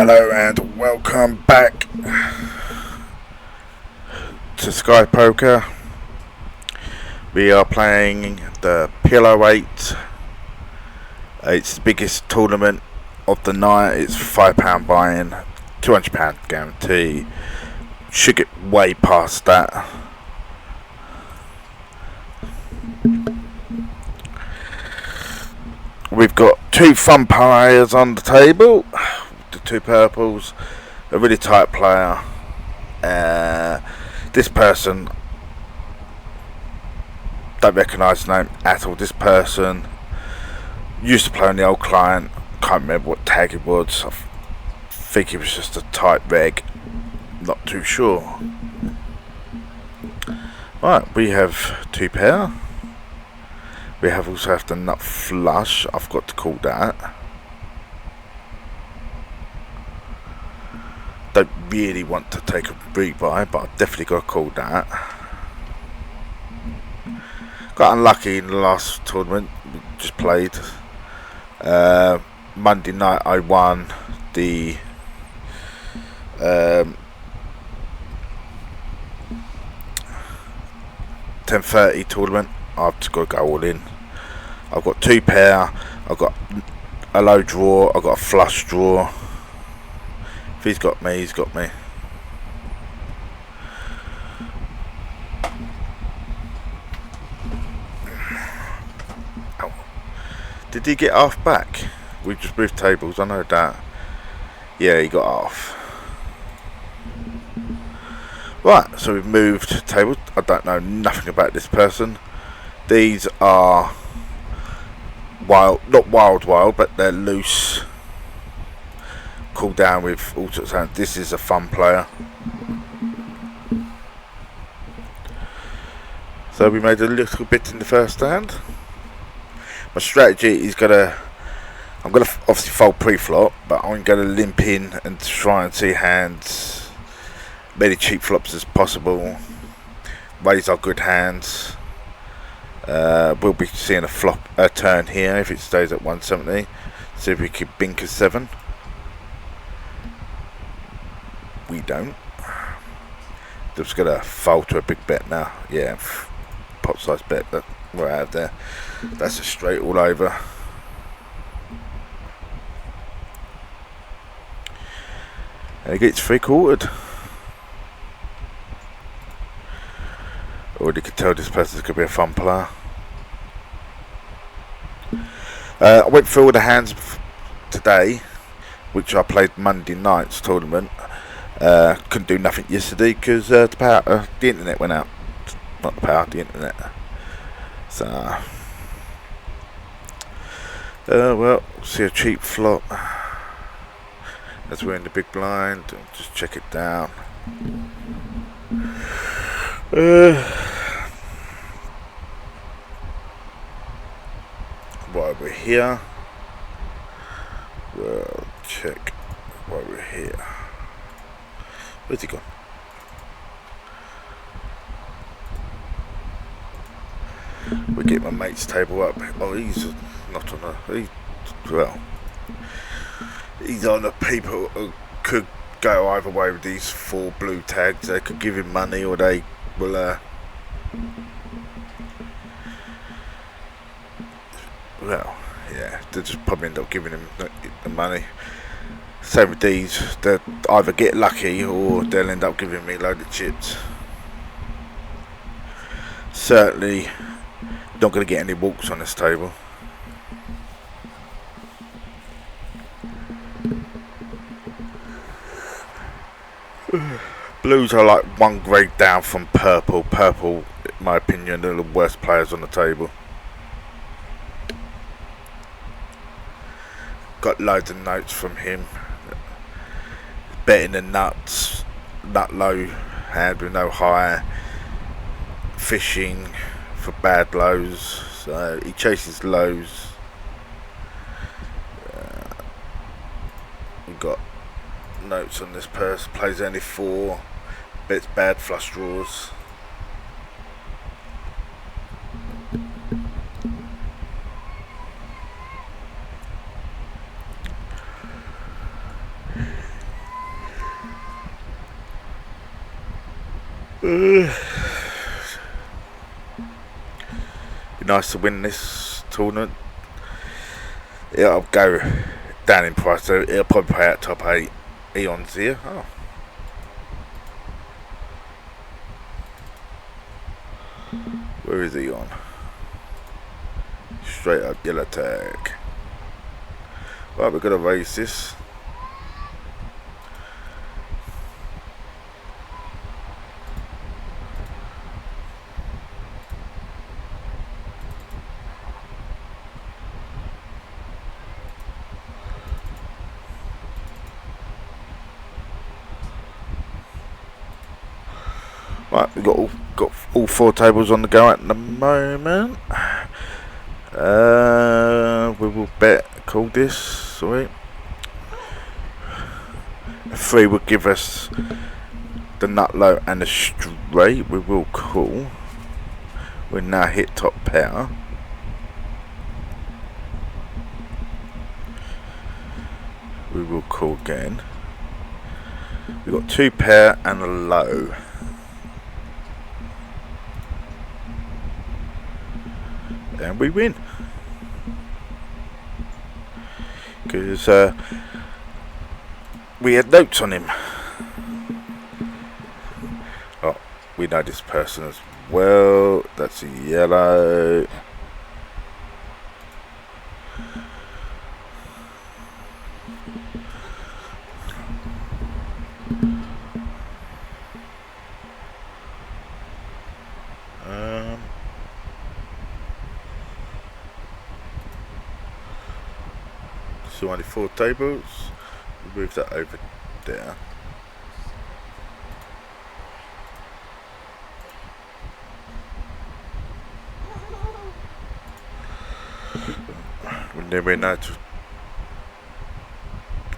Hello and welcome back to Sky Poker. We are playing the plo8. It's the biggest tournament of the night. It's £5 buy-in, £200 guarantee. Should get way past that. We've got two fun players on the table. The two purples, a really tight player. This person, don't recognise the name at all. This person used to play on the old client. Can't remember what tag it was. I think it was just a tight reg. Not too sure. Right, we have two pair. We also have the nut flush. I've got to call that. Don't really want to take a rebuy, but I've definitely got to call that. Got unlucky in the last tournament we just played. Monday night I won the 10:30 tournament. I've just got to go all in. I've got two pair. I've got a low draw. I've got a flush draw. If he's got me, he's got me. Ow. Did he get half back? We just moved tables, I know that. Yeah, he got half. Right, so we've moved tables. I don't know nothing about this person. These are wild, not wild, but they're loose. Cool down with all sorts of hands. This is a fun player. So we made a little bit in the first hand. My strategy is I'm gonna obviously fold pre-flop, but I'm gonna limp in and try and see hands, many cheap flops as possible. Raise our good hands. We'll be seeing a turn here if it stays at 170. See if we can bink a 7. We don't. Just gonna fold to a big bet now. Yeah, pot size bet that we're out there. That's a straight all over. And he gets 3/4. Already could tell this person's gonna be a fun player. I went through all the hands today, which I played Monday night's tournament. Couldn't do nothing yesterday because the internet went out. Not the power, the internet. So, well, see a cheap flop as we're in the big blind. Just check it down. While we're here, we'll check while we're here. Where's he gone? We get my mate's table up. Oh, he's not on he's on the people who could go either way with these 4 blue tags. They could give him money, or they will well, yeah, they'll just probably end up giving him the money. Same with these, they'll either get lucky or they'll end up giving me a load of chips. Certainly not going to get any walks on this table. Blues are like one grade down from purple. Purple, in my opinion, are the worst players on the table. Got loads of notes from him. Betting the nuts, nut low hand with no high, fishing for bad lows, so he chases lows. We've got notes on this person, plays only 4, bets bad flush draws. Be nice to win this tournament. It'll go down in price, so it'll probably pay out top 8 eons here. Oh. Where is he on? Straight up yellow tag. Right, we're gonna raise this. Right, we've got all 4 tables on the go at the moment. We will call this. Sorry. 3 will give us the nut low and the straight. We will call. We'll now hit top pair. We will call again. We've got 2 pair and a low. And we win. Because we had notes on him. Oh, we know this person as well. That's a yellow. So only 4 tables. We'll move that over there. And then we know to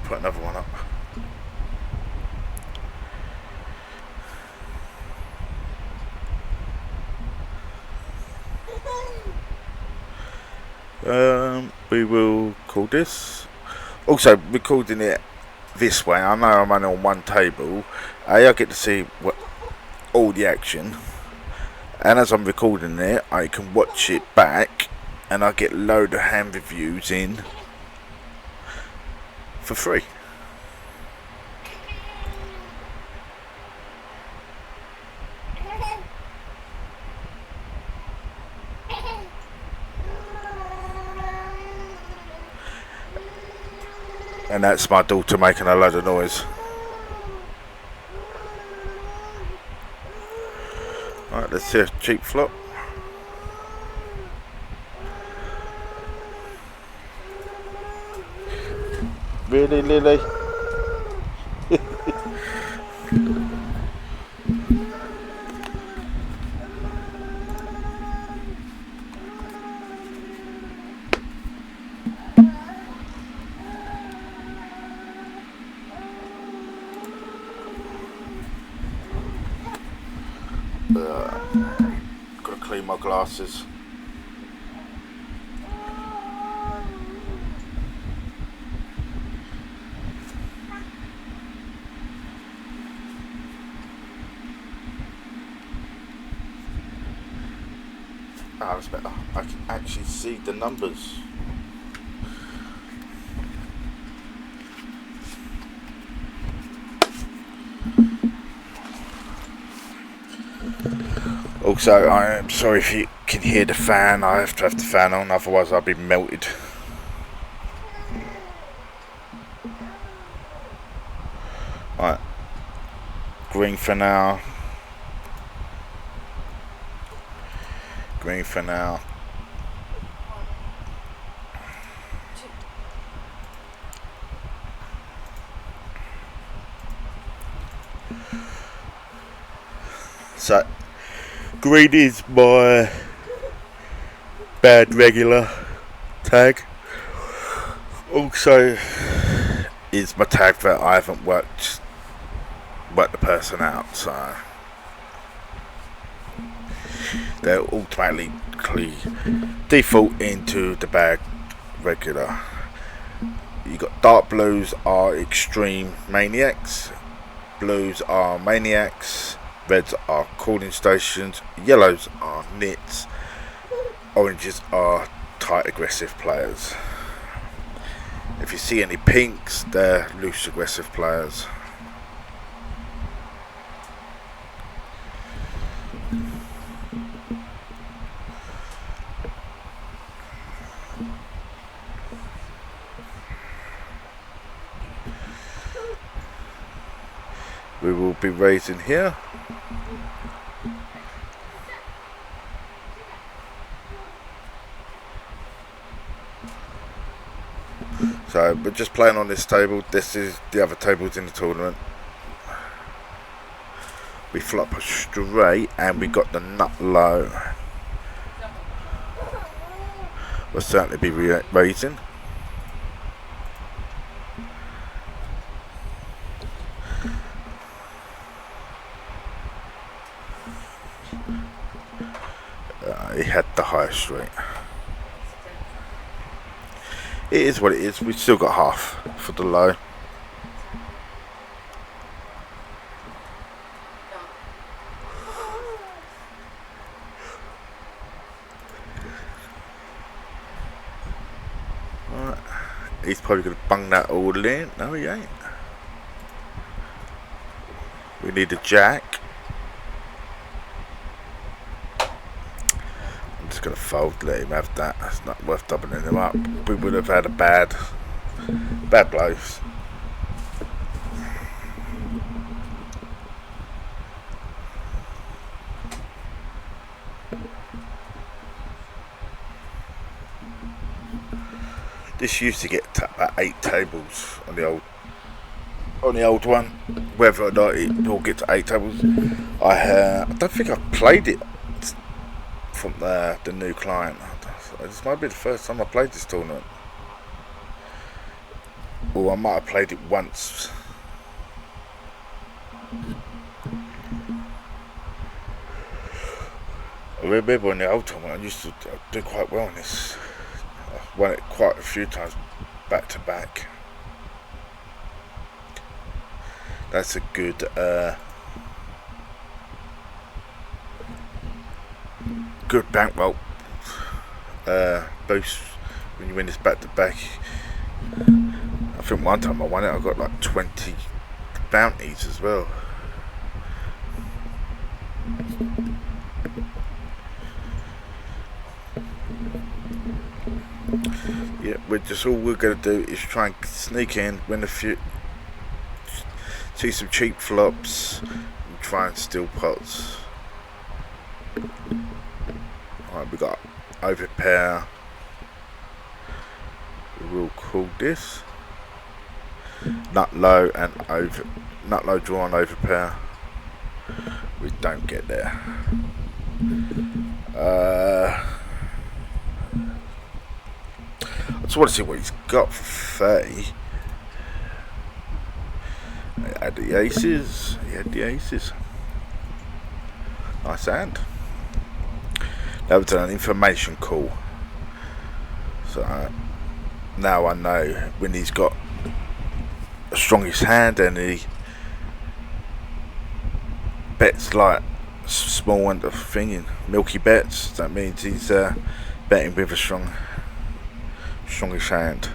put another one up. We will call this. Also, recording it this way, I know I'm only on 1 table. I get to see all the action, and as I'm recording it, I can watch it back, and I get a load of hand reviews in for free. And that's my daughter making a load of noise. Alright, let's see a cheap flop. Really, Lily? Gotta clean my glasses. Ah, that's better. I can actually see the numbers. Also, I am sorry if you can hear the fan. I have to have the fan on, otherwise I'll be melted. Right, green for now. Green for now. So, green is my bad regular tag. Also, is my tag that I haven't worked the person out, so they'll automatically default into the bad regular. You got dark blues are extreme maniacs, blues are maniacs, Reds are cooling stations, yellows are nits, oranges are tight aggressive players. If you see any pinks, they're loose aggressive players. We will be raising here. So we're just playing on this table. This is the other tables in the tournament. We flop straight and we got the nut low. We'll certainly be raising. He had the highest straight. It is what it is. We've still got half for the low. Right. He's probably going to bung that all in. No, he ain't. We need a jack. I'm just going to fold, let him have that. It's not worth doubling him up. We would have had a bad blows. This used to get about 8 tables on the old one. Whether or not it will get to 8 tables, I don't think I've played it from the new client. This might be the first time I played this tournament, or I might have played it once. I remember on the old tournament I used to do quite well in this. I won it quite a few times back to back. That's a good bankroll boost when you win this back to back. I think one time I won it, I got like 20 bounties as well. Yeah, we're gonna do is try and sneak in, win a few, see some cheap flops, and try and steal pots. Alright, we got over pair. We'll call this nut low and over, nut low draw on over pair. We don't get there. I just want to see what he's got for 30. He had the aces. Nice hand. That was an information call. So now I know when he's got a strongest hand and he bets like small and thingy, milky bets. That means he's betting with a strongest hand.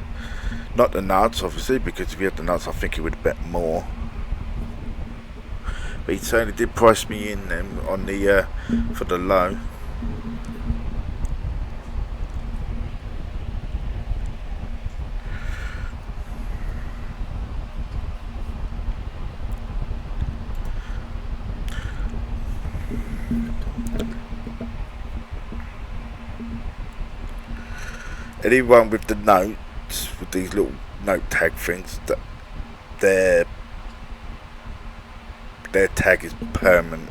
Not the nuts, obviously, because if he had the nuts, I think he would bet more. But he certainly did price me in on the for the low. Anyone with the notes, with these little note tag things, that their tag is permanent.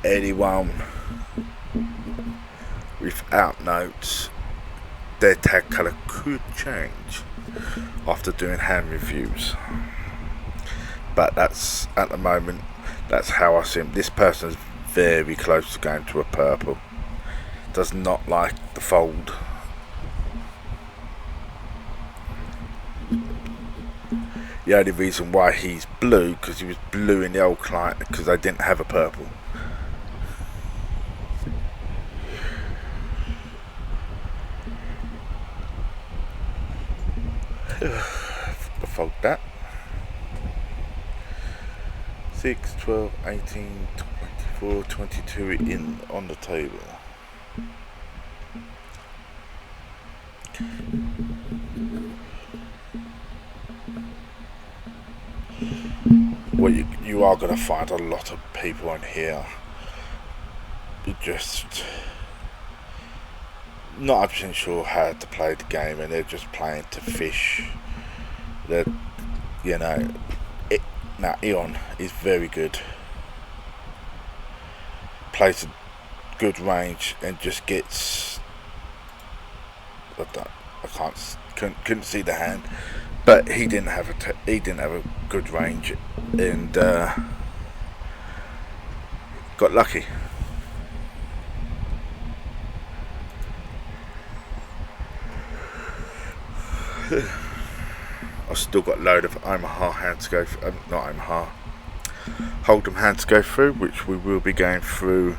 Anyone without notes, their tag colour could change after doing hand reviews. But that's, at the moment, that's how I see him. This person is very close to going to a purple. Does not like the fold. the only reason why he's blue, because he was blue in the old client, because they didn't have a purple. Fold that. 6, 12, 18, 24, 22 in on the table. Well, you are going to find a lot of people in here who just not 100% sure how to play the game, and they're just playing to fish. That, you know, now Eon is very good. Plays a good range and just gets. Couldn't see the hand, but he didn't have a good range, and got lucky. I've still got a load of Omaha hands to go through, not Omaha, Hold'em hands to go through, which we will be going through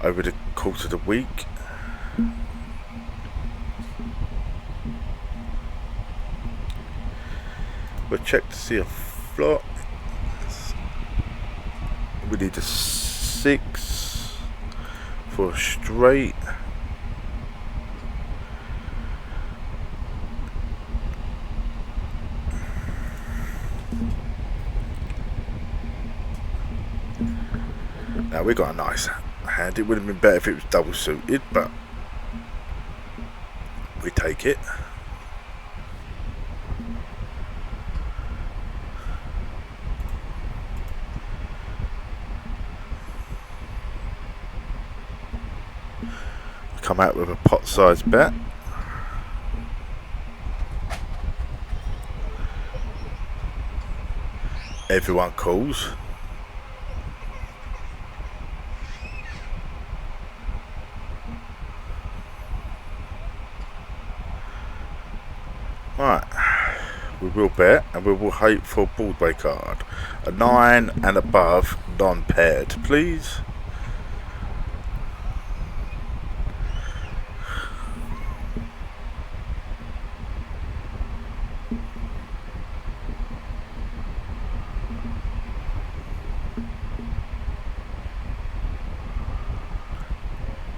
over the course of the week. We'll check to see a flop. We need a 6 for a straight. Now we got a nice hand. It would have been better if it was double suited, but we take it. Come out with a pot size bet. Everyone calls. Right, we will bet, and we will hope for a Broadway card. A 9 and above, non-paired, please.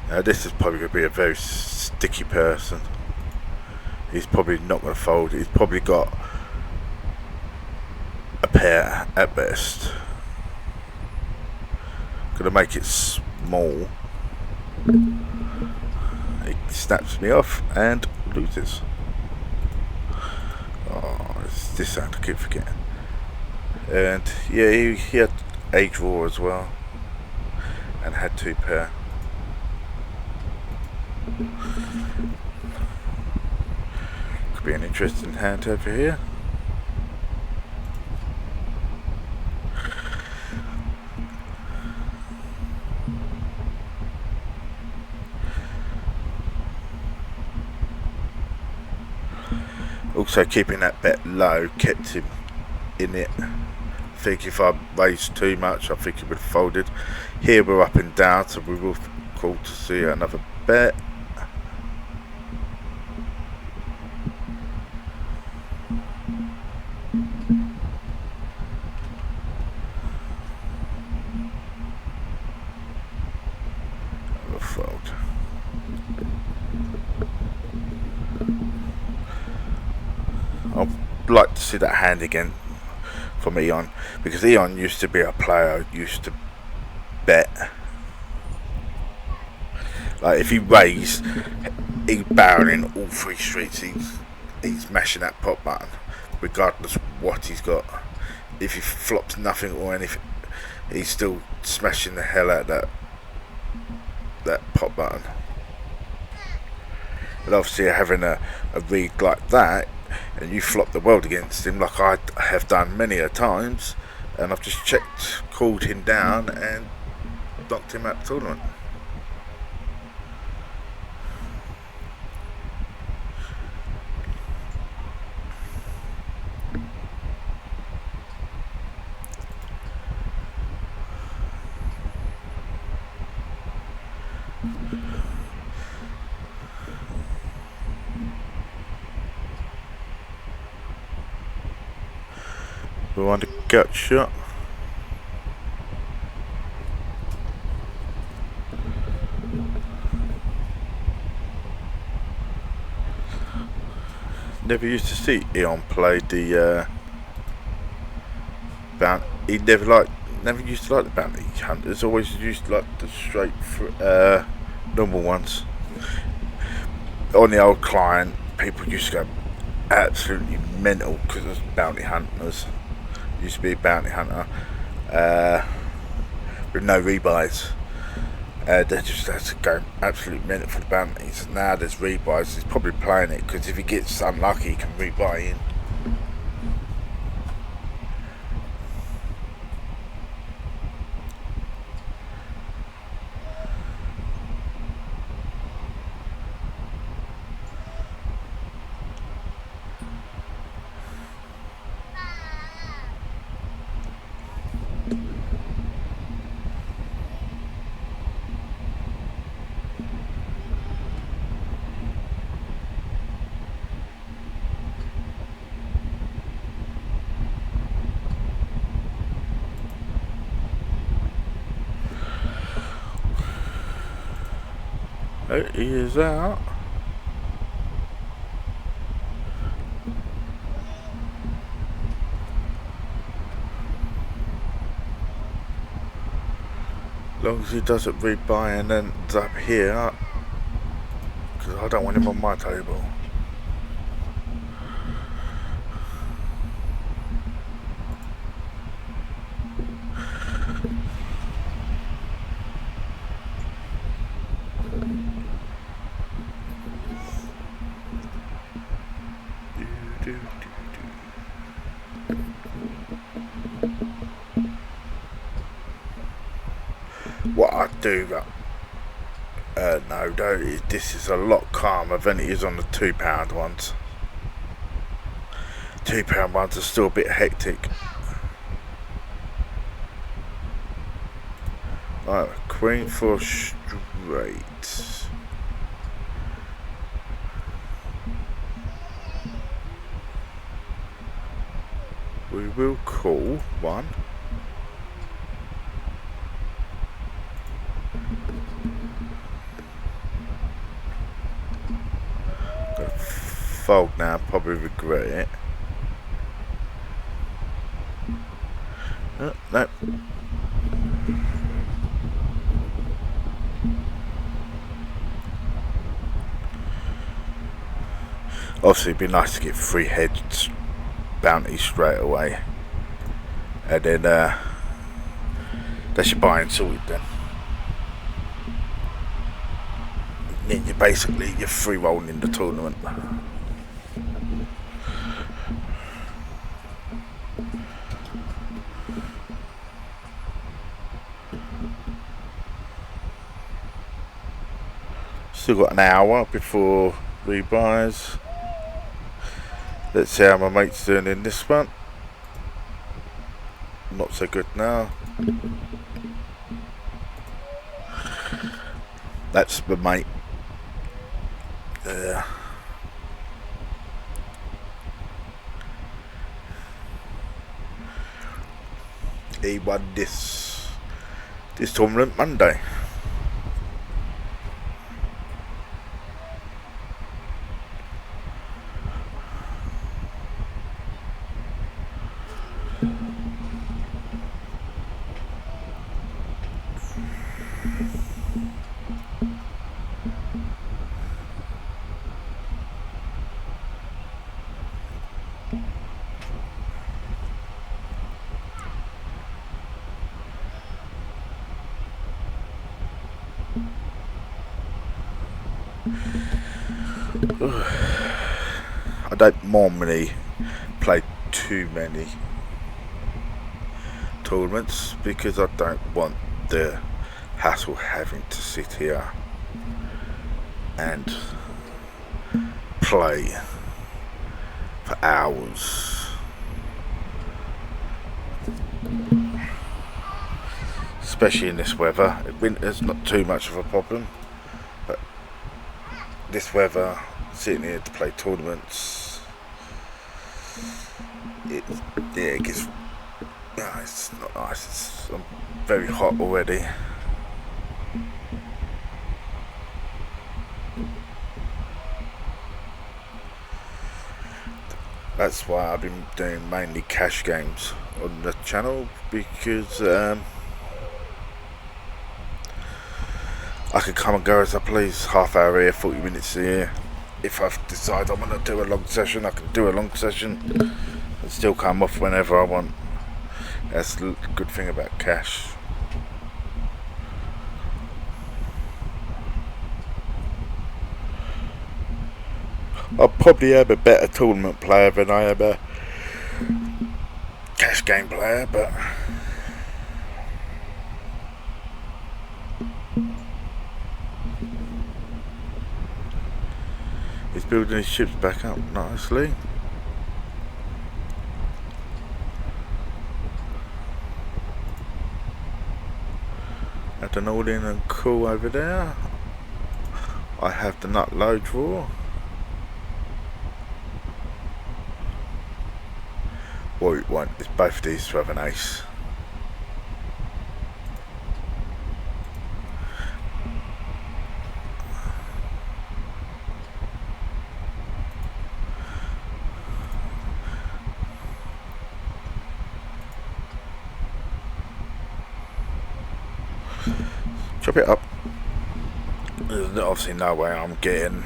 Now this is probably going to be a very sticky person. He's probably not going to fold. He's probably got a pair at best. Going to make it small. He snaps me off and loses. Oh, it's this sound I keep forgetting. And yeah, he had a draw as well, and had 2 pair. Could be an interesting hand over here. Also, keeping that bet low kept him in it. I think if I raised too much, I think he would have folded. Here we're up and down, so we will call to see another bet. Fold. I'd like to see that hand again from Eon, because Eon used to be a player who used to bet. Like if he raised, he's barreling all 3 streets. He's mashing that pot button, regardless of what he's got. If he flops nothing or anything, he's still smashing the hell out of that pot button. And obviously having a read like that, and you flop the world against him like I have done many a times, and I've just checked, called him down and knocked him out of the tournament. We want a gut shot. Never used to see Eon play the he never used to like the bounty hunters. Always used to like the straight normal ones. On the old client, people used to go absolutely mental because of bounty hunters. Used to be a bounty hunter with no rebuys. They just had to go absolutely mental for the bounties. Now there's rebuys. He's probably playing it because if he gets unlucky, he can rebuy in. He is out. As long as he doesn't rebuy and ends up here, because I don't want him on my table. What I do though, this is a lot calmer than it is on the £2 ones. £2 ones are still a bit hectic. Right, queen for straight. We will call one. Fold now, probably regret it. No. Obviously it'd be nice to get 3 heads bounty straight away. And then that's your buying sorted then. Then you're free rolling in the tournament. Still got an hour before rebuys. Let's see how my mate's doing in this one. Not so good now. That's the mate. He won this tournament Monday. I don't normally play too many tournaments because I don't want the hassle having to sit here and play for hours. Especially in this weather. Winter's not too much of a problem, but this weather, sitting here to play tournaments, it gets Oh, it's not nice. I'm very hot already. That's why I've been doing mainly cash games on the channel, because I can come and go as I please. Half hour here, 40 minutes here. If I decide I want to do a long session, I can do a long session and still come off whenever I want. That's the good thing about cash. I probably am a better tournament player than I am a cash game player, but he's building his ships back up nicely. Had an all in and cool over there. I have the nut low draw. What we want is both of these to have an ace. Chop it up. There's obviously no way I'm getting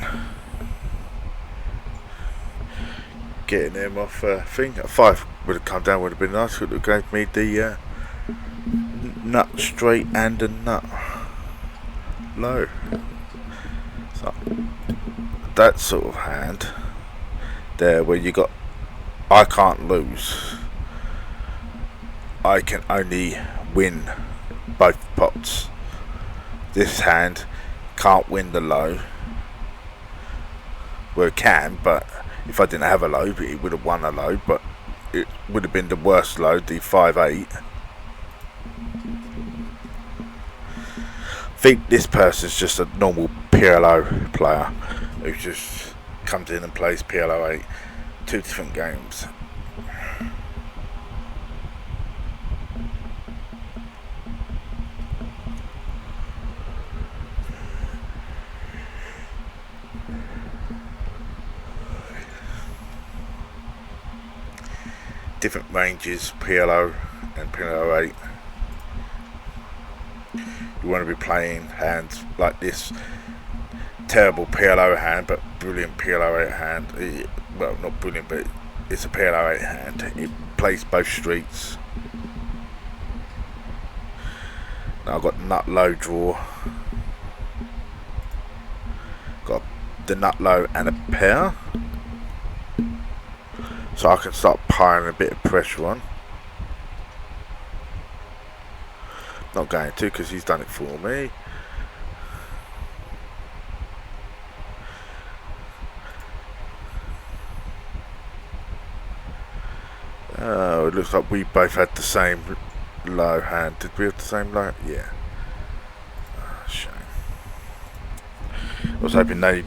him off a thing. A 5 would have come down, would have been nice. Would have gave me the nut straight and a nut low. So that sort of hand there, where you got, I can't lose. I can only win both pots. This hand can't win the low. Well, it can, but if I didn't have a low, it would have won a low, but it would have been the worst low, the 5-8. I think this person's just a normal PLO player who just comes in and plays PLO 8. Two different games. Different ranges, PLO and PLO 8. You want to be playing hands like this. Terrible PLO hand, but brilliant PLO 8 hand. Well, not brilliant, but it's a PLO 8 hand. It plays both streets. Now I've got nut low draw. Got the nut low and a pair. So I can start piling a bit of pressure on. Not going to, because he's done it for me. Oh, it looks like we both had the same low hand. Did we have the same low? Yeah. Oh, shame. I was hoping I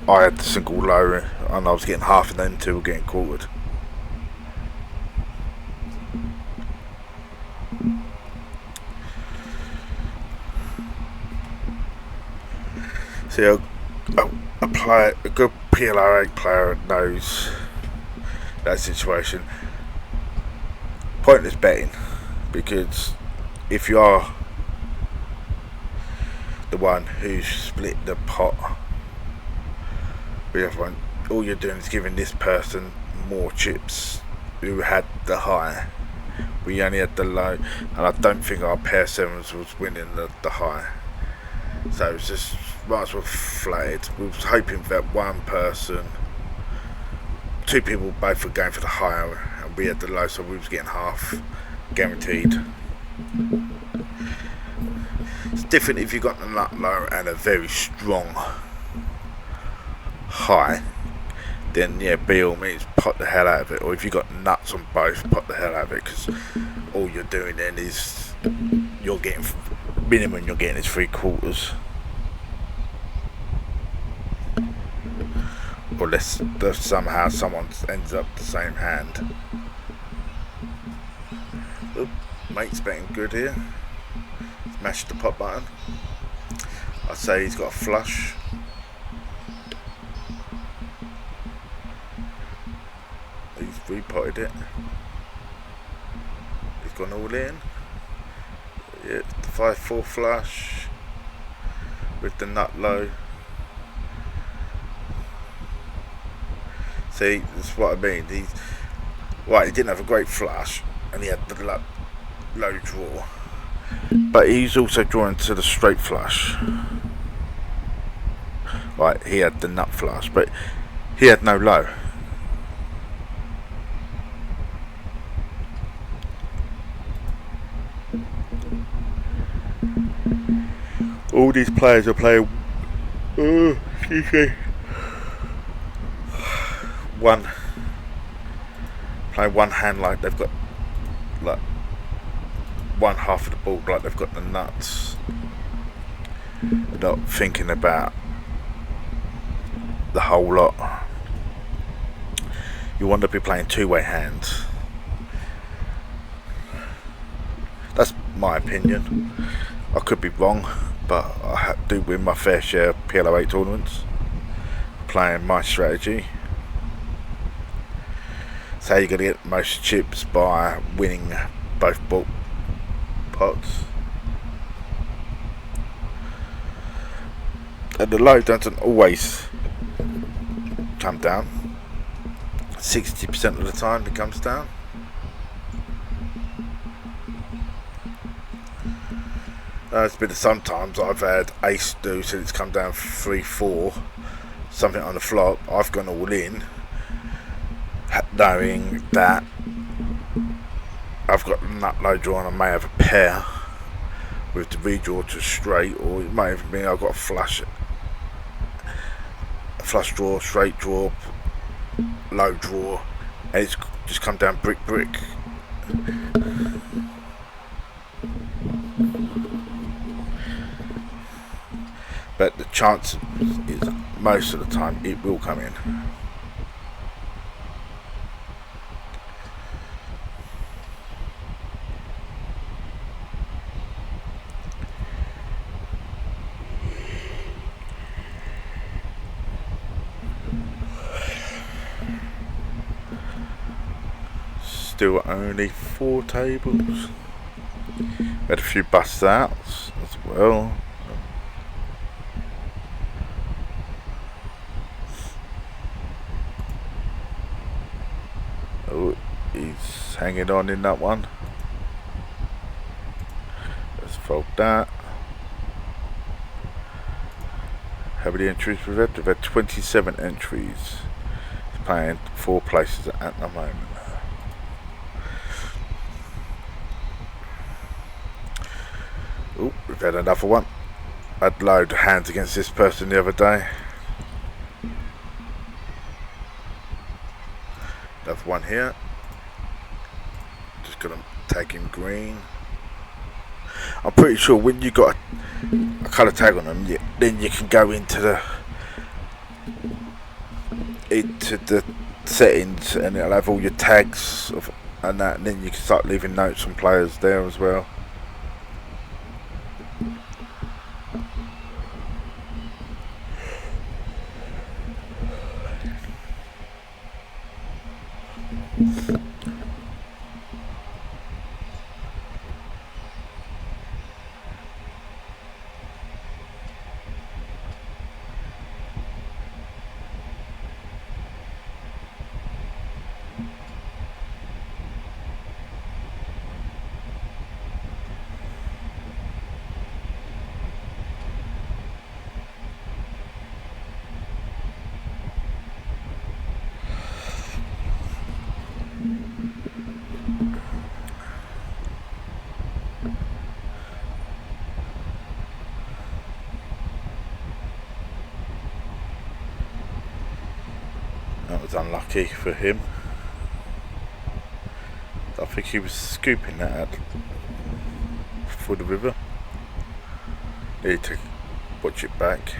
had the single low and I was getting half of them two were getting quartered. See, a good PLO 8 player knows that situation. Pointless betting, because if you are the one who's split the pot with everyone, all you're doing is giving this person more chips who had the high. We only had the low, and I don't think our pair sevens was winning the high. So it was just might as well flatted. We was hoping that one person, two people both were going for the higher, and we had the low, so we was getting half guaranteed. It's different if you got the nut low and a very strong high, then yeah, by all means pot the hell out of it. Or if you got nuts on both, pot the hell out of it, because all you're doing then is you're getting minimum you're getting is 3/4, or less. Somehow someone ends up the same hand. Mate's betting good here. Smash the pot button. I'd say he's got a flush. He's repotted it. He's gone all in. Yeah, the 5-4 flush with the nut low. See, that's what I mean. He didn't have a great flush, and he had the low draw, but he's also drawn to the straight flush. Right, he had the nut flush, but he had no low. All these players are playing one hand, like they've got like one half of the ball, like they've got the nuts. They're not thinking about the whole lot. You want to be playing two-way hands. That's my opinion. I could be wrong, but I do win my fair share of plo8 tournaments playing my strategy. So you're going to get most chips by winning both bulk pots. And the low doesn't always come down. 60% of the time it comes down. It's been sometimes I've had ace deuce and it's come down 3-4, something on the flop. I've gone all in, knowing that I've got the nut low draw and I may have a pair with the redraw to straight, or it may even be I've got a flush draw, straight draw, low draw, and it's just come down brick. But the chance is most of the time it will come in. Still only 4 tables. Had a few busts outs as well. Oh, he's hanging on in that one. Let's fold that. How many entries we've had? We've had 27 entries. He's playing 4 places at the moment. Oh, we've had another one. I had a load of hands against this person the other day. Another one here. Just gonna tag him green. I'm pretty sure when you got a colour tag on them, then you can go into the settings and it'll have all your tags and that, and then you can start leaving notes on players there as well. That was unlucky for him. I think he was scooping that out for the river. Need to watch it back.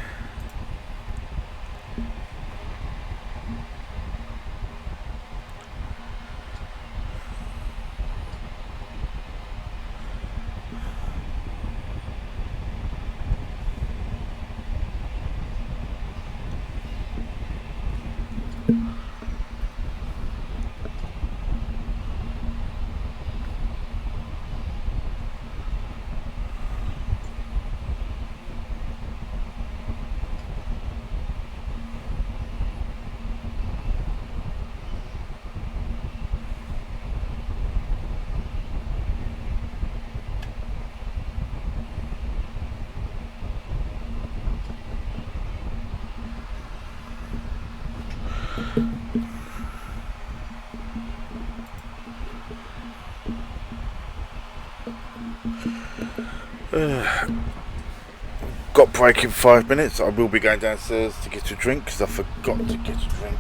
Got break in 5 minutes. I will be going downstairs to get a drink because I forgot to get a drink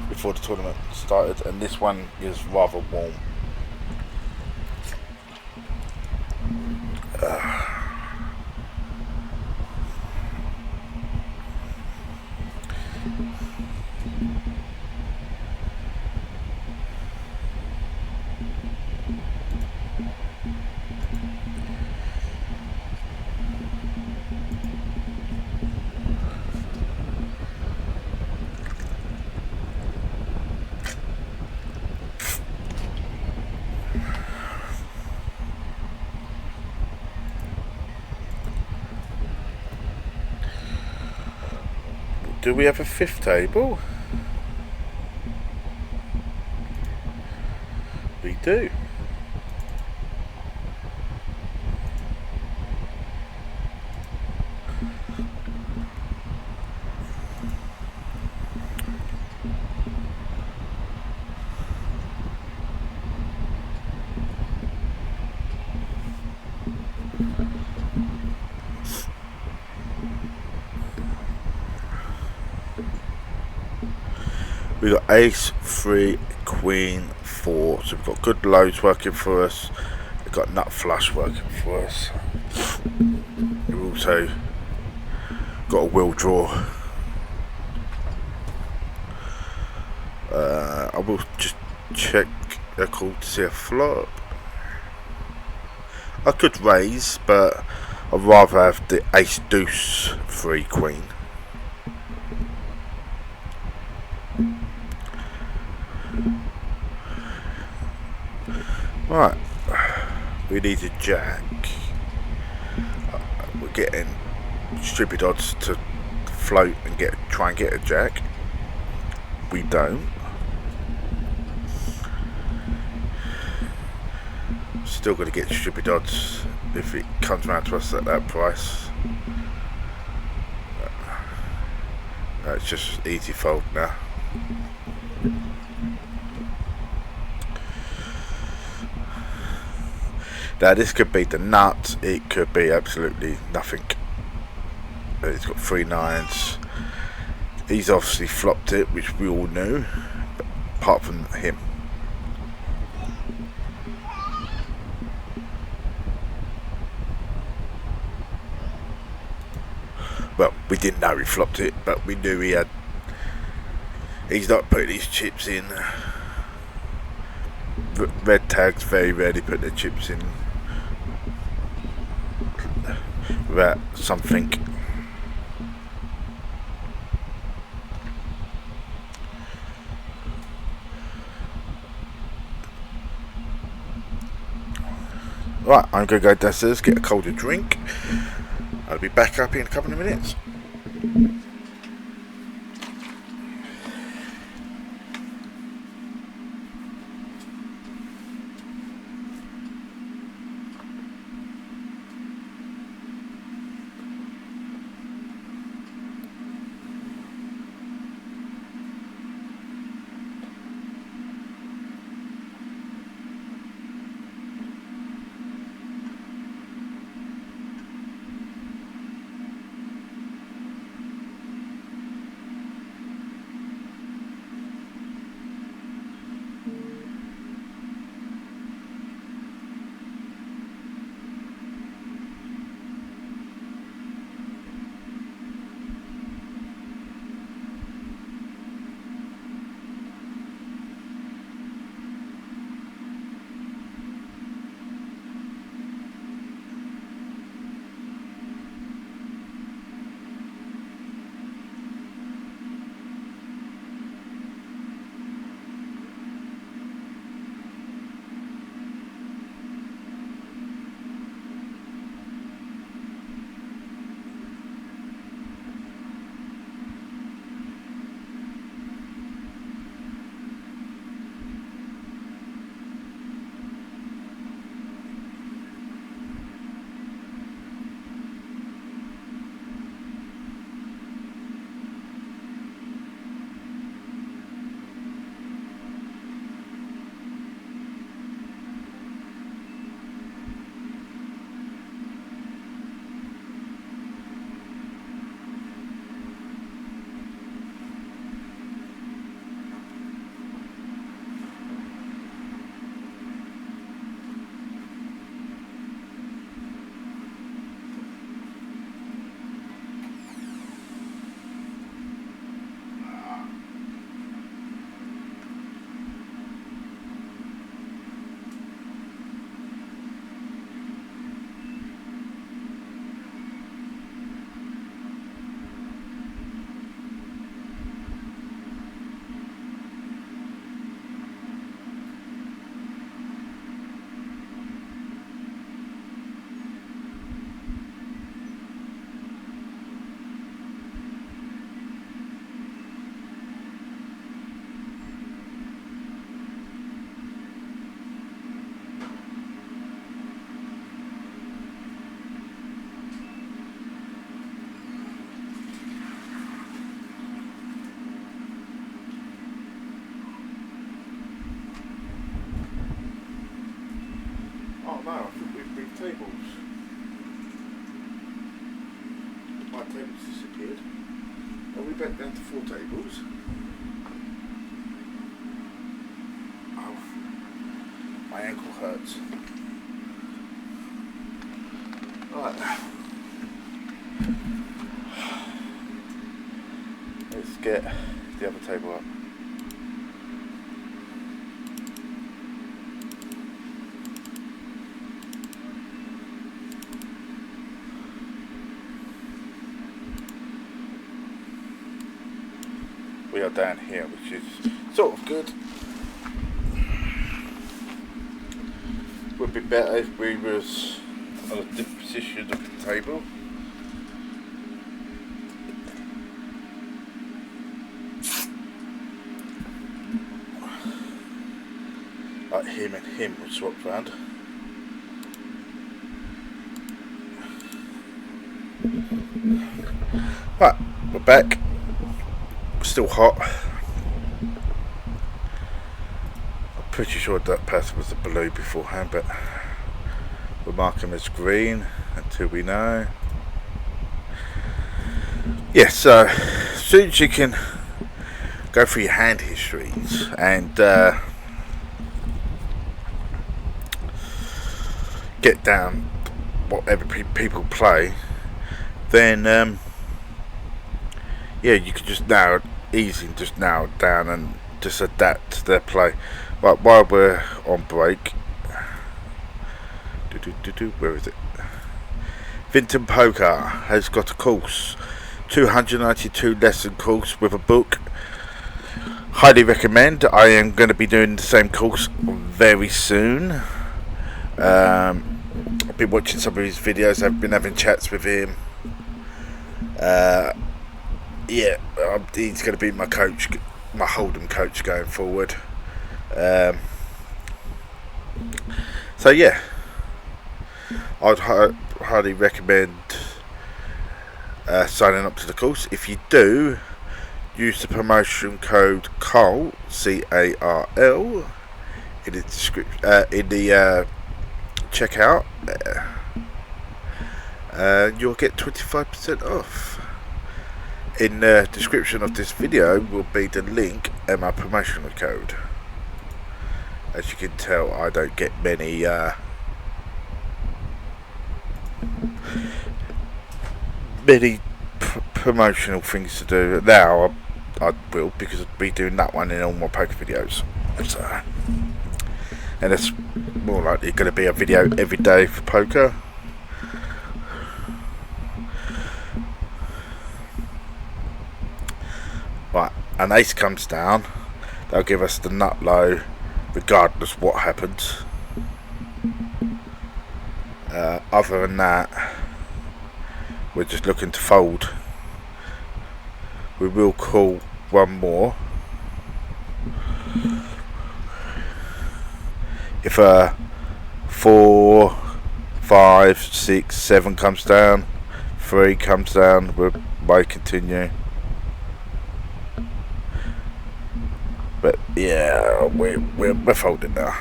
before the tournament started, and this one is rather warm. Do we have a fifth table? We do. We've got ace, 3, queen, 4. So we've got good loads working for us. We've got nut flush working for us. We've also got a will draw. I will just check the call to see a flop. I could raise, but I'd rather have the ace, deuce, 3, queen. Right, we need a jack. We're getting stupid odds to float and try and get a jack. We don't. Still got to get stupid odds if it comes around to us at that price. No, it's just easy fold now. Now this could be the nut, it could be absolutely nothing. It's got 3 9s. He's obviously flopped it, which we all knew, apart from him. Well, we didn't know he flopped it, but we knew he's not putting his chips in. Red tags very rarely put their chips in without something. Right, I'm going to go downstairs, get a colder drink. I'll be back up in a couple of minutes. we're back down to 4 tables. Oh, my ankle hurts. Right. Let's get the other table up. We are down here, which is sort of good. Would be better if we was on a different position of the table. Like him and him would swap round. Right, we're back. Still hot. I'm pretty sure that person was the blue beforehand, but we'll mark him as green until we know. Yes, so as soon as you can go through your hand histories and get down whatever people play, then yeah, you can just narrow it down and just adapt to their play. Right, while we're on break, where is it? Vinton Poker has got a course, 292 lesson course with a book. Highly recommend. I am going to be doing the same course very soon. I've been watching some of his videos. I've been having chats with him. Yeah, he's going to be my coach, my Hold'em coach going forward. So yeah, I'd highly recommend signing up to the course. If you do, use the promotion code CARL, C-A-R-L, in the description, in the checkout. You'll get 25% off. In the description of this video will be the link and my promotional code. As you can tell, I don't get many promotional things to do. Now I will, because I'll be doing that one in all my poker videos. So, and it's more likely going to be a video every day for poker. Right, an ace comes down, they'll give us the nut low regardless what happens. Other than that, we're just looking to fold. We will call one more. If 4, 5, 6, 7 comes down, 3 comes down, we may continue. But yeah, we're folding now.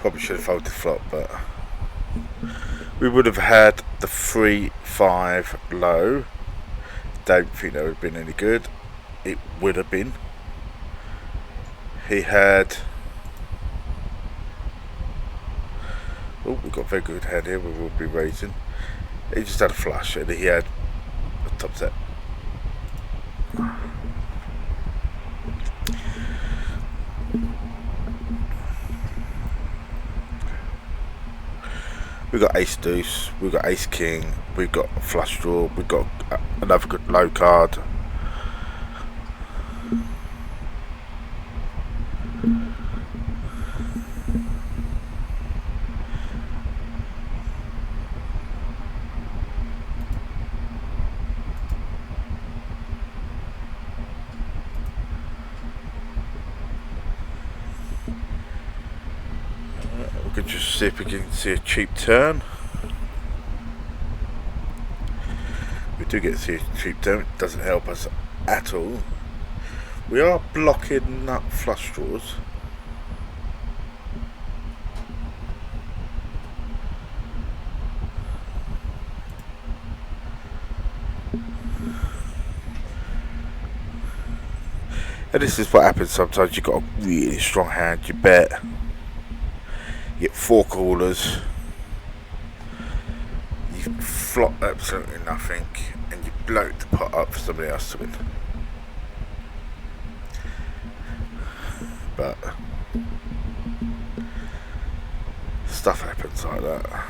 Probably should have folded flop, but we would have had the 3-5 low. Don't think that would have been any good. It would have been. He had. Oh, we've got a very good hand here. We will be raising. He just had a flush, and he had a top set. We've got ace deuce, we've got ace king, we've got a flush draw, we've got another good low card. We can just see if we can see a cheap turn. We do get to see a cheap turn. It doesn't help us at all. We are blocking nut flush draws. And this is what happens sometimes. You've got a really strong hand, you bet, you get 4 callers, you flop absolutely nothing, and you bloat the pot up for somebody else to win. But stuff happens like that.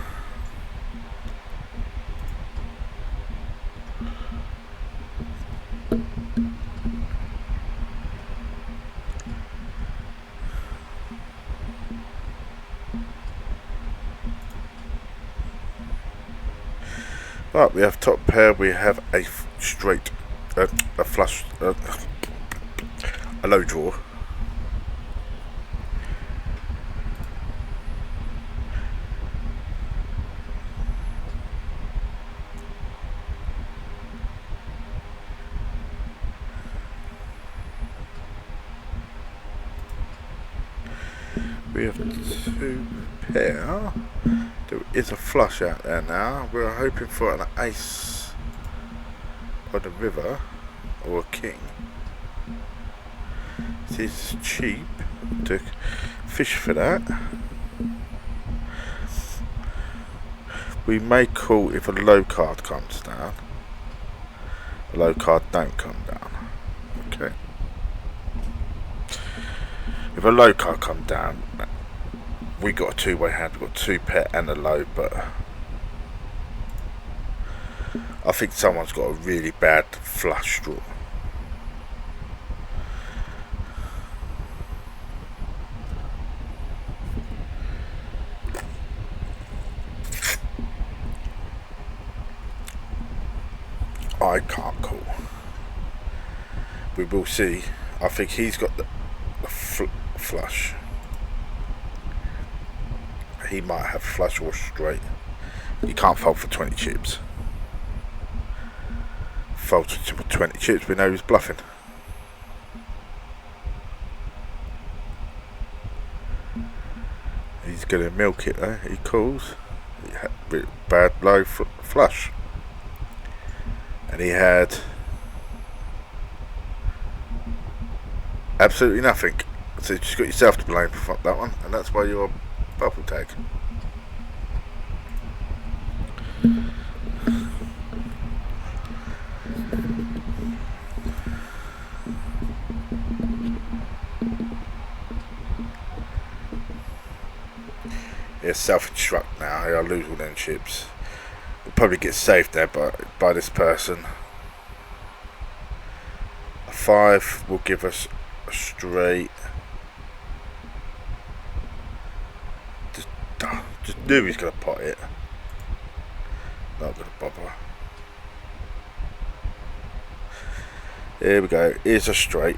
Right, we have top pair, we have a straight, a flush, a low draw. We have 2 pair. There is a flush out there now. We're hoping for an ace on the river or a king. It is cheap to fish for that. We may call if a low card comes down. A low card don't come down. Okay. If a low card comes down, we got a 2-way hand. We've got 2 pair and a low, but I think someone's got a really bad flush draw. I can't call. We will see. I think he's got the flush. He might have flush or straight. You can't fold for 20 chips. Fold for 20 chips, we know he's bluffing. He's going to milk it though. He calls. He had a bad low flush. And he had absolutely nothing. So you just got yourself to blame for that one, and that's why you're bubble tag. Yeah, self-instruct now. I'll lose all them chips. We'll probably get saved there by this person. A 5 will give us a straight. Just knew he's going to pot it. Not going to bother. Here we go. Here's a straight.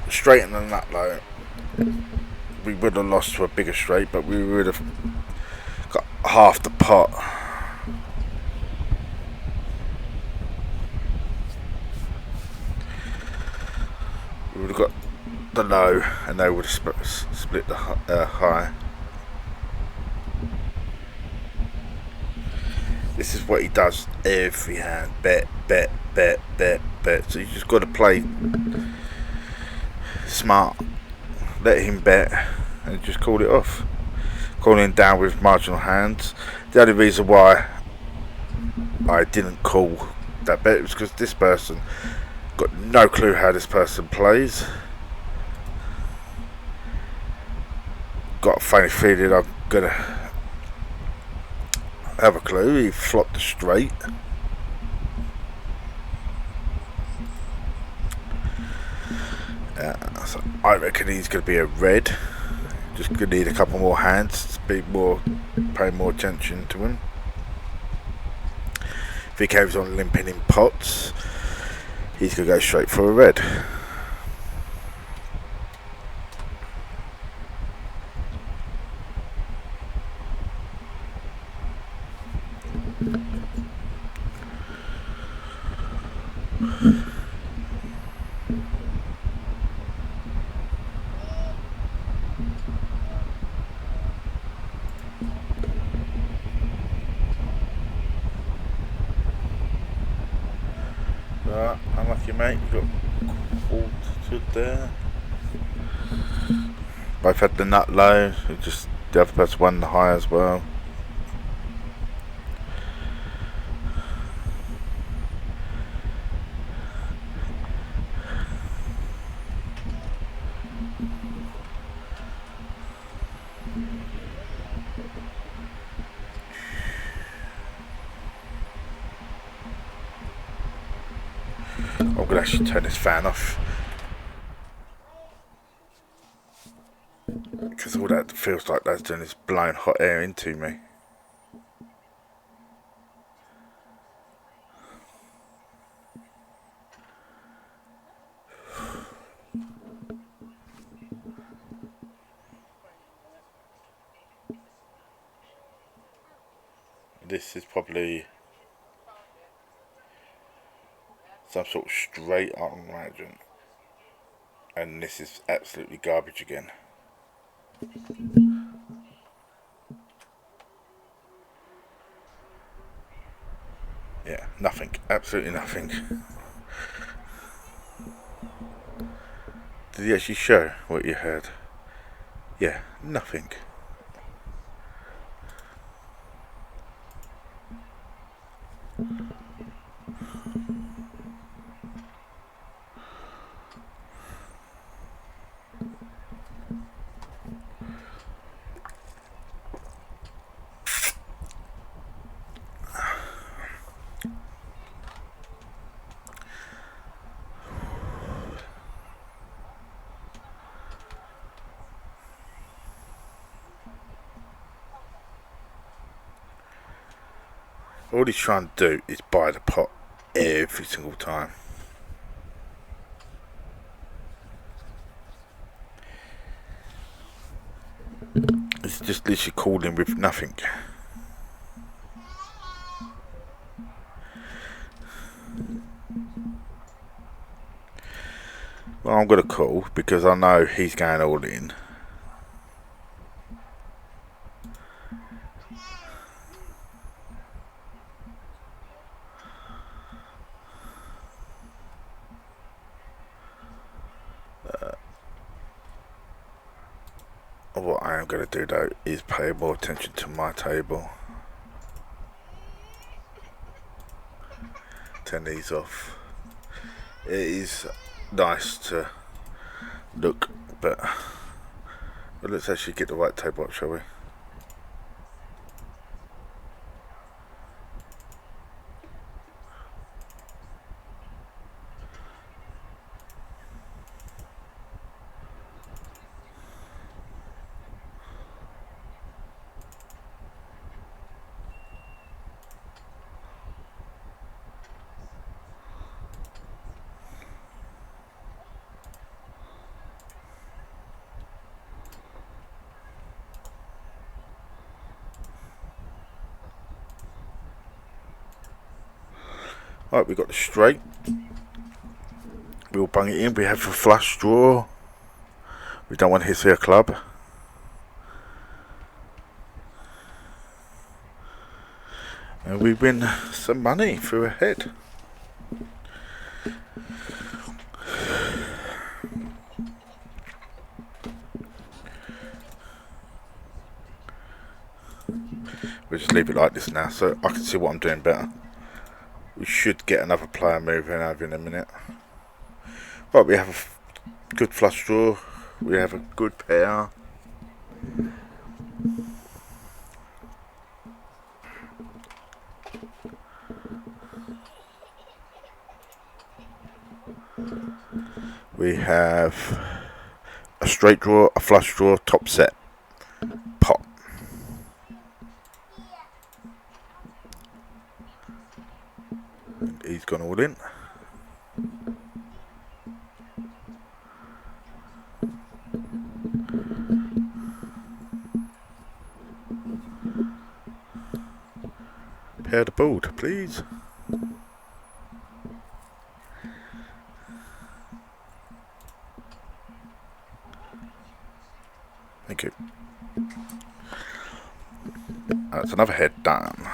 Straighter than that though. We would have lost to a bigger straight, but we would have got half the pot. We would have got the low, and they would have split the high. This is what he does every hand. Bet, bet, bet, bet, bet. So you just got to play smart. Let him bet and just call it off. Calling down with marginal hands. The only reason why I didn't call that bet was because this person got no clue how this person plays. Got a funny feeling I'm gonna have a clue. He flopped the straight. So I reckon he's going to be a red. Just going to need a couple more hands to pay more attention to him. If he carries on limping in pots, he's going to go straight for a red. Right, unlucky mate, you got quarter there. Both had the nut low, just the other person won the high as well. I'm going to actually turn this fan off, because all that feels like that's doing is blowing hot air into me. This is probably some sort of straight, I imagine, and this is absolutely garbage again. Yeah, nothing, absolutely nothing. Did he actually show what you heard? Yeah, nothing. All he's trying to do is buy the pot every single time. It's just literally calling with nothing. Well, I'm going to call because I know he's going all in. What I am going to do though is pay more attention to my table. Turn these off. It is nice to look, but well, let's actually get the right table up, shall we? Right, we've got the straight. We'll bung it in. We have a flush draw. We don't want to hit a club. And we win some money through a head. We'll just leave it like this now so I can see what I'm doing better. We should get another player moving over in a minute. Right, we have a good flush draw. We have a good pair. We have a straight draw, a flush draw, top set, pot. And he's gone all in. Pair the board, please. Thank you. That's another head done.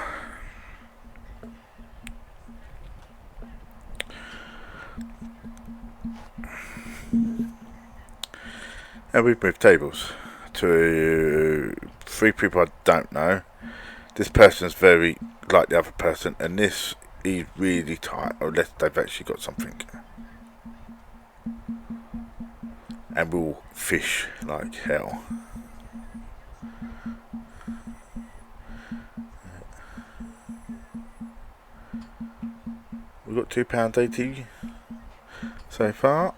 And we've moved tables to 3 people I don't know. This person's very like the other person, and this is really tight, unless they've actually got something. And we'll fish like hell. We've got £2.80 so far.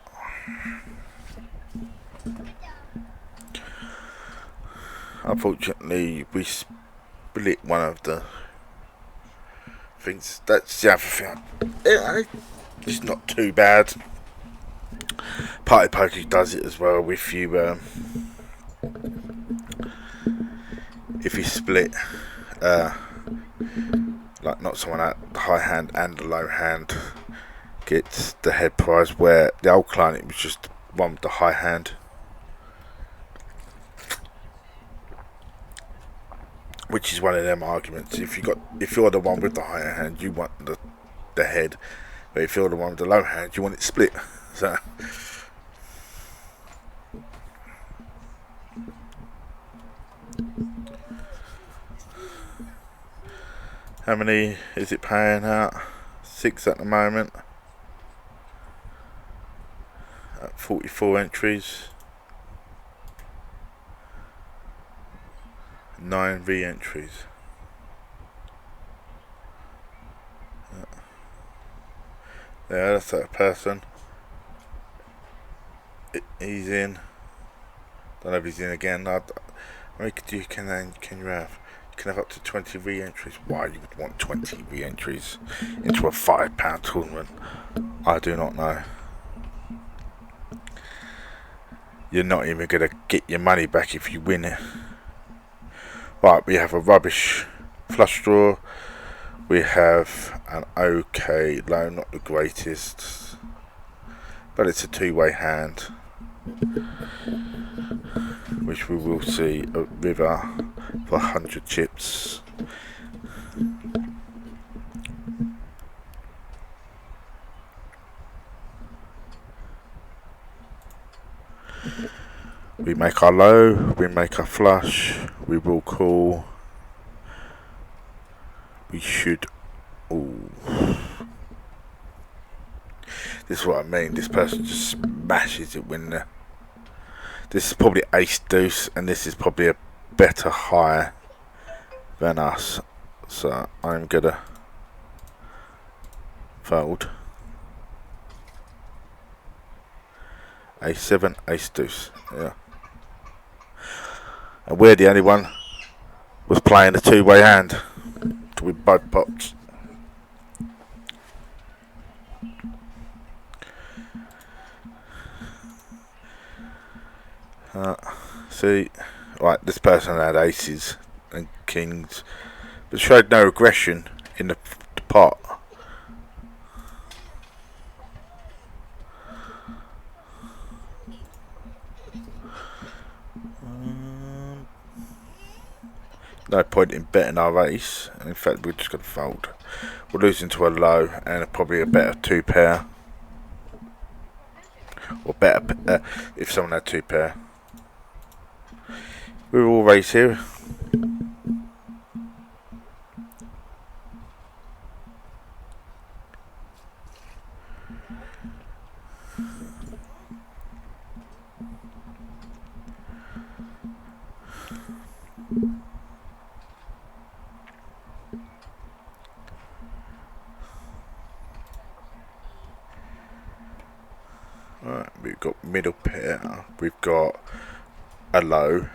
Unfortunately, we split one of the things. That's the other thing. It's not too bad. Party Poker does it as well. If you split, like not someone at the high hand and the low hand gets the head prize. Where the old client, it was just one with the high hand. Which is one of them arguments. If you're the one with the higher hand, you want the head, but if you're the one with the low hand, you want it split. So how many is it paying out? 6 at the moment. At 44 entries. 9 re-entries. Yeah, that's that person. He's in. Don't know if he's in again. How many can you have? You can have up to 20 re-entries. Why you would want 20 re-entries into a £5 tournament, I do not know. You're not even going to get your money back if you win it. Right, we have a rubbish flush draw. We have an okay low, not the greatest, but it's a 2-way hand, which we will see a river for 100 chips. We make our low, we make our flush, we will call. We should. Ooh. This is what I mean. This person just smashes it when this is probably ace deuce, and this is probably a better high than us. So I'm gonna fold. A7, ace deuce. Yeah. And we're the only one was playing a 2-way hand with both pots. See, right, this person had aces and kings, but showed no aggression in the pot. No point in betting our ace. In fact, we're just going to fold. We're losing to a low and probably a better 2-pair. Or better if someone had 2-pair. We're all raised here. Right, we've got middle pair, we've got a low,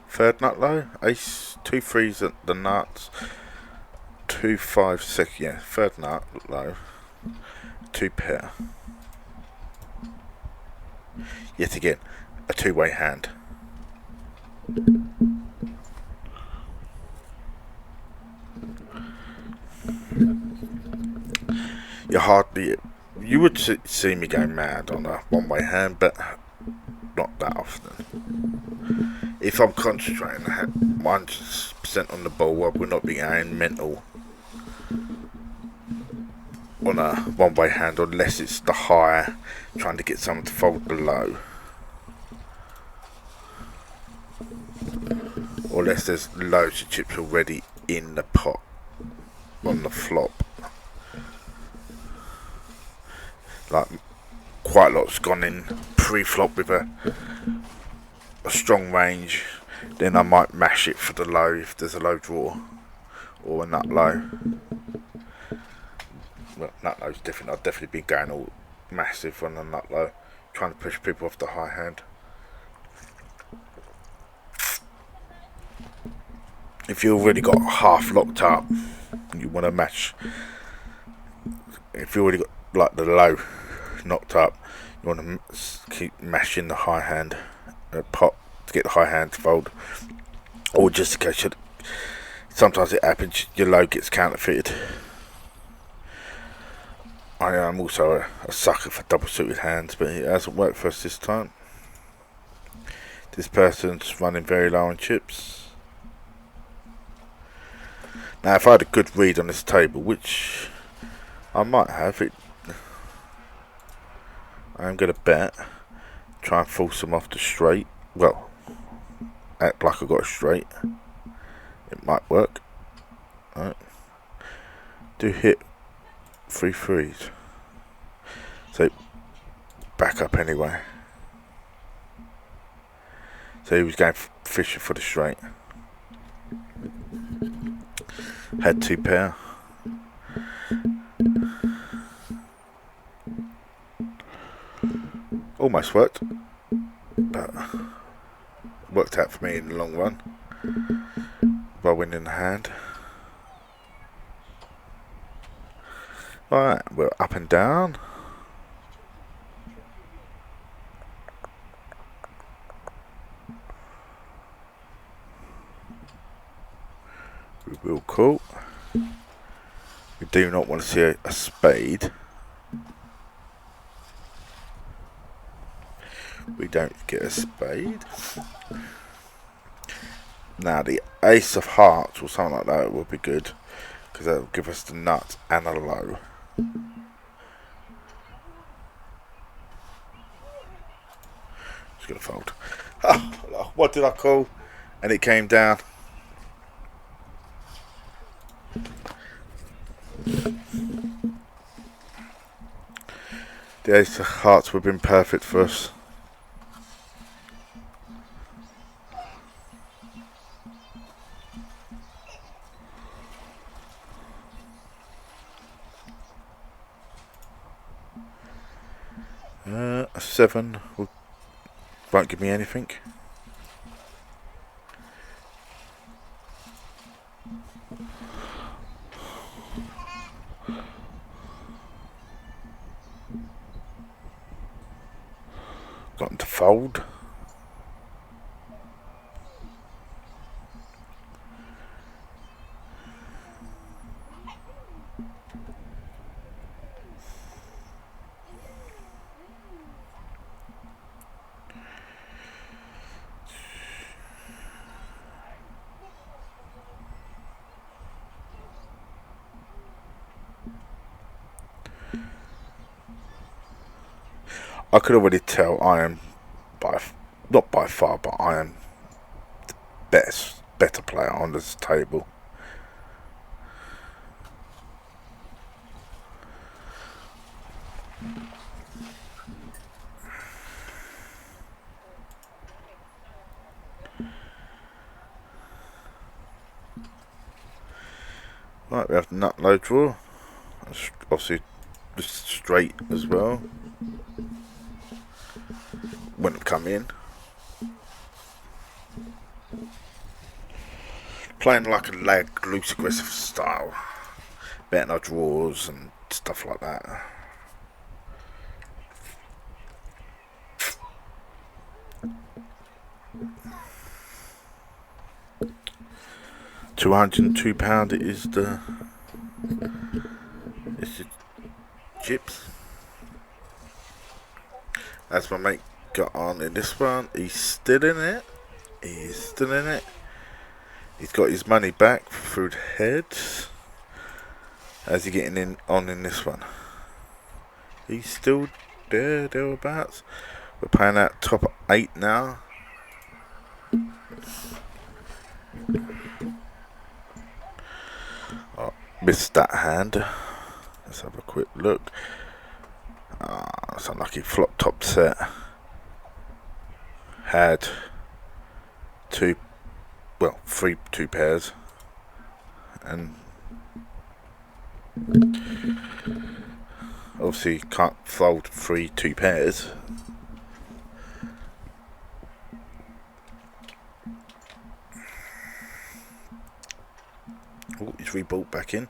third nut low, ace, 2 threes at the nuts, 2 5 6, yeah, third nut low, 2 pair. Yet again, a 2-way hand. You would see me go mad on a 1-way hand, but not that often. If I'm concentrating 100% on the ball, I will not be going mental. on a one-way hand unless it's the high trying to get someone to fold the low, or unless there's loads of chips already in the pot on the flop. Like quite a lot's gone in pre-flop with a strong range, then I might mash it for the low if there's a low draw or a nut low. Well, nut low's different. I'd definitely be going all massive on the nut low, trying to push people off the high hand. If you've already got half locked up and you want to mash, if you already got like the low knocked up, you want to keep mashing the high hand pot to get the high hand to fold, or just in case sometimes it happens your low gets counterfeited. I am also a sucker for double suited hands, but it hasn't worked for us this time. This person's running very low on chips. Now if I had a good read on this table, which I might have, I am going to bet, try and force them off the straight. Well, act like I got a straight. It might work. Right. Do hit 3 threes. So back up anyway. So he was going fishing for the straight. Had 2 pair. Almost worked, but worked out for me in the long run by winning the hand. Alright, we're up and down. We will call. We do not want to see a spade. We don't get a spade. Now the ace of hearts or something like that would be good, because that will give us the nut and a low. Just gonna fold. Oh, what did I call? And it came down. The ace of hearts would have been perfect for us. A 7 won't give me anything. Got him to fold. I could already tell I am not by far, but I am the better player on this table. Right, we have the nut low draw. That's obviously just straight as well. Wouldn't have come in. Playing like a lag, loose, aggressive style. Betting our draws and stuff like that. £202 it is the chips. As my mate got on in this one, he's still in it. He's got his money back through the head. How's he getting on in this one? He's still there, thereabouts. We're playing out top 8 now. Oh, missed that hand. Let's have a quick look. It's unlucky. Flop top set. Had three 2 pairs. And obviously can't fold 2 pairs. Oh, he's rebought back in.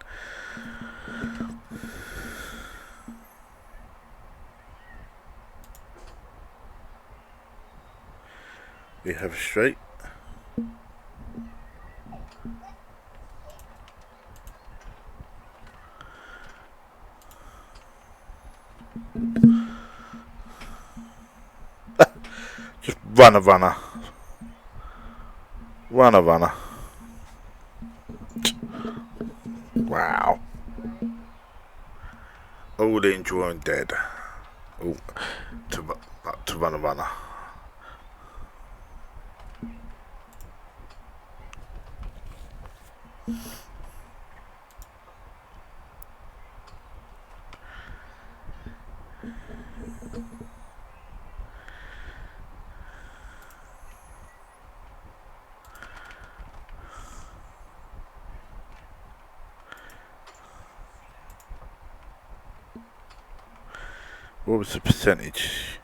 We have a straight. Just runner. Runner. Wow. All in, drawing dead. Oh, to runner. What was the percentage?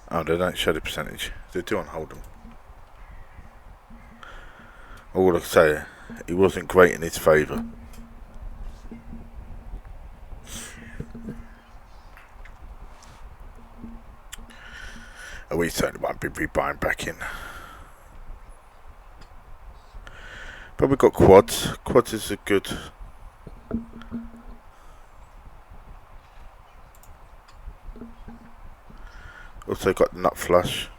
Oh, they don't show the percentage. They do on Hold'em. All I can say, he wasn't great in his favour. We certainly won't be rebuying back in. But we've got quads. Quads is a good. Also got the nut flush.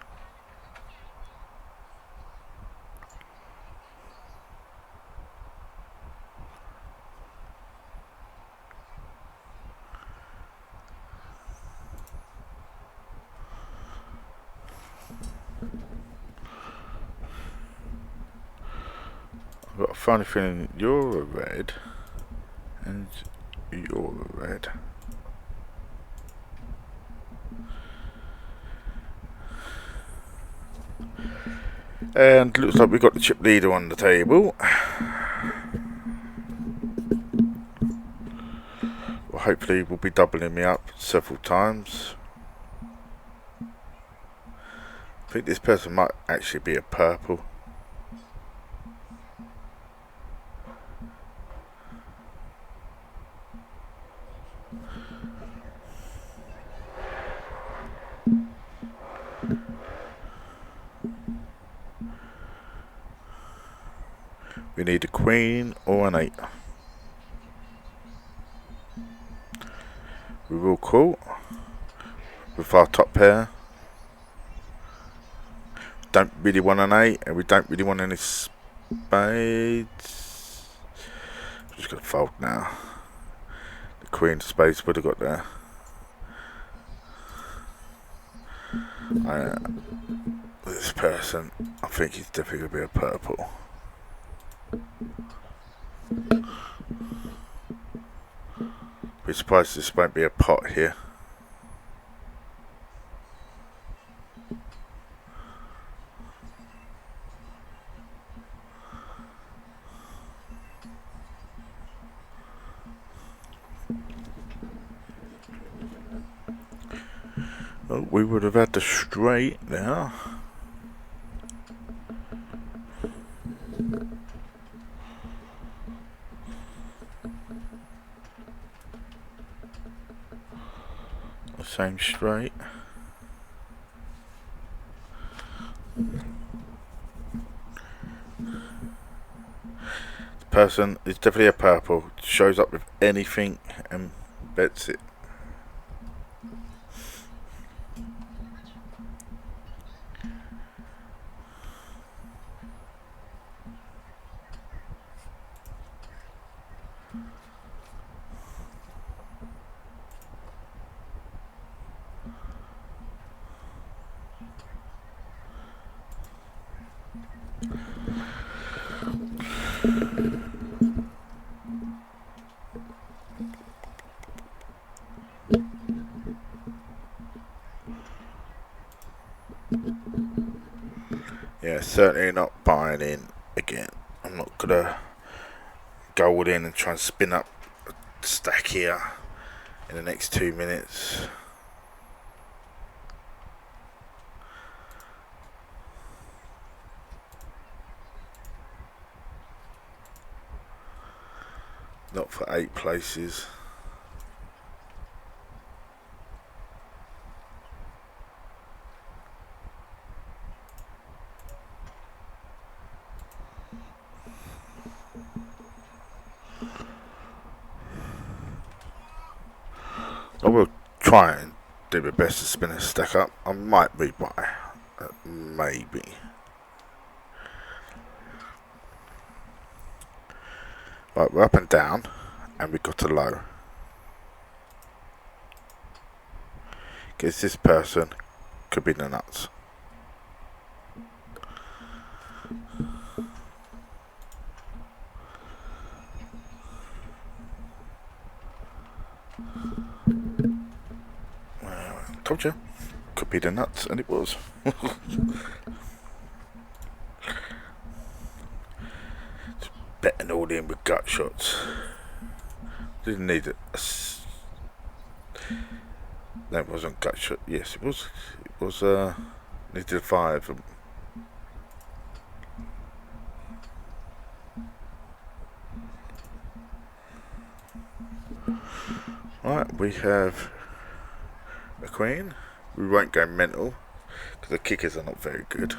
I've got a funny feeling you're a red and you're a red. And looks like we've got the chip leader on the table. Well, hopefully we'll be doubling me up several times. I think this person might actually be a purple. We need a queen or an 8. We will call with our top pair. Don't really want an 8 and we don't really want any spades. I'm just going to fold now. The queen of spades would have got there. This person, I think he's definitely going to be a purple. Be surprised this won't be a pot here. Oh, we would have had the straight now. The same straight. The person is definitely a purple. Shows up with anything and bets it. Yeah, certainly not buying in again. I'm not gonna go all in and try and spin up a stack here in the next 2 minutes. Not for 8 places. I will try and do my best to spin a stack up. I might rebuy, maybe. Right, we're up and down, and we got a low. Guess this person could be the nuts. Told you, could be the nuts, and it was. Just betting all in with gut shots. Didn't need it. That wasn't gut shot. Yes, it was. It was. Needed a 5. Right, we have a queen. We won't go mental because the kickers are not very good.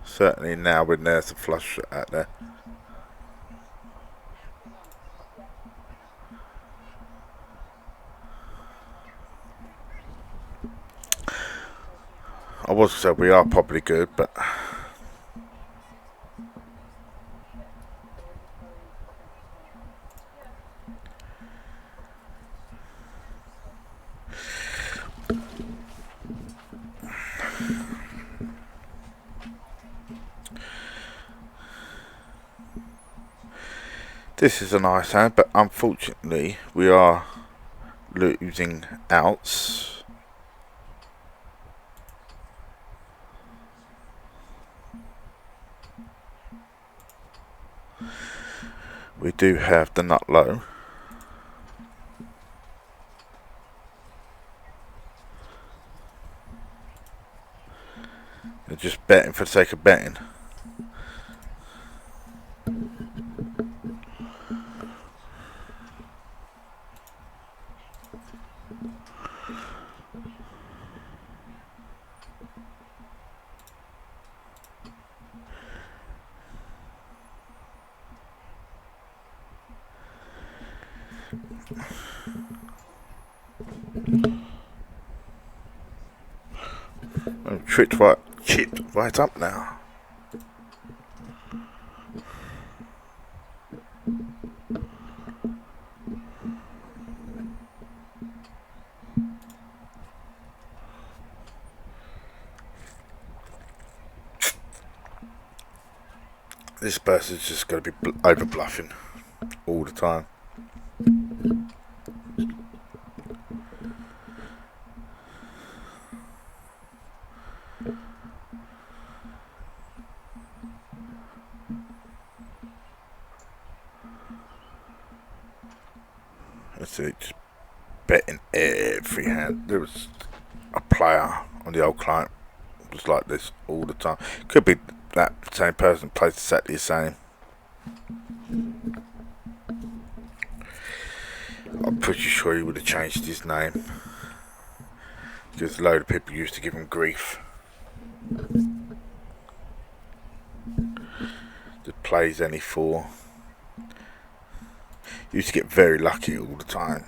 Certainly now when there's a flush out there. I was say we are probably good, but this is a nice hand, but unfortunately we are losing outs. We do have the nut low. They're just betting for the sake of betting. I'm chipped right up now. This person's just going to be over bluffing all the time. That's it, just betting every hand. There was a player on the old client was like this all the time. Could be that same person plays exactly the same. I'm pretty sure he would have changed his name because a load of people used to give him grief. Just plays any 4. Used to get very lucky all the time.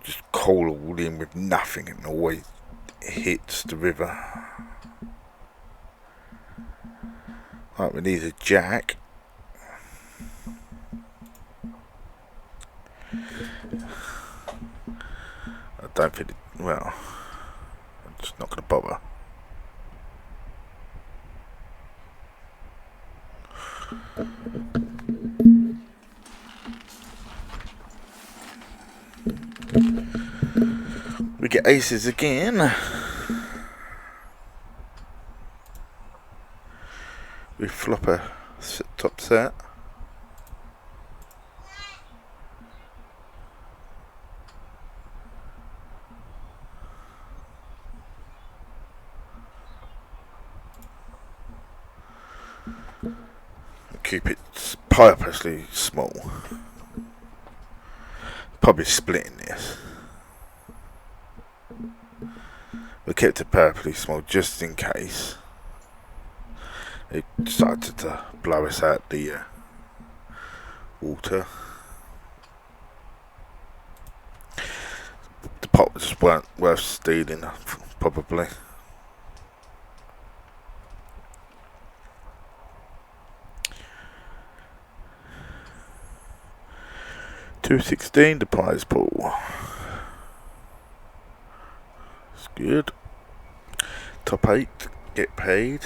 Just call all in with nothing and always hits the river. Right, we need a jack. don't think it, well, I'm just not going to bother. We get aces again. We flop a top set. Keep it purposely small. Probably splitting this. We kept it purposely small just in case it started to blow us out the water. The pots just weren't worth stealing, probably. $2.16 the prize pool. It's good. Top 8 get paid.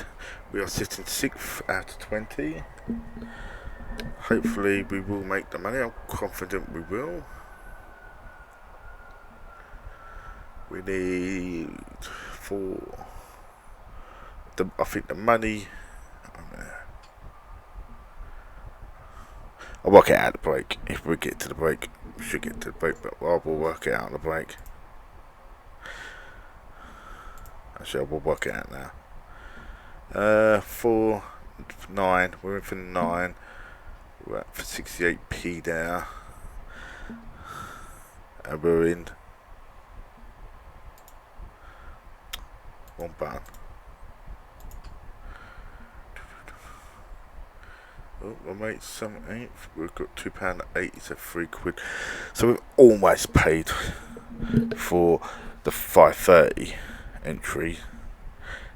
We are sitting 6th out of 20. Hopefully we will make the money. I'm confident we will. We need 4. I think the money. I'll work it out the break. If we get to the break, we should get to the break, but I will work it out on the break. Actually, I will work it out now. 4, 9. We're in for 9. We're at for 68p now. And we're in. One button. Oh, my mate's 7/8. We've got £2.80, so £3. So we've almost paid for the 5.30 entry.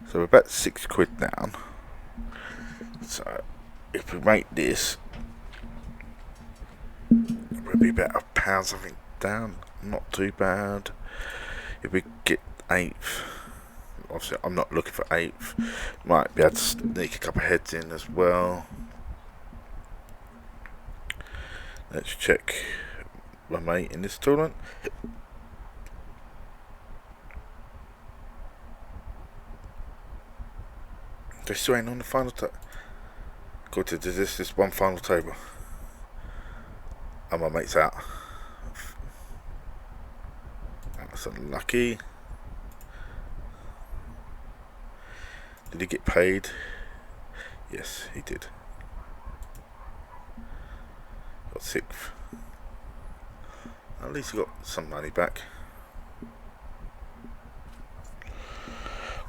So we're about £6 down. So if we make this, we'll be about £1 something down. Not too bad. If we get 8th, obviously I'm not looking for 8th. Might be able to sneak a couple of heads in as well. Let's check my mate in this tournament. They still ain't on the final table. Go to this one final table. And my mate's out. That's unlucky. Did he get paid? Yes, he did. Got 6th. At least he got some money back.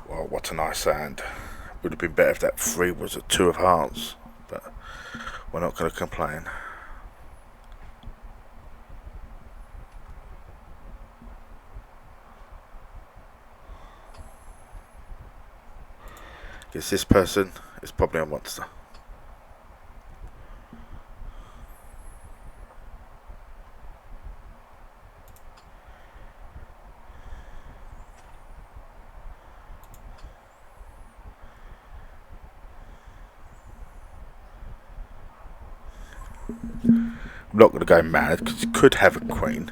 Well, what a nice hand. Would have been better if that 3 was a 2 of hearts, but we're not going to complain. Guess this person is probably a monster. I'm not going to go mad because you could have a queen.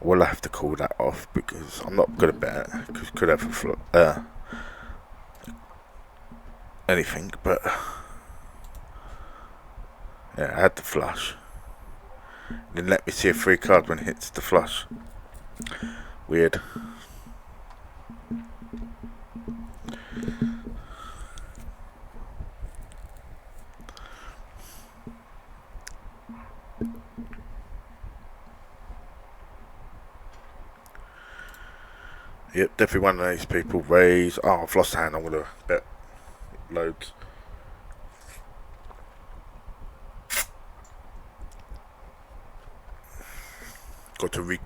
We'll have to call that off because I'm not going to bet it because you could have a flop, anything, but yeah, I had the flush. Didn't let me see a free card when it hits the flush. Weird. Yep, definitely one of these people raise. Oh, I've lost a hand. I'm gonna bet loads. Got to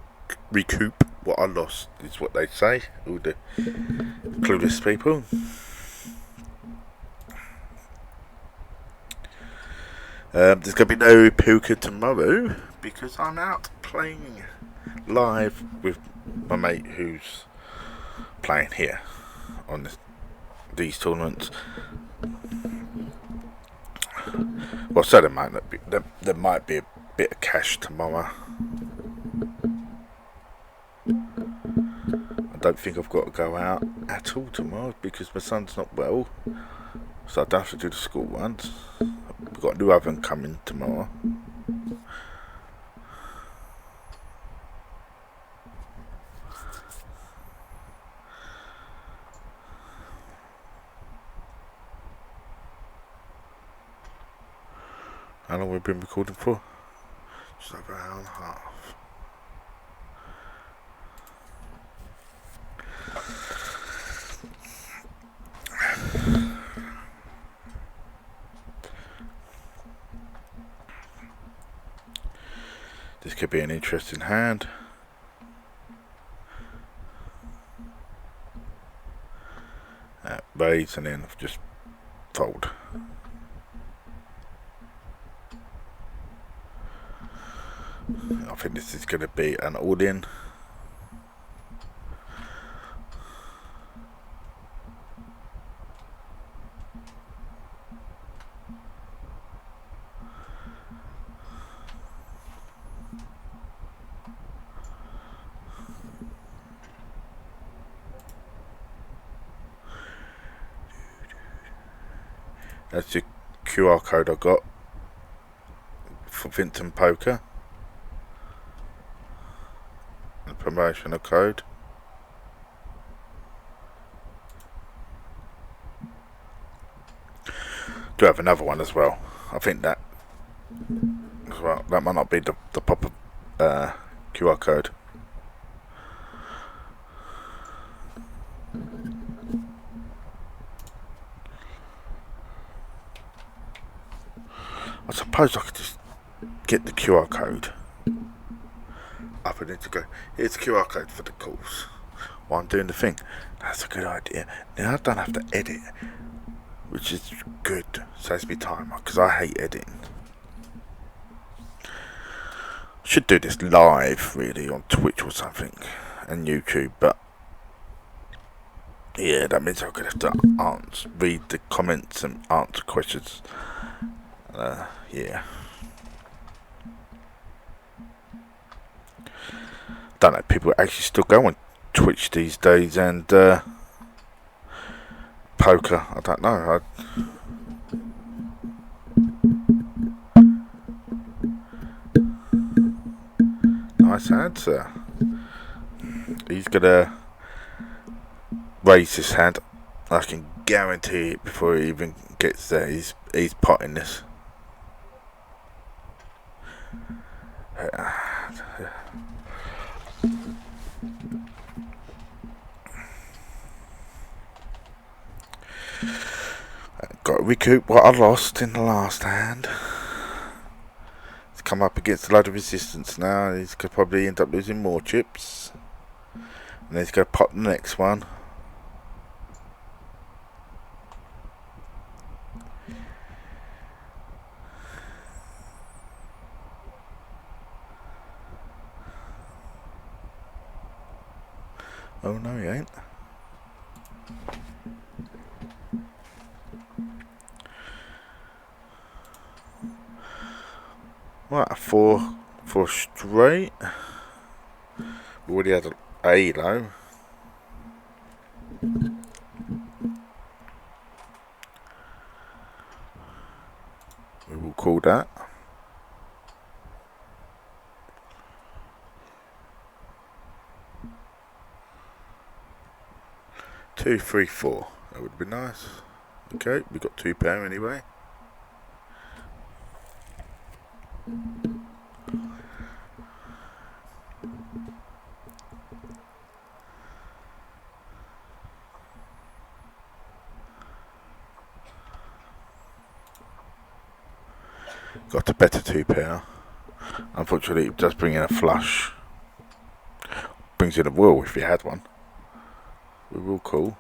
recoup what I lost, is what they say. All the clueless people. There's going to be no poker tomorrow because I'm out playing live with my mate who's playing here on these tournaments. Well, so there might be a bit of cash tomorrow. I don't think I've got to go out at all tomorrow because my son's not well, so I don't have to do the school runs. We've got a new oven coming tomorrow. How long have we been recording for? Just over an hour and a half. This could be an interesting hand. Raise and then just fold. I think this is going to be an all-in. That's the QR code I got for Vinton Poker. The promotional code. Do have another one as well. I think that as well. That might not be the proper QR code. I suppose I could just get the QR code up and then to go, here's the QR code for the calls while I'm doing the thing. That's a good idea. Now I don't have to edit, which is good. Saves me time because I hate editing. Should do this live really on Twitch or something and YouTube, but yeah, that means I'm gonna have to read the comments and answer questions. Yeah. Don't know, people actually still go on Twitch these days and poker. I don't know. Nice answer. He's gonna raise his hand. I can guarantee it before he even gets there. He's potting this. Got to recoup what I lost in the last hand. He's come up against a load of resistance now. He's could probably end up losing more chips. And then he's going to pop the next one. Oh no, he ain't. Right, four straight. We already had a low. We will call that. Two, 3, 4. That would be nice. Okay, we got 2 pair anyway. Got a better 2 pair. Unfortunately, it does bring in a flush. Brings in a will if you had one. We will call.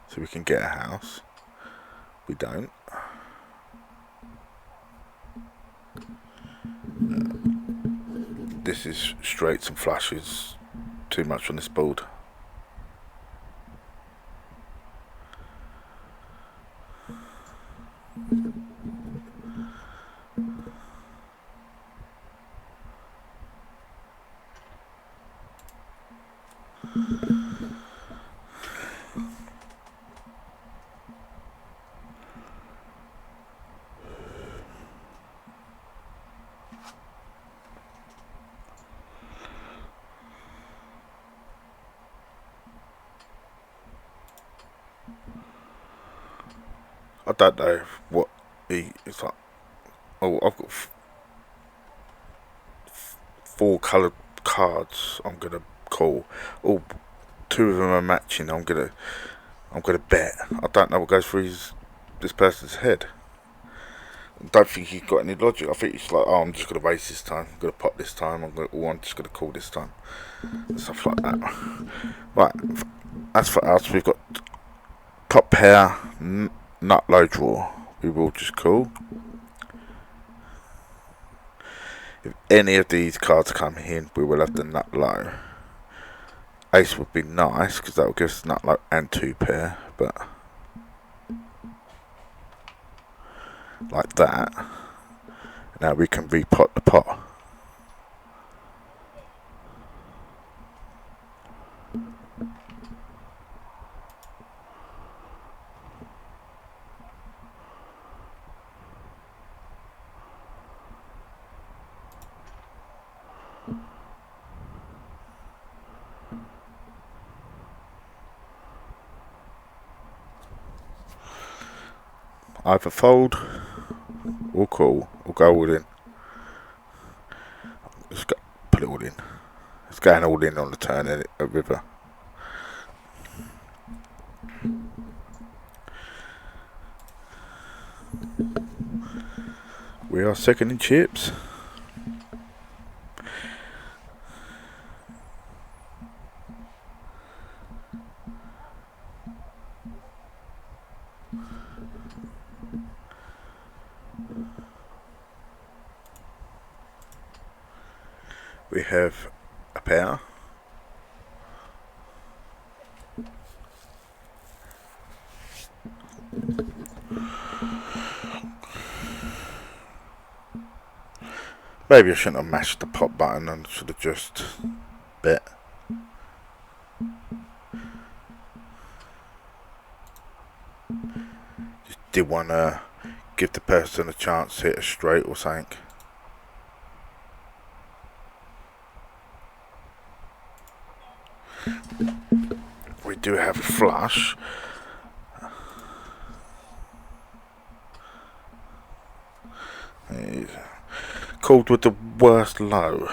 So we can get a house. We don't. this is straights and flushes too much on this board. I don't know what it's like. Oh, I've got 4 coloured cards. I'm gonna call. Oh, 2 of them are matching. I'm gonna bet. I don't know what goes through this person's head. I don't think he's got any logic. I think he's like, oh, I'm just gonna waste this time. I'm gonna pop this time. I'm just gonna call this time. And stuff like that. Right. As for us, we've got top pair, nut low draw. We will just call. If any of these cards come in, we will have the nut low. Ace would be nice because that will give us nut low and 2 pair, but like that. Now we can repot the pot. Either fold or call or go all in. Just put it all in. It's going all in on the turn at river. We are second in chips. We have a pair. Maybe I shouldn't have mashed the pot button and should have just bet. Just did want to give the person a chance to hit a straight or something. We do have a flush. He's called with the worst low.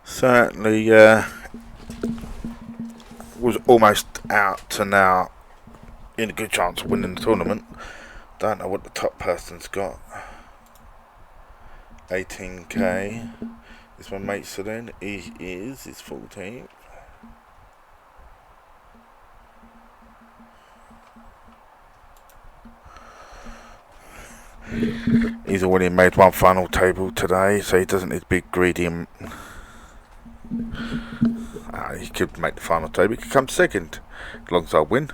Certainly was almost out to now in a good chance of winning the tournament. Don't know what the top person's got. 18k. Is my mate still in? He is. It's 14th. He's already made one final table today, so he doesn't need to be greedy and he could make the final table. He could come second as long as I win.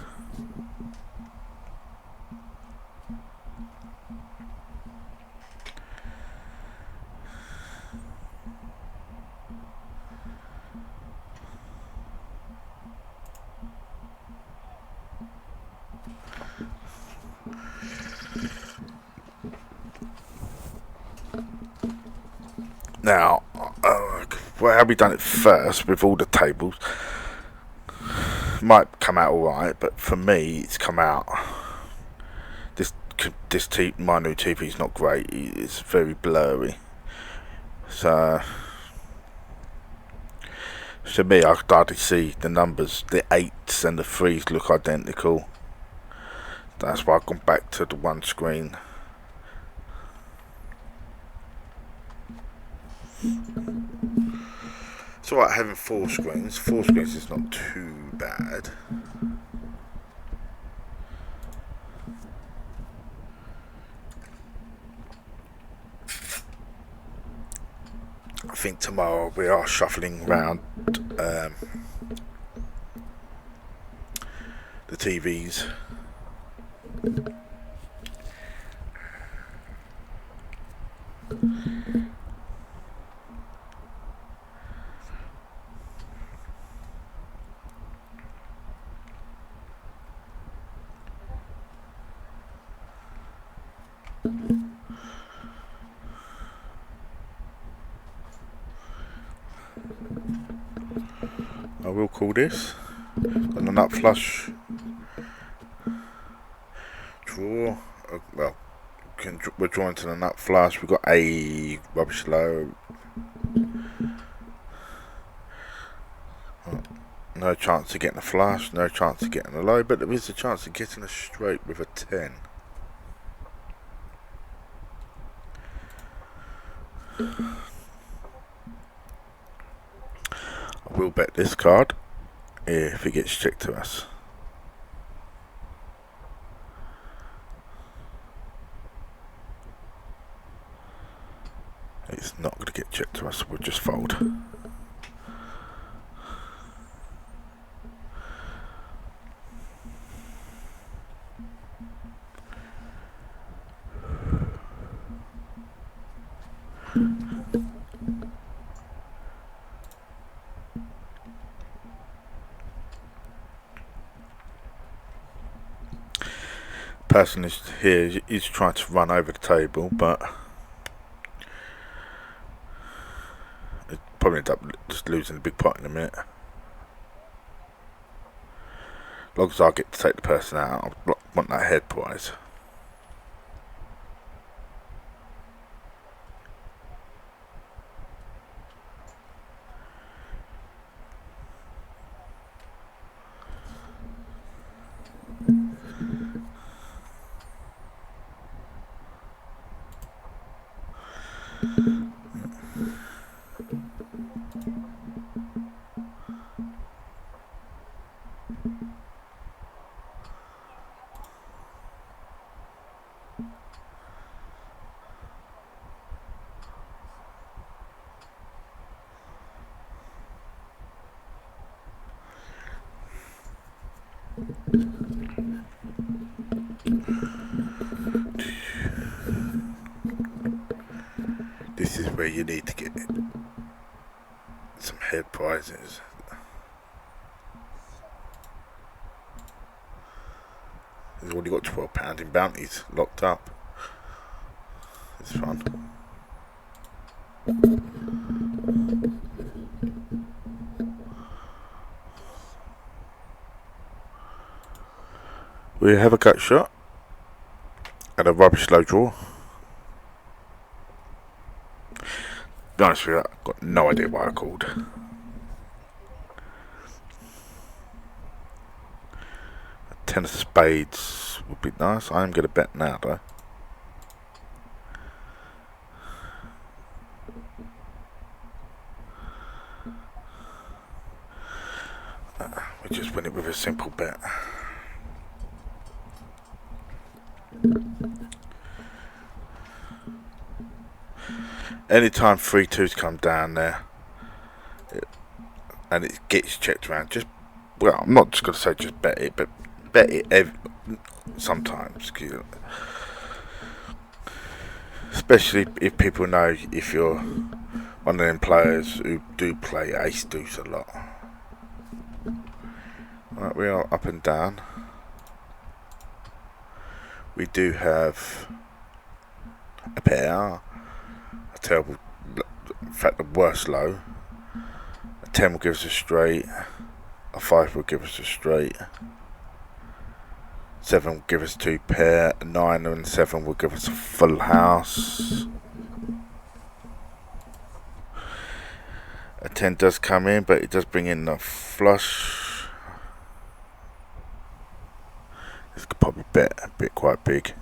Now, well, have we done it first with all the tables? Might come out alright, but for me, it's come out. This my new TV is not great. It's very blurry. So To me, I could hardly see the numbers. The 8s and the 3s look identical. That's why I've gone back to the one screen. It's alright having 4 screens. 4 screens is not too bad. I think tomorrow we are shuffling around the TVs. I will call this on the nut flush draw. Well, we're drawing to the nut flush. We've got a rubbish low. No chance of getting a flush, no chance of getting a low, but there is a chance of getting a straight with a 10. I will bet this card if it gets checked to us. It's not going to get checked to us, we'll just fold. Person is here is trying to run over the table, but it probably end up just losing the big pot in a minute. As long as I get to take the person out, I want that head prize. This is where you need to get some head prizes. He's already got £12 in bounties locked up. It's fun. We have a gut shot and a rubbish low draw. To be honest with you, I've got no idea why I called. A 10 of spades would be nice. I am going to bet now though. We just win it with a simple bet. Anytime 3-2s come down there and it gets checked around, just, well, I'm not just going to say just bet it, but bet it sometimes. Especially if people know if you're one of them players who do play ace deuce a lot. Right, we are up and down. We do have a pair, a terrible, in fact the worst low. A 10 will give us a straight, a 5 will give us a straight, 7 will give us 2 pair, a 9 and 7 will give us a full house. A 10 does come in, but it does bring in the flush. This could probably bet a bit quite big.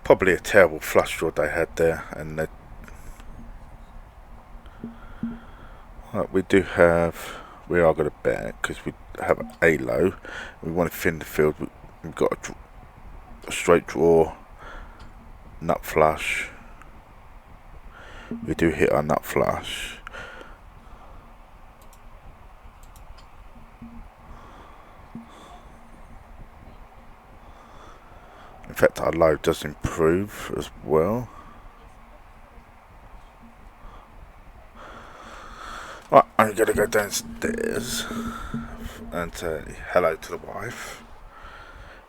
Probably a terrible flush draw they had there, and we are going to bet because we have a low. We want to thin the field. We've got a straight draw, nut flush. We do hit our nut flush. In fact, our low does improve as well. Right, I'm going to go downstairs and say hello to the wife,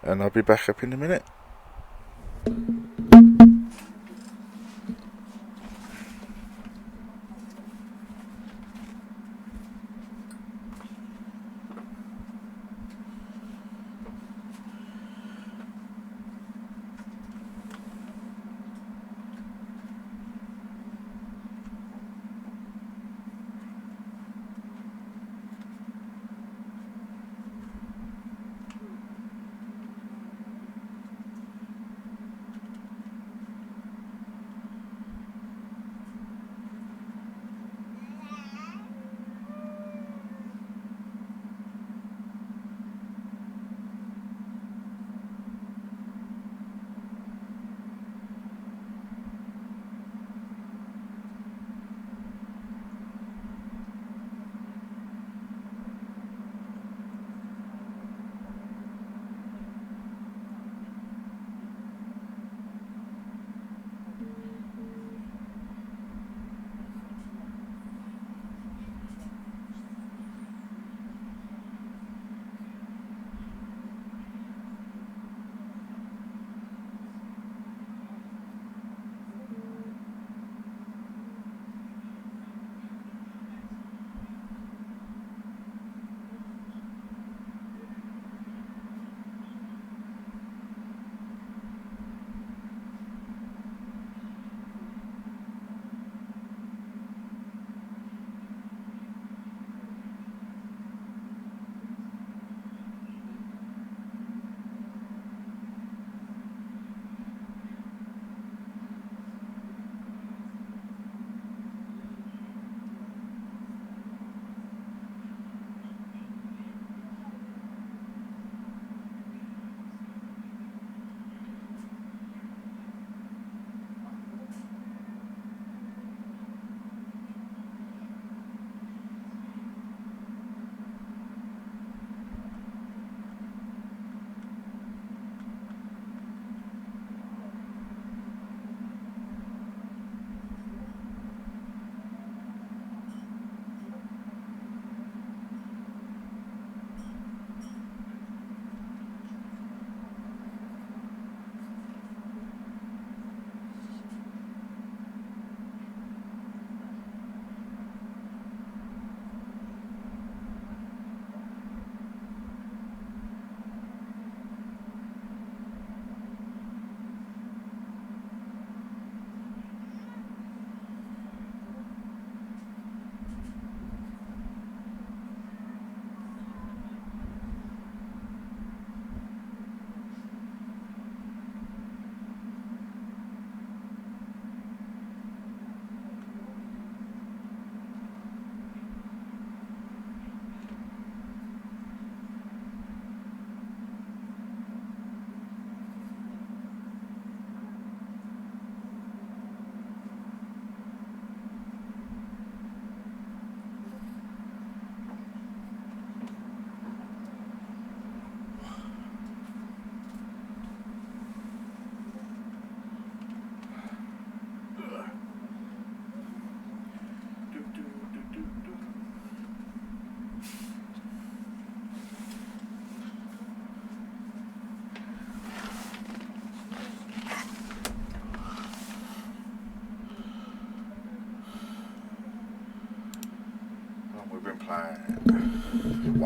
and I'll be back up in a minute.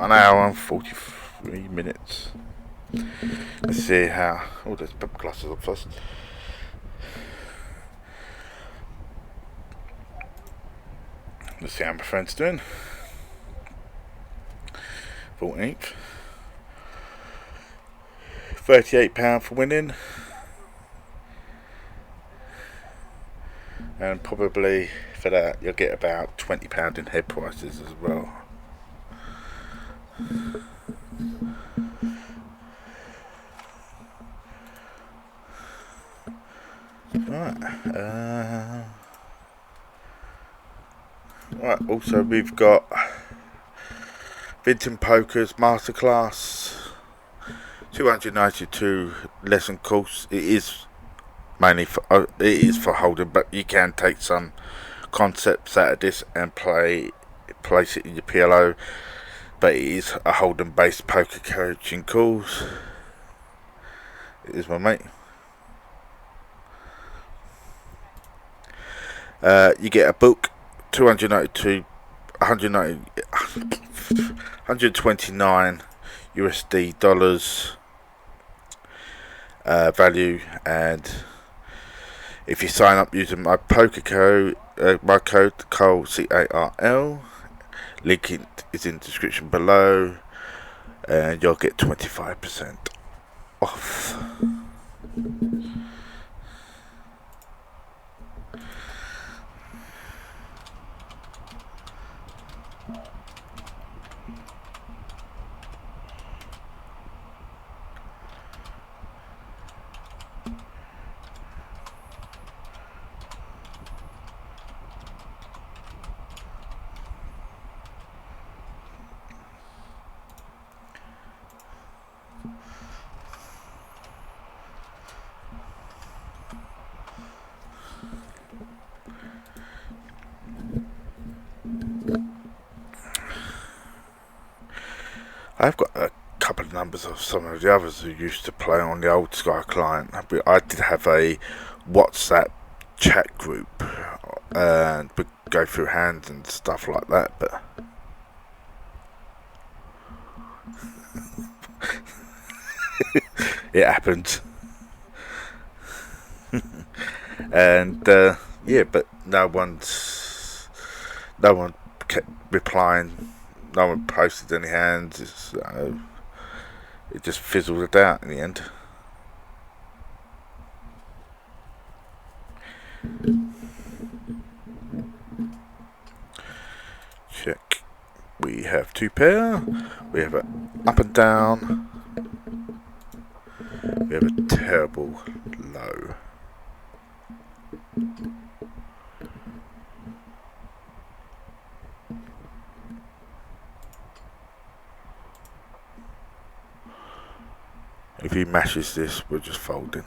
an hour and 43 minutes. Let's see how. Oh, there's pepper glasses up first. Let's see how my friend's doing. 14th. £38 for winning. And probably for that you'll get about £20 in head prices as well. Right, also we've got Vinton Poker's Masterclass 292 lesson course. It is mainly for holding, but you can take some concepts out of this and place it in your PLO. But it is a hold'em based poker coaching course. It is, my mate. You get a book, 292, 129 USD dollars value, and if you sign up using my poker code, my code CARL, CARL, link is in the description below, and you'll get 25% off. I've got a couple of numbers of some of the others who used to play on the old Sky client. I did have a WhatsApp chat group, and we go through hands and stuff like that, but it happens. And yeah, but no one kept replying. No one posted any hands, so it just fizzled it out in the end. Check. We have two pair. We have an up and down. We have a terrible low. If he mashes this, we're just folding.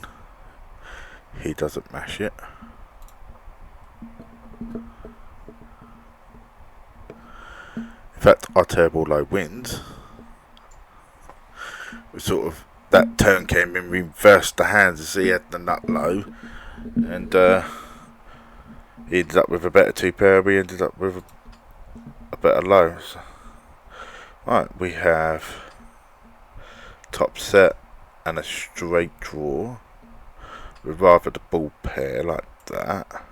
He doesn't mash it. In fact, our terrible low wins. We sort of, that turn came in, reversed the hands, as he had the nut low, and he ended up with a better two pair. We ended up with a better low. So, right, we have top set and a straight draw with rather the ball pair like that.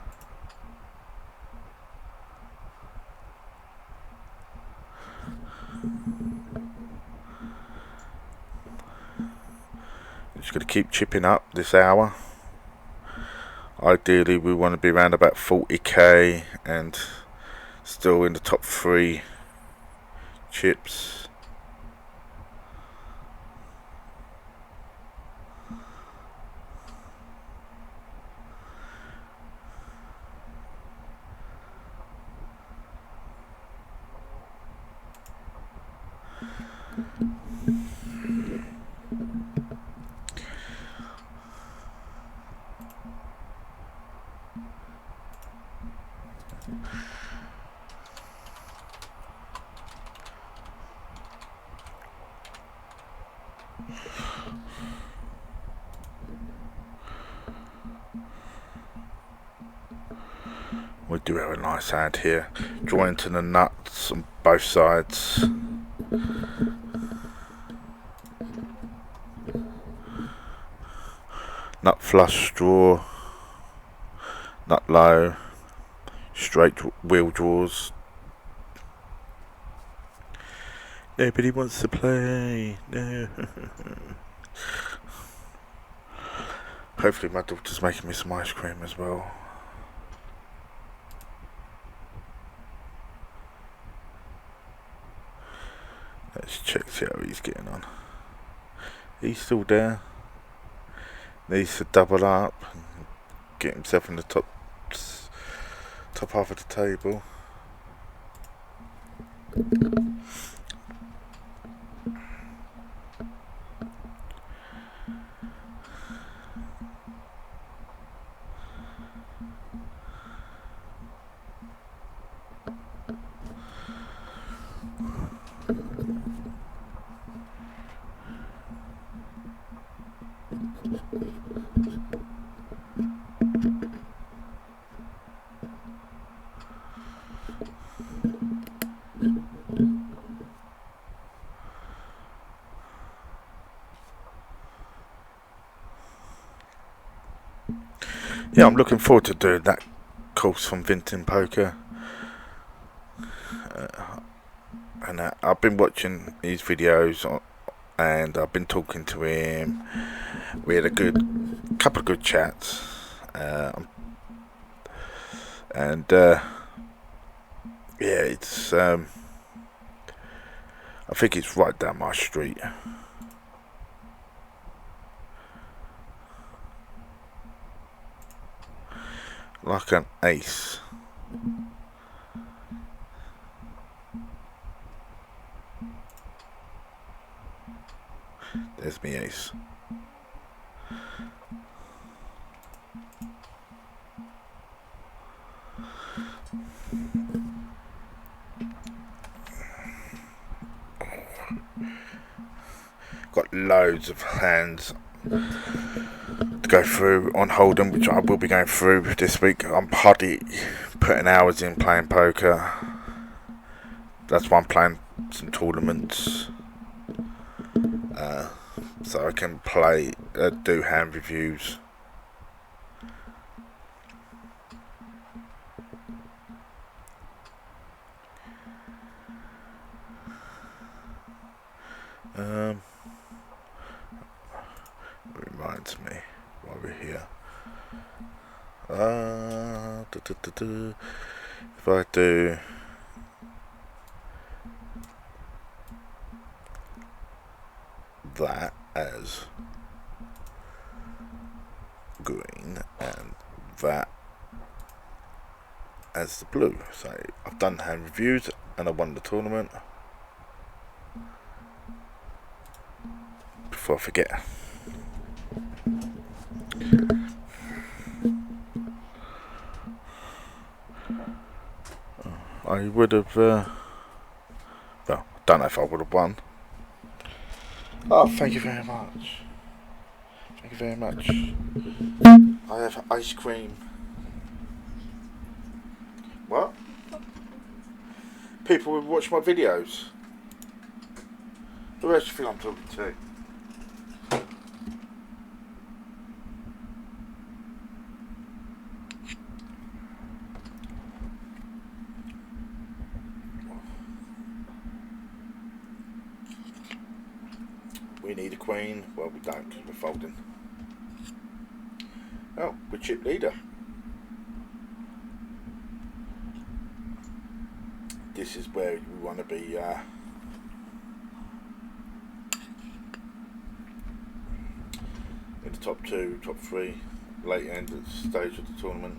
Just going to keep chipping up this hour. Ideally we want to be around about 40k and still in the top 3 chips. We do have a nice hand here, drawing to the nuts on both sides. Nut flush draw, nut low, straight wheel draws. Nobody wants to play. No. Hopefully my daughter's making me some ice cream as well. Let's check, see how he's getting on. He's still there. Needs to double up and get himself in the top half of the table. Yeah, I'm looking forward to doing that course from Vinton Poker. And I've been watching his videos and I've been talking to him. We had a couple of good chats. Yeah, it's I think it's right down my street. Like an ace. There's me ace. Got loads of hands to go through on Hold'em, which I will be going through this week. I'm hardly putting hours in playing poker. That's why I'm playing some tournaments, so I can play, do hand reviews. Reminds me while we're here. If I do that as green and that as the blue, so I've done hand reviews and I won the tournament. Before I forget, I would have, well, I don't know if I would have won. Oh, thank you very much. Thank you very much. I have ice cream. What? People will watch my videos. Who else do you think I'm talking to? We need a queen. Well, we don't because we're folding. Oh, we're chip leader. This is where we want to be. In the top 2, top 3, late end of the stage of the tournament.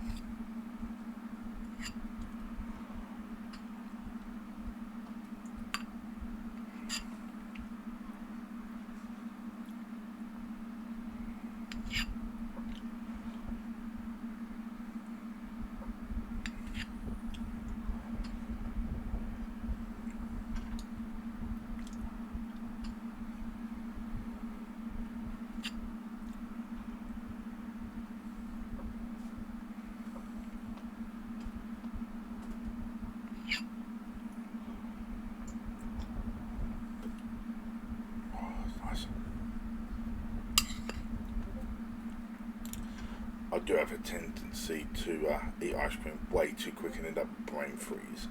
do have a tendency to eat ice cream way too quick and end up brain freeze.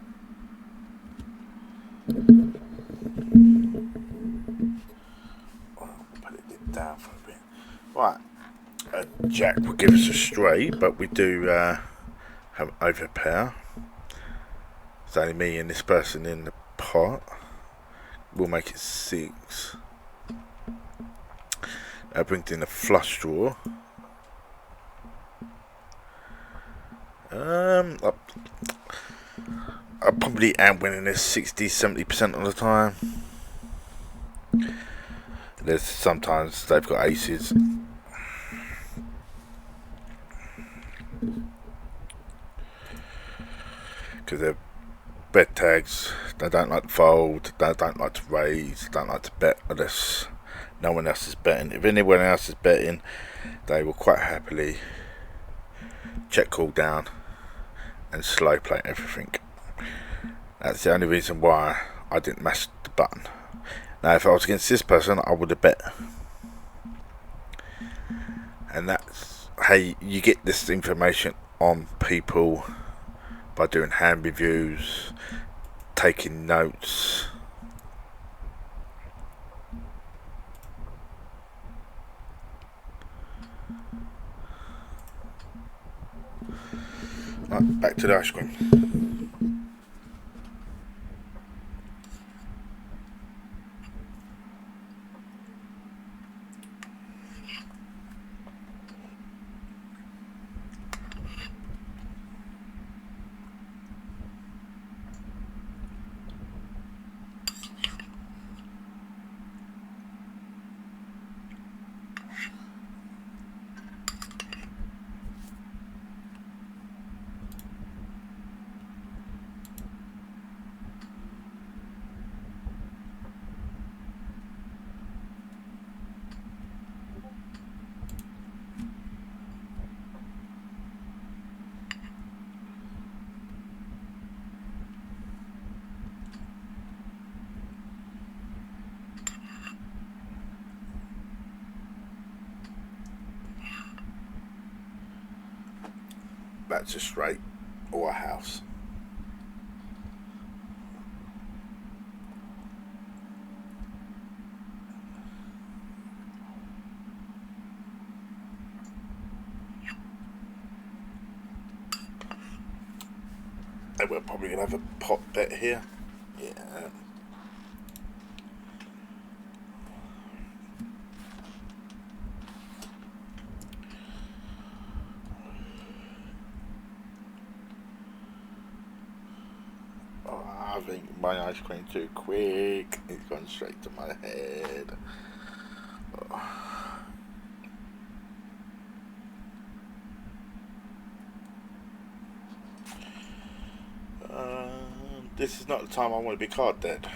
Well, put it down for a bit. Right, Jack will give us a straight, but we do have overpower. It's only me and this person in the pot. We'll make it 6. That brings in a flush draw. I probably am winning this 60-70% of the time. There's sometimes they've got aces. Because they're bet tags, they don't like to fold, they don't like to raise, don't like to bet unless no one else is betting. If anyone else is betting, they will quite happily check call down and slow play everything. That's the only reason why I didn't mash the button. Now if I was against this person, I would have bet. And that's how you get this information on people, by doing hand reviews, taking notes. Right, back to the ice cream. That's a straight or a house. And we're probably going to have a pot bet here. Yeah. I think my ice cream too quick. It's gone straight to my head. This is not the time I want to be card dead.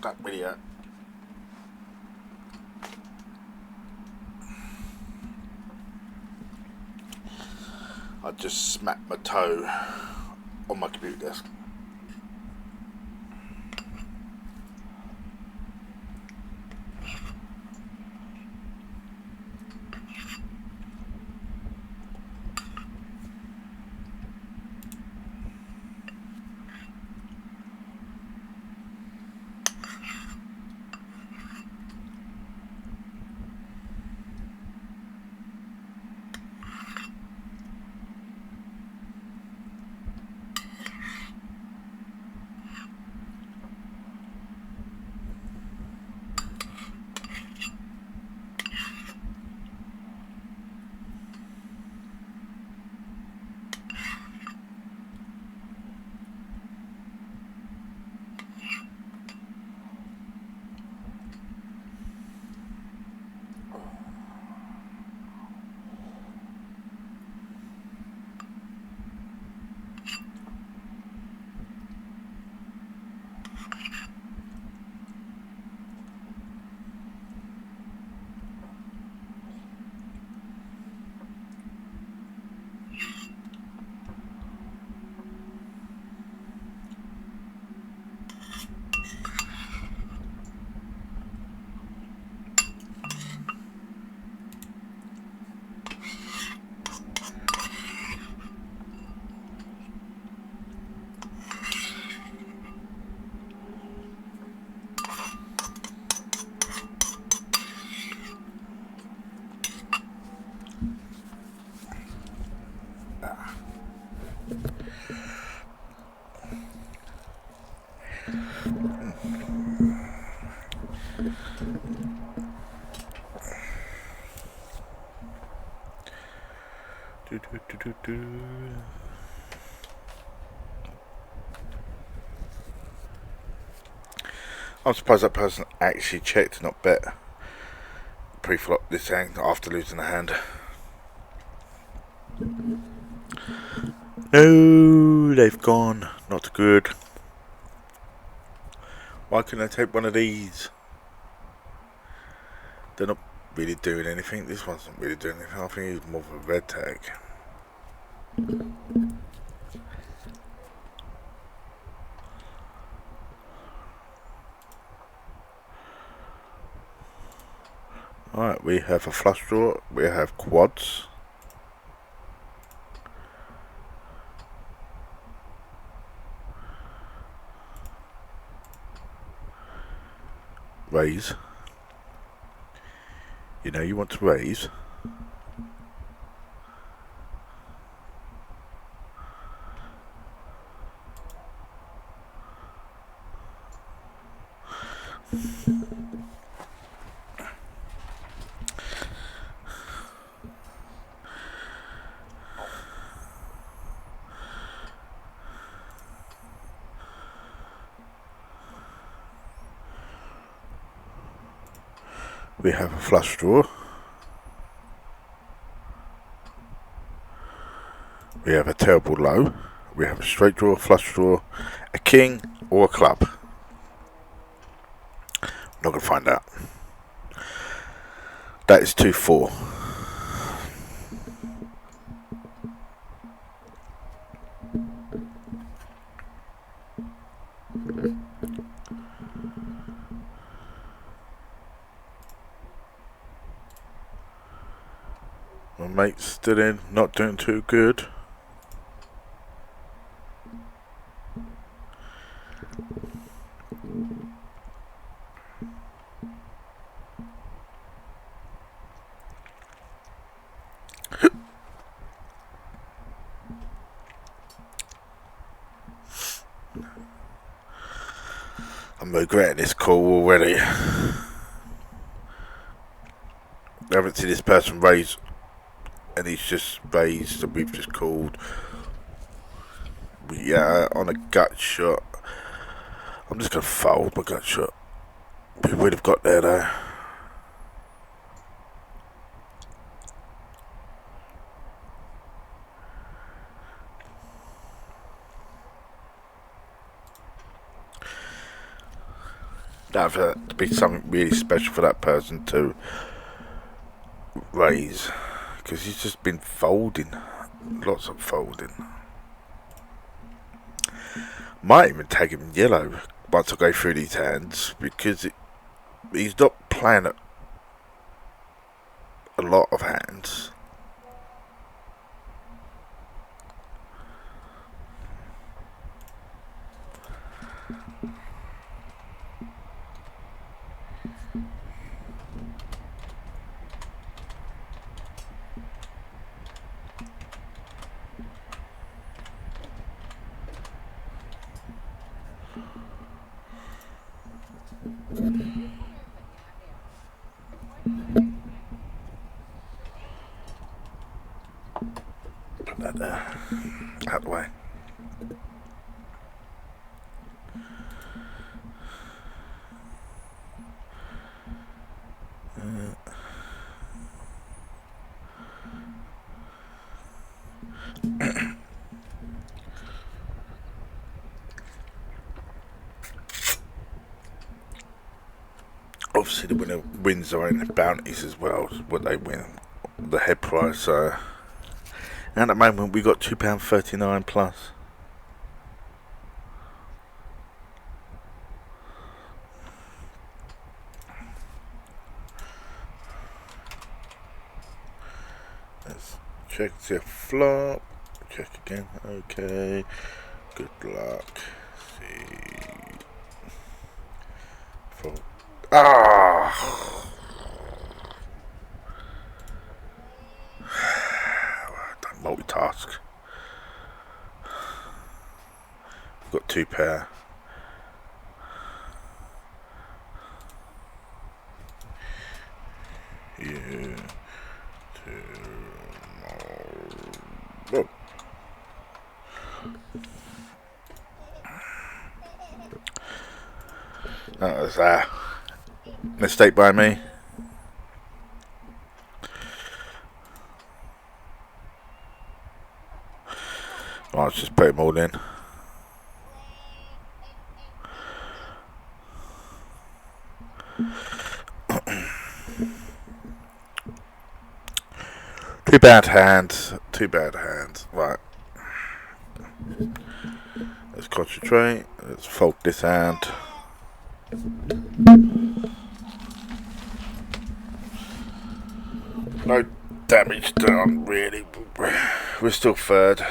That really hurt. I just smacked my toe on my computer desk. I'm surprised that person actually checked, not bet pre-flop this hand after losing the hand. No, they've gone. Not good. Why couldn't I take one of these? They're not really doing anything. This one's not really doing anything. I think he's more of a red tag. Alright, we have a flush draw. We have quads. Raise. You know you want to raise. We have a flush draw. We have a terrible low. We have a straight draw, flush draw, a king, or a club. I'm not going to find out. That is 2-4. My mate's still in, not doing too good. I'm regretting this call already. I haven't seen this person raise, and he's just raised, and we've just called. Yeah, on a gut shot. I'm just going to fold my gut shot. We would have got there though. That would have to be something really special for that person to raise, because he's just been folding, lots of folding. Might even tag him yellow once I go through these hands, because he's not playing a lot of hands. Put that there, out the way. Obviously the winner wins their own bounties as well, what they win, the head price. So at the moment we got £2.39 plus. Let's check the flop, check again, okay, good luck, see, fold. Don't multitask. We've got two pair. That was a mistake by me. Right, let's just put them all in. Too bad hands. Too bad hands. Right. Let's concentrate. Let's fold this hand. No damage done, really. We're still third.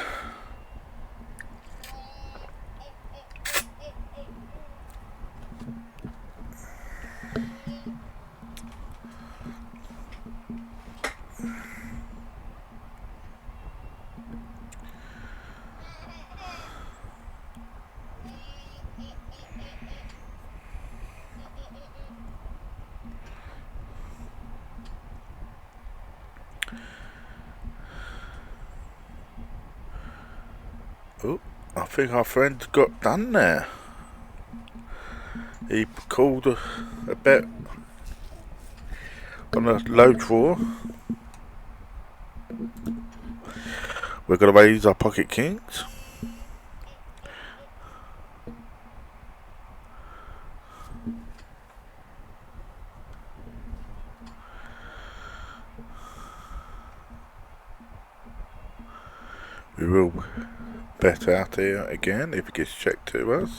Oh, I think our friend got done there. He called a bet on a low draw. We're going to raise our pocket kings. We will bet out here again if it gets checked to us.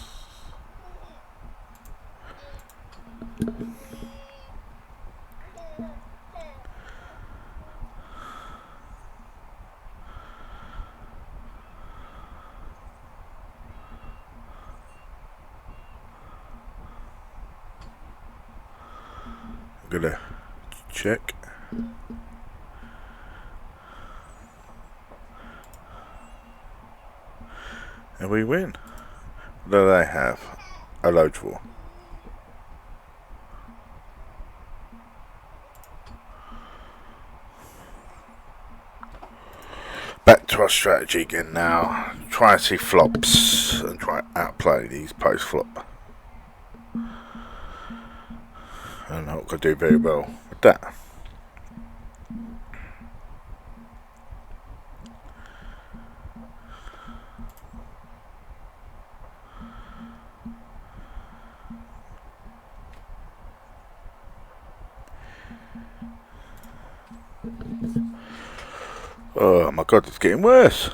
I'm gonna check. And we win. What do they have? A low draw. Back to our strategy again now. Try and see flops and try and outplay these post flop. And I'm not going to do very well with that. Oh my god, it's getting worse.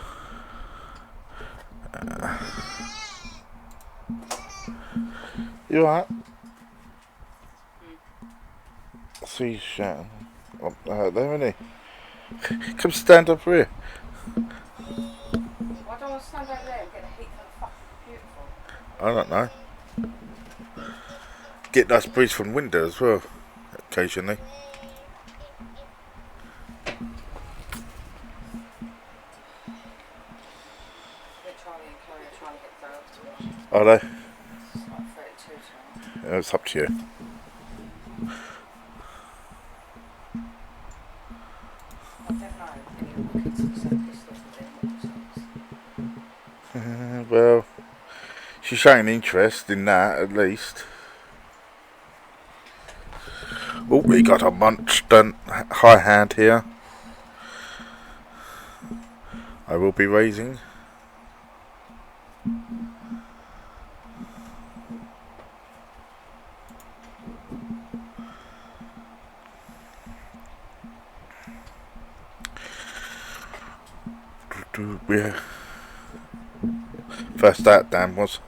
You alright? See you shouting up there, isn't he? Come stand up here. Why don't I stand over there and get the heat from the fucking computer for? I don't know. Get nice breeze from the window as well, occasionally. Are they? It's like 32 tonight. Yeah, it's up to you. I don't know. Any of the kids are so pissed off with their motorcycles. Well, she's showing interest in that at least. Oh, we got a munched high hand here. I will be raising. Yeah. First out, Dan was.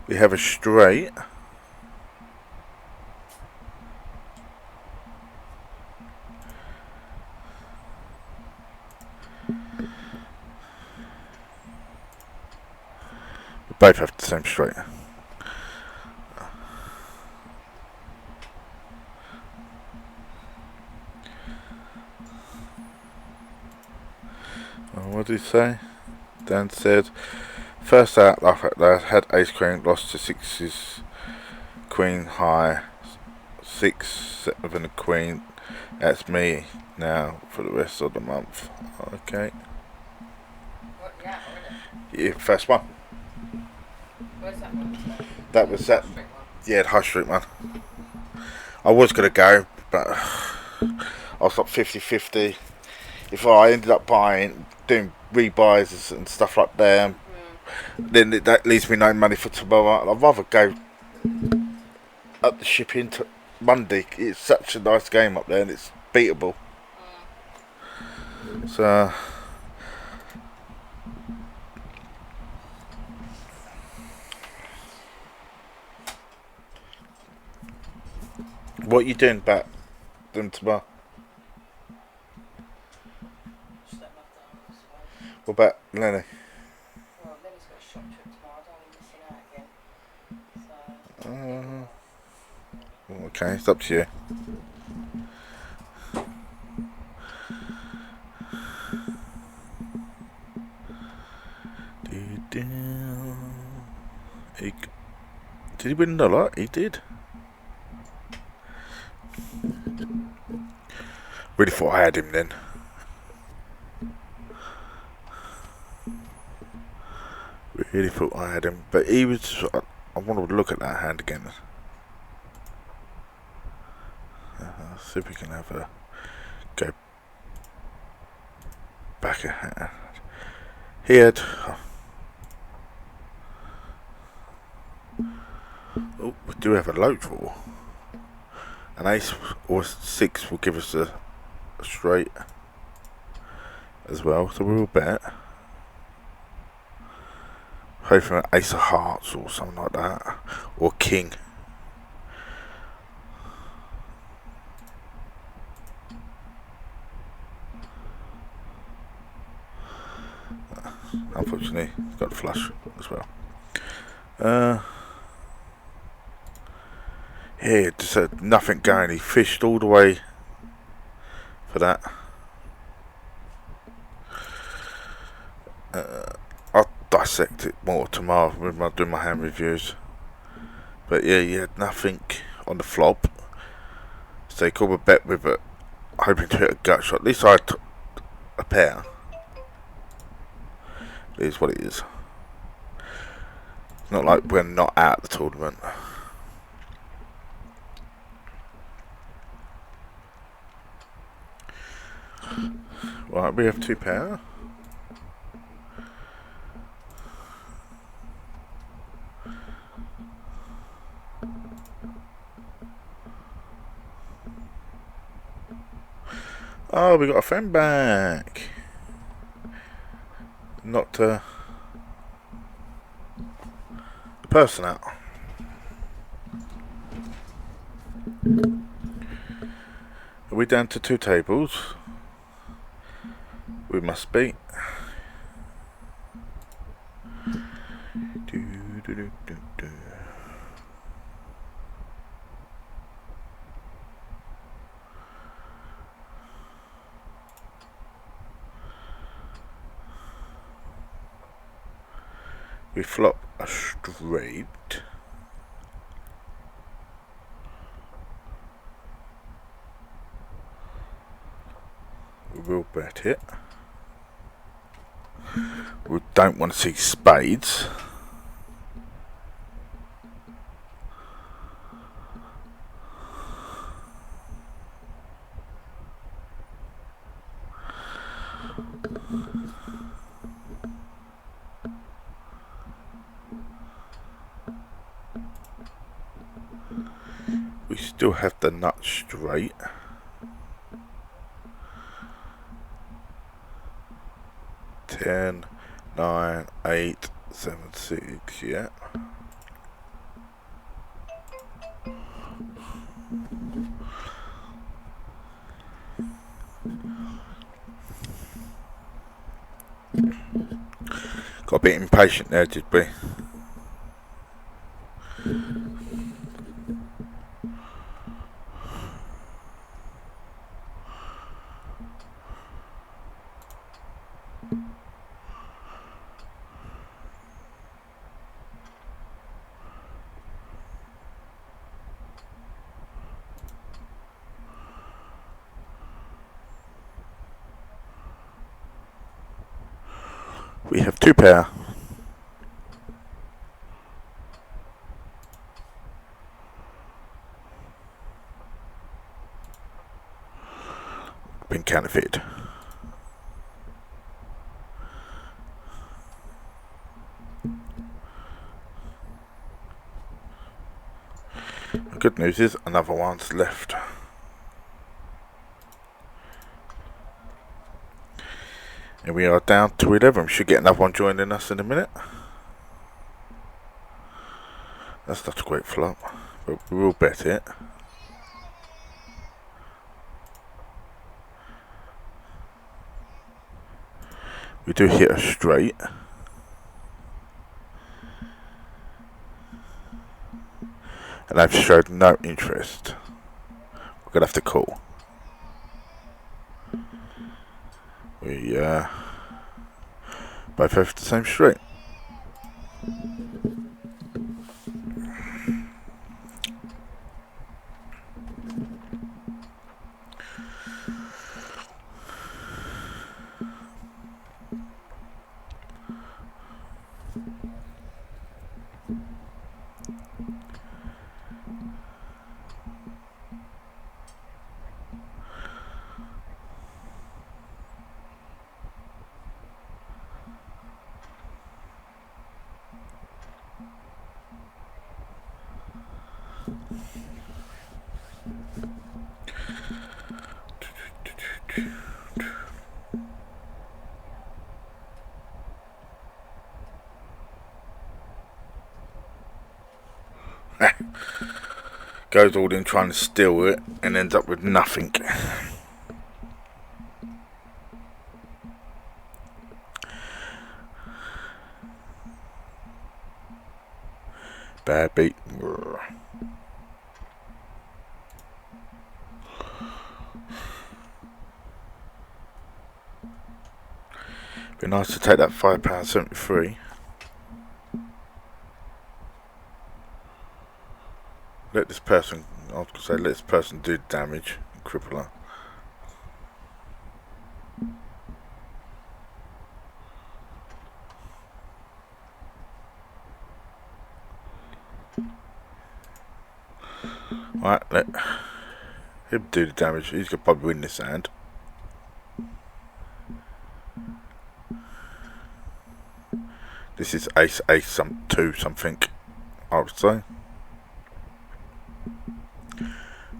We have a straight. We both have the same straight. What did he say? Dan said, first out, I had ace queen, lost to sixes, queen high, 6, 7 and a queen, That's me now for the rest of the month. Okay. What, yeah, already? Yeah, first one. Where's that one? That was that. Street one. Yeah, the High Street one. I was going to go, but I was like 50-50. If I ended up doing rebuys and stuff like that, then that leaves me no money for tomorrow. I'd rather go up the shipping to Monday. It's such a nice game up there and it's beatable. So what are you doing about them tomorrow? Just let my down this way. What about Lenny? Well, Lenny's got a shop trip tomorrow. I don't want him missing out again. So. Okay, it's up to you. Did he win a lot? He did. Really thought I had him then. Really thought I had him, but he was. I want to look at that hand again. See if we can have a go back a hand. He had. Oh, we do have a low draw. An ace or 6 will give us a straight as well, so we'll bet. Hoping an ace of hearts or something like that, or king. Unfortunately, he's got the flush as well. Yeah, just had nothing going. He fished all the way for that. I'll dissect it more tomorrow when I do my hand reviews. But yeah, he had nothing on the flop. So he called a bet with it, hoping to hit a gut shot. At least I had a pair. It is what it is. It's not like we're not out of the tournament. Right, we have 2 pair. Oh, we got a friend back. Not the person out. Are we down to 2 tables? We must be. We flop a straight. We will bet it. We don't want to see spades. We still have the nut straight. Ten, 9, 8, 7, 6, yeah. Got a bit impatient there, did we? We have 2 pair. Been counterfeited. The good news is another one's left. And we are down to 11. We should get another one joining us in a minute. That's not a great flop, but we will bet it. We do hit a straight. And I've showed no interest. We're going to have to call. We both have the same straight. Goes all in trying to steal it and ends up with nothing. Bad beat. Be nice to take that £5.73. Let this person, I was going to say, let this person do damage and cripple her. Right, let him do the damage. He's going to probably win this hand. This is ace 2 something, I would say.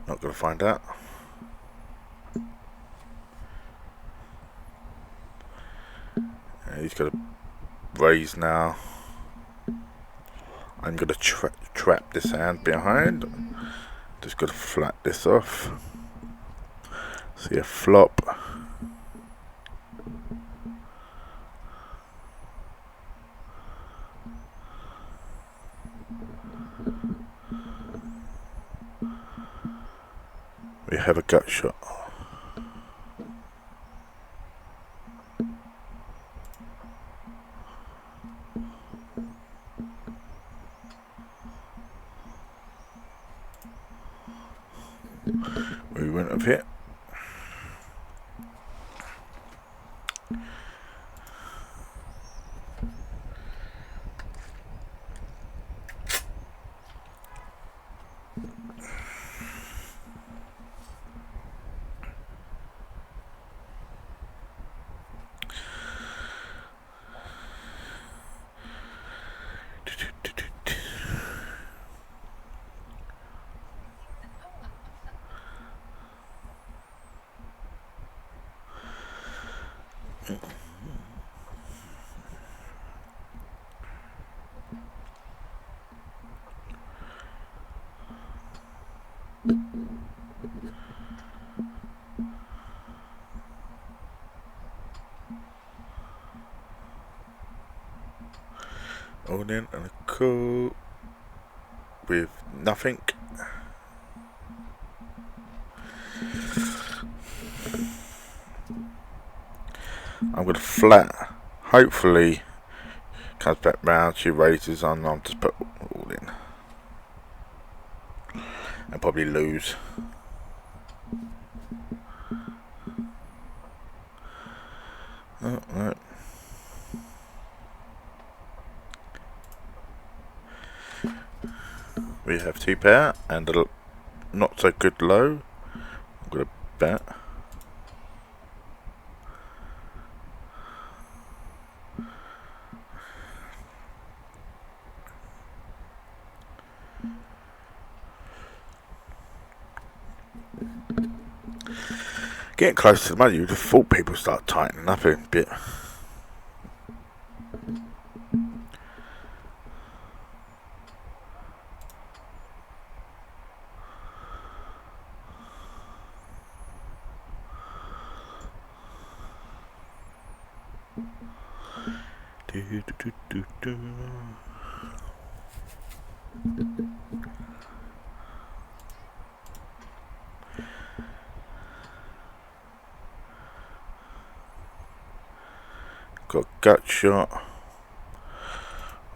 Not going to find out. He's got to raise now. I'm going to trap this hand behind. Just got to flat this off. See a flop. We have a gut shot. We went up here. All in and a call with nothing. I'm going to flat. Hopefully comes back round, she raises on, I'm just put all in. And probably lose. Oh, right. We have 2 pair and a not so good low. I'm gonna bet. Getting close to the money, you'd have thought people start tightening up a bit. Got gut shot.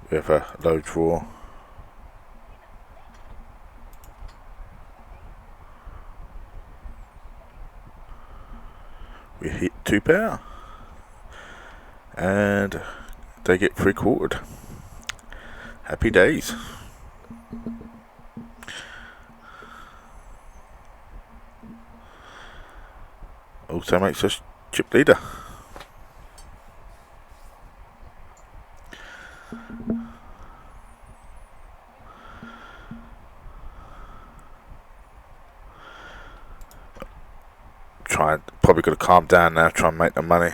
We have a low draw. We hit 2 pair. And they get 3/4. Happy days. Also makes us chip leader. Probably got to calm down now, try and make the money.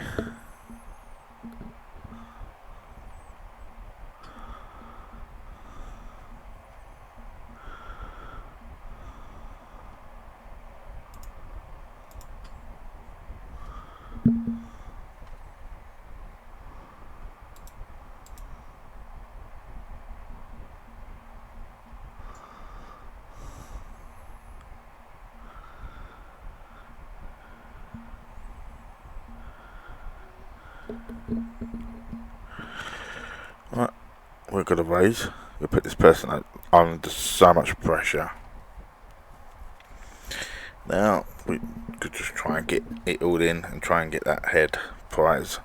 Right, we're going to raise. We'll put this person under so much pressure. Now, we could just try and get it all in and try and get that head prize.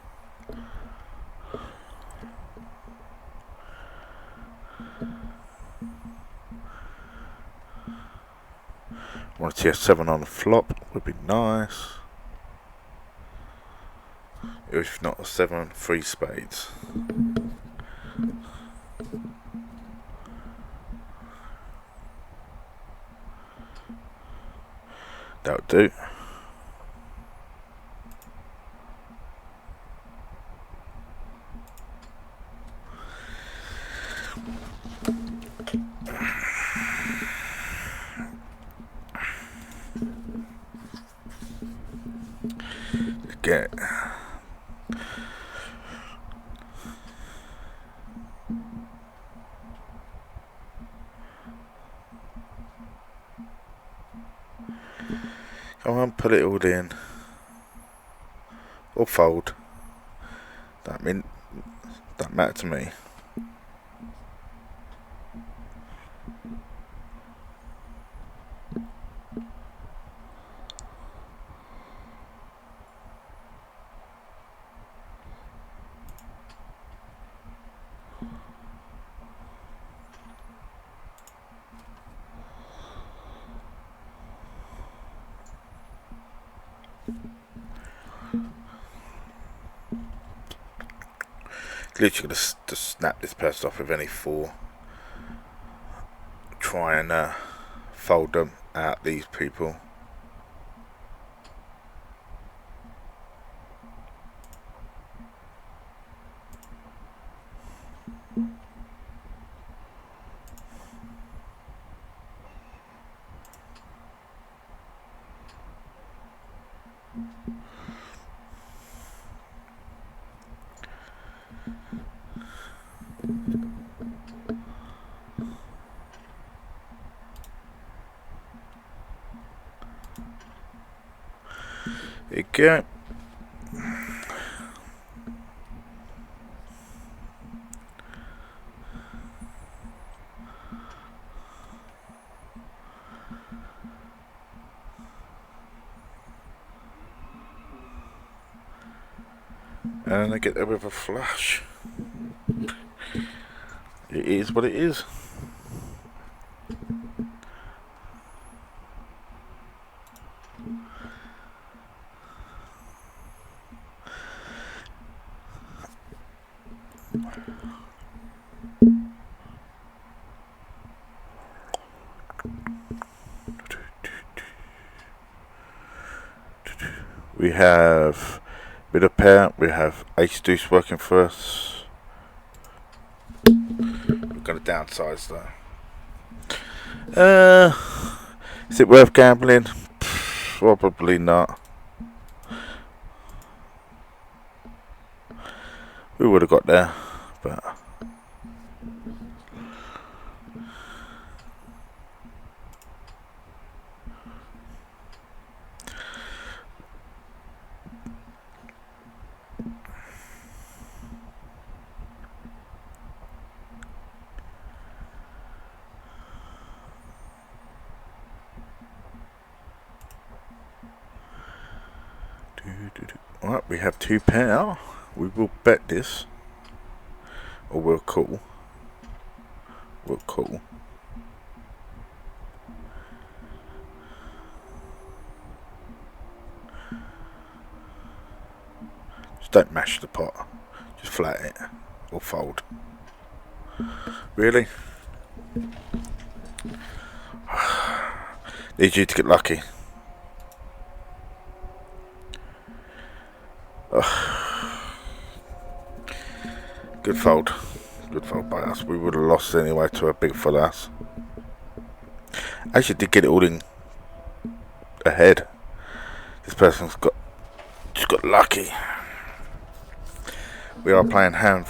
Want to see a 7 on the flop, would be nice. If not a 7, 3 spades. That'll do. Get come on, put it all in or fold. That matter to me. Literally gonna just snap this person off with any 4. Try and fold them out, these people. There you go. And I get there with a flush. It is what it is. We have a bit of pair. We have ace deuce working for us. We're going to downsize though. Is it worth gambling? Probably not. We would have got there, but alright, we have two pair. We will bet this, or we'll call. We'll call. Just don't mash the pot. Just flat it or fold. Really? Need you to get lucky. Good fold. Good fold by us. We would have lost anyway to a big full house. Actually did get it all in ahead. This person's just got lucky. We are playing hand.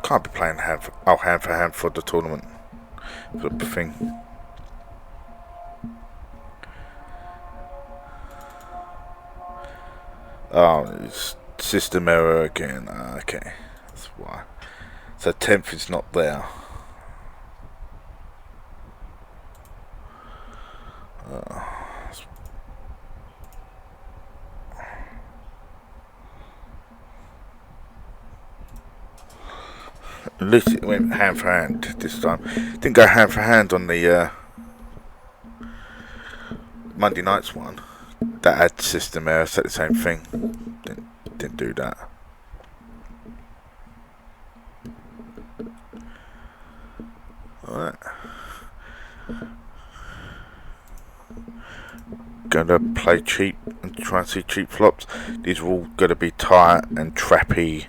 Can't be playing hand for hand for the tournament. For the thing. Oh, it's system error again. Okay, that's why. So 10th is not there. At least it went hand for hand this time. Didn't go hand for hand on the Monday night's one. That had system error, said the same thing. Didn't do that. Alright. Gonna play cheap and try and see cheap flops. These are all gonna be tight and trappy.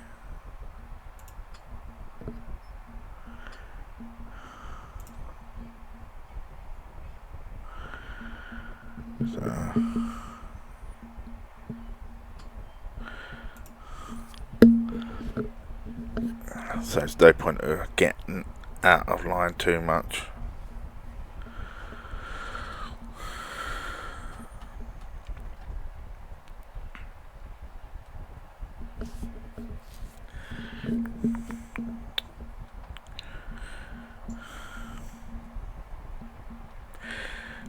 So there's no point of getting out of line too much.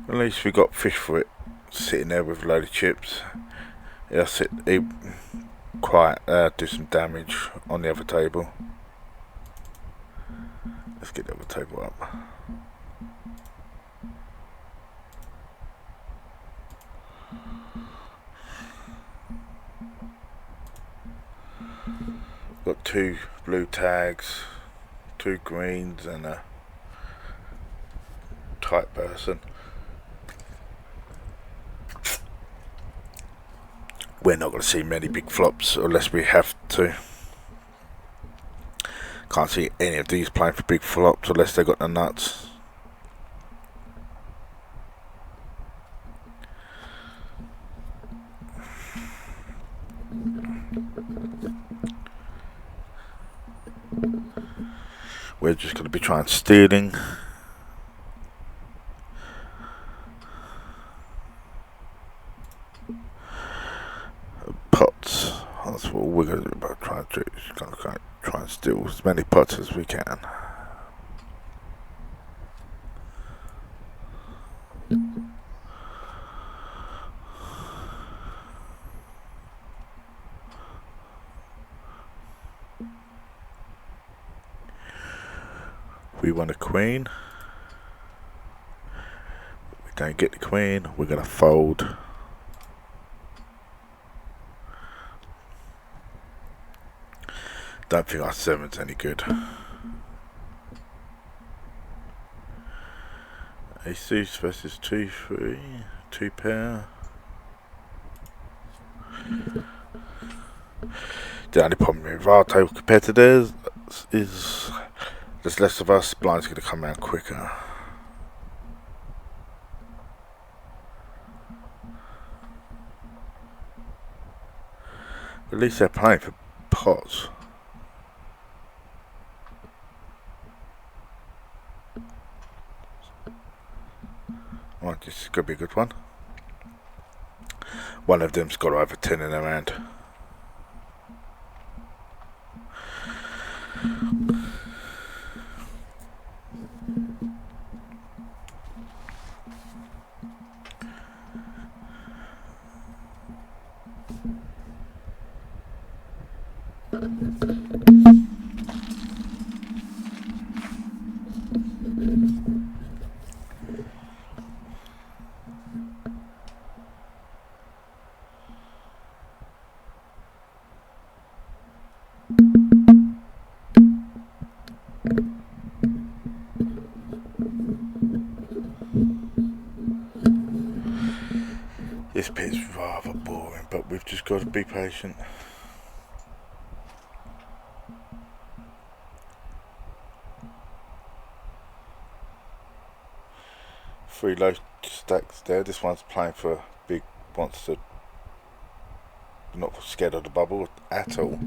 At least we got fish for it, sitting there with a load of chips. Yeah, he quite do some damage on the other table. Let's get the other table up. Got 2 blue tags, 2 greens, and a tight person. We're not going to see many big flops unless we have to. Can't see any of these playing for big flops unless they got the nuts. We're just going to be trying stealing. Pots. That's what we're going to do. About try and steal as many pots as we can. We want a queen. We don't get the queen. We're going to fold. Don't think our 7's any good. Ace deuce versus 2-3, 2 pair. The only problem with our table compared to theirs is there's less of us. Blind's going to come around quicker. At least they're playing for pots. Right, this is going to be a good one. One of them's got over 10 in their hand. This bit's rather boring, but we've just got to be patient. Three low stacks there. This one's playing for big, wants to, not scared of the bubble at all.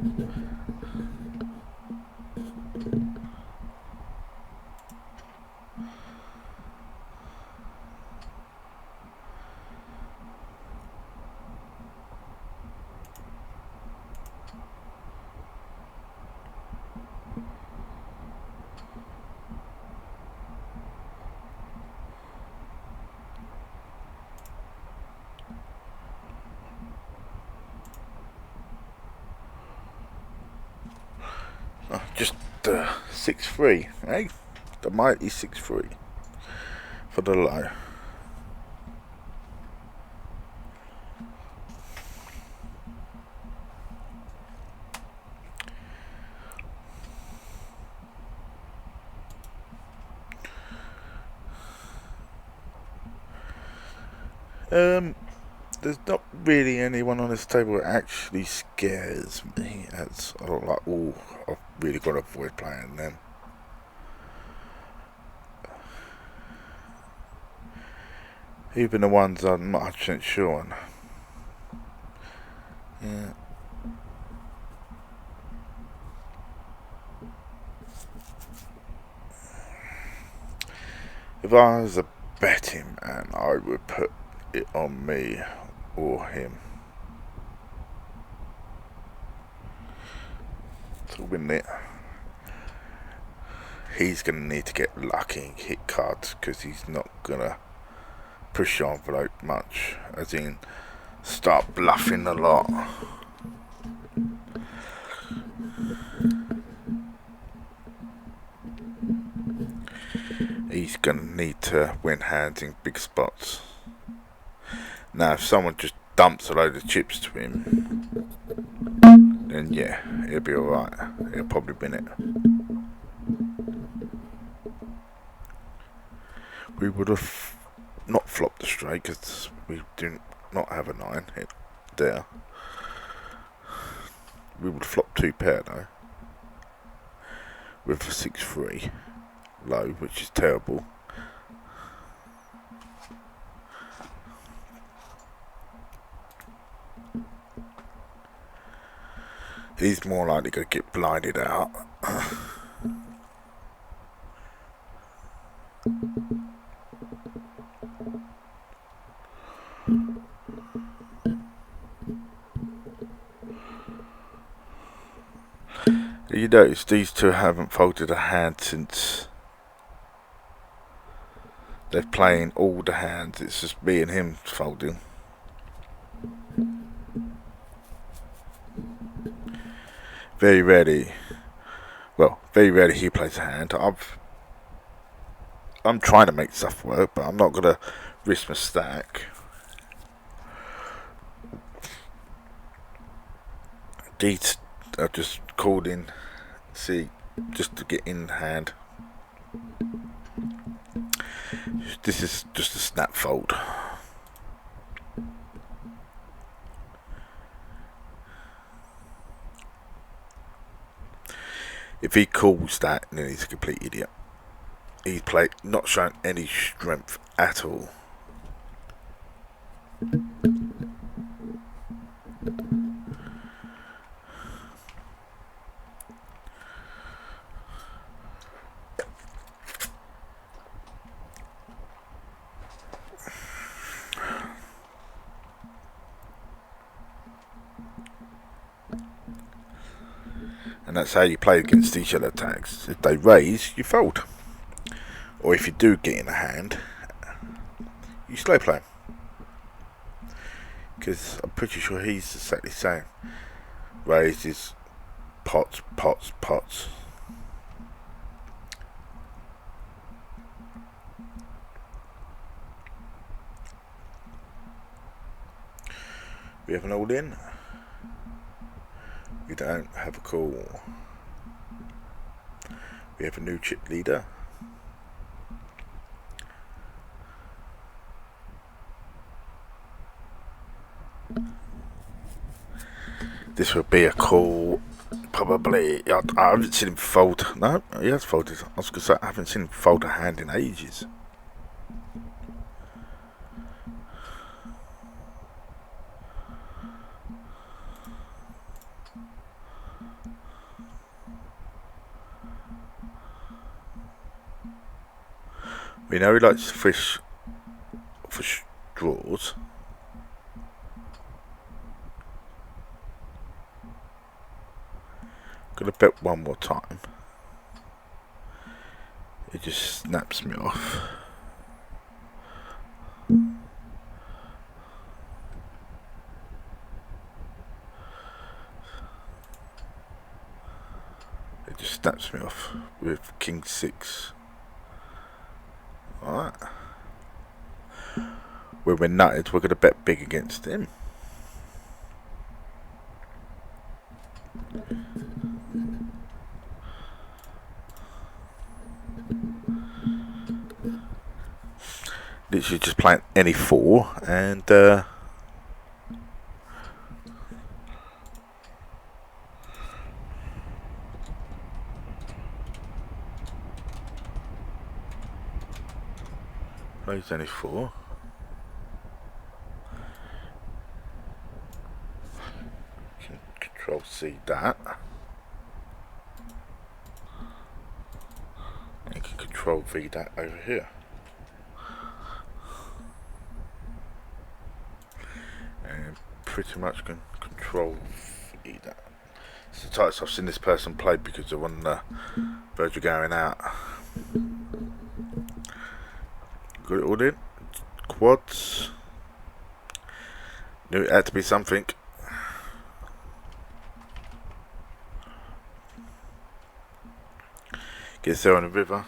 Just 6-3, eh? The mighty 6-3 for the low. There's not really anyone on this table that actually scares me. As I don't like, oh, I've really got to avoid playing them. Even the ones I'm not 100% sure on. Yeah. If I was a betting man, I would put it on me or him to win it. He's going to need to get lucky and hit cards because he's not going to push the envelope much, as in start bluffing a lot. He's going to need to win hands in big spots. Now, if someone just dumps a load of chips to him, then yeah, he'll be alright. He'll probably win it. We would have not flopped the straight because we do not have a 9 hit there. We would have flopped 2 pair though, with a 6-3 low, which is terrible. He's more likely going to get blinded out. You notice these two haven't folded a hand since they're playing all the hands. It's just me and him folding. Very rarely he plays a hand. I'm trying to make stuff work, but I'm not gonna risk my stack. These are just called in See, just to get in hand. This is just a snap fold. If he calls that, then he's a complete idiot. He's not showing any strength at all. And that's how you play against these yellow tags. If they raise, you fold. Or if you do get in a hand, you slow play him. Because I'm pretty sure he's exactly the same. Raises, pots, pots, pots. We have an all in. We don't have a call. We have a new chip leader. This would be a call. Probably. I haven't seen him fold. No, he has folded. I was going to say, I haven't seen him fold a hand in ages. We know he likes to fish for straws. Gonna bet one more time. It just snaps me off. It just snaps me off with King 6. Alright. When we're nutted, we're going to bet big against him. Literally just playing any 4 and plays any 4. Can Control C that. And you can Control V that over here. And pretty much can Control V that. It's the tightest I've seen this person play because they're on the verge of going out. Got it all in. Quads. Knew it had to be something. Gets there on the river.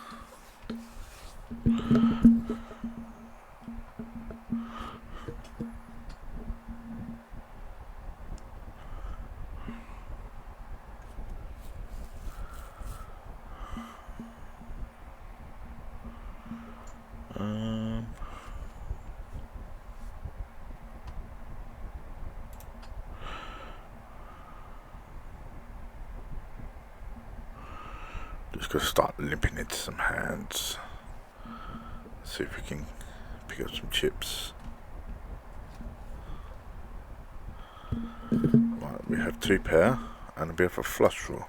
Just gonna start limping into some hands. See if we can pick up some chips. Right, we have 2 pair and a bit of a flush draw.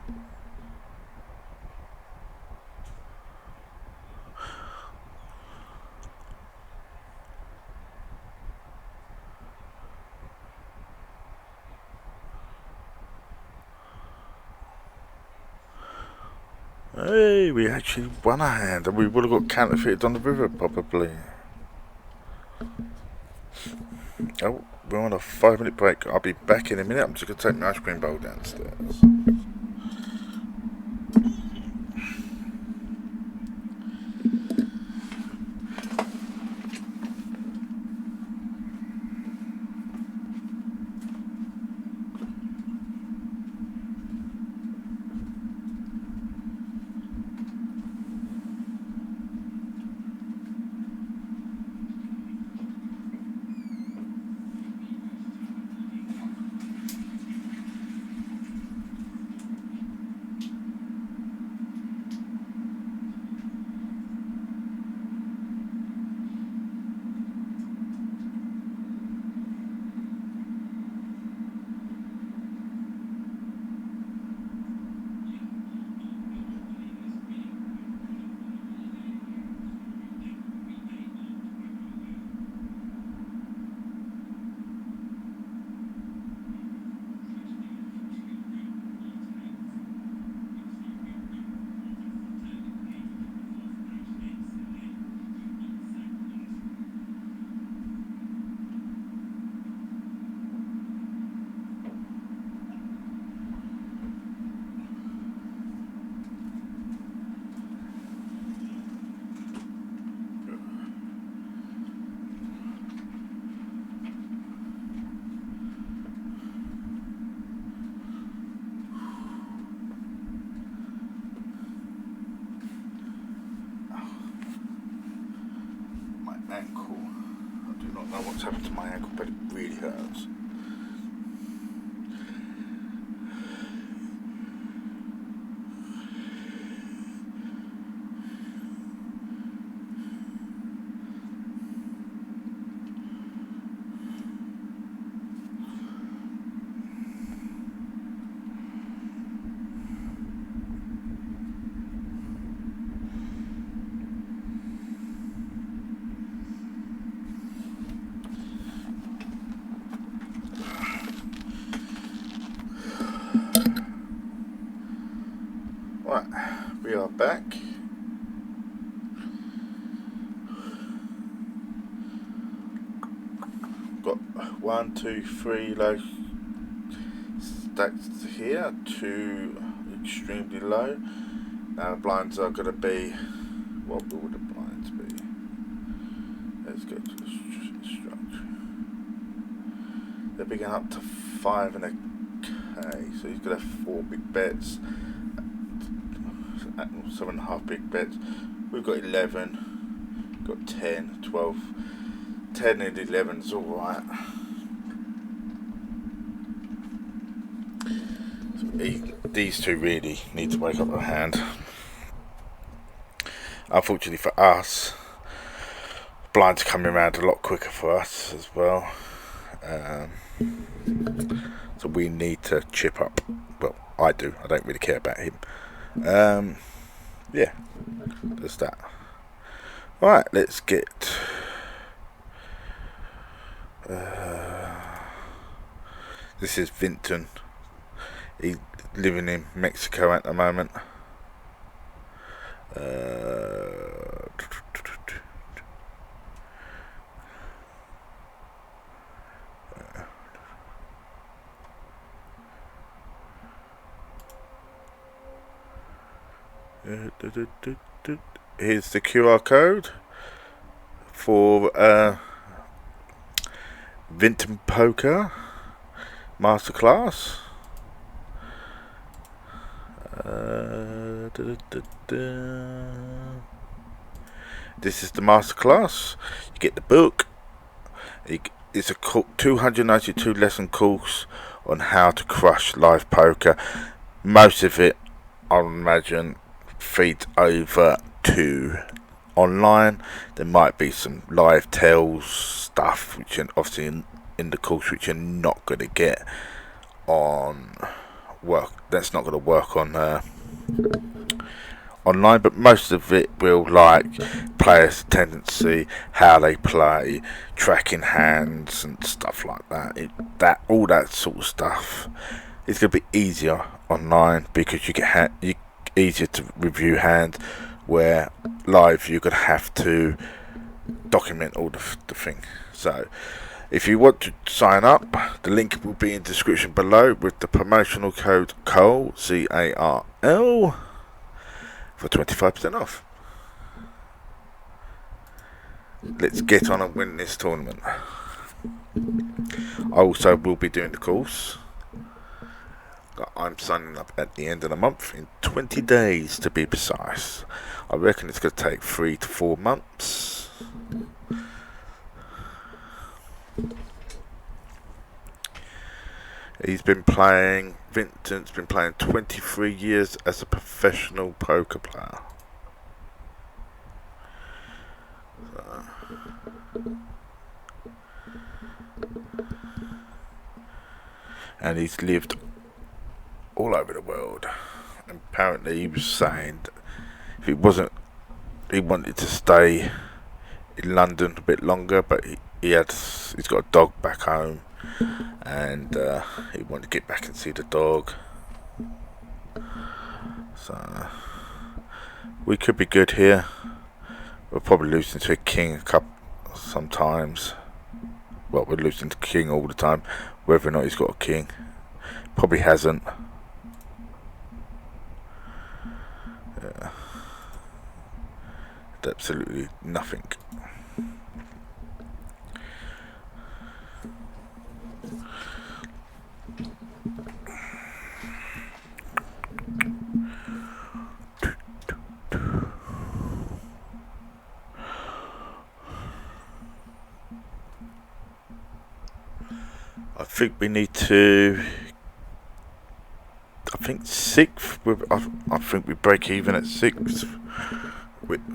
Hey, we actually won a hand and we would have got counterfeited on the river probably. Oh, we're on a 5-minute break. I'll be back in a minute. I'm just going to take my ice cream bowl downstairs. know what's happened to my ankle, but it really hurts. Right, we are back. Got 1, 2, 3 low stacks here, 2 extremely low. Now the blinds are going to be, what will the blinds be? Let's go to the structure. They're picking up to 5 and a K, so he's going to have 4 big bets. 7.5 big bets. We've got 11, got 10, 12, 10 and 11 is alright. So these two really need to wake up their hand. Unfortunately for us, blinds are coming around a lot quicker for us as well. So we need to chip up. Well, I do. I don't really care about him. Yeah, there's that. Alright, let's get this is Vinton. He's living in Mexico at the moment. Here's the QR code for Vinton Poker Masterclass. This is the Masterclass. You get the book. It's a 292 lesson course on how to crush live poker. Most of it, I imagine, feeds over to online. There might be some live tells stuff, which are obviously in the course, which you're not going to get on work. That's not going to work on online, but most of it will, like players' tendency, how they play, tracking hands and stuff like that. All that sort of stuff is going to be easier online because you get easier to review hands, where live you're going to have to document all the thing. So if you want to sign up, the link will be in the description below with the promotional code CARL, CARL, for 25% off. Let's get on and win this tournament. I also will be doing the course. I'm signing up at the end of the month, in 20 days to be precise. I reckon it's going to take 3 to 4 months. Vincent's been playing 23 years as a professional poker player. And he's lived all over the world. And apparently he was saying that if he wanted to stay in London a bit longer, but he's got a dog back home, and he wanted to get back and see the dog. So we could be good here. We're probably losing to a king sometimes. Well, we're losing to king all the time. Whether or not he's got a king, probably hasn't. Yeah. Absolutely nothing. think we need to. I think sixth. I think we break even at sixth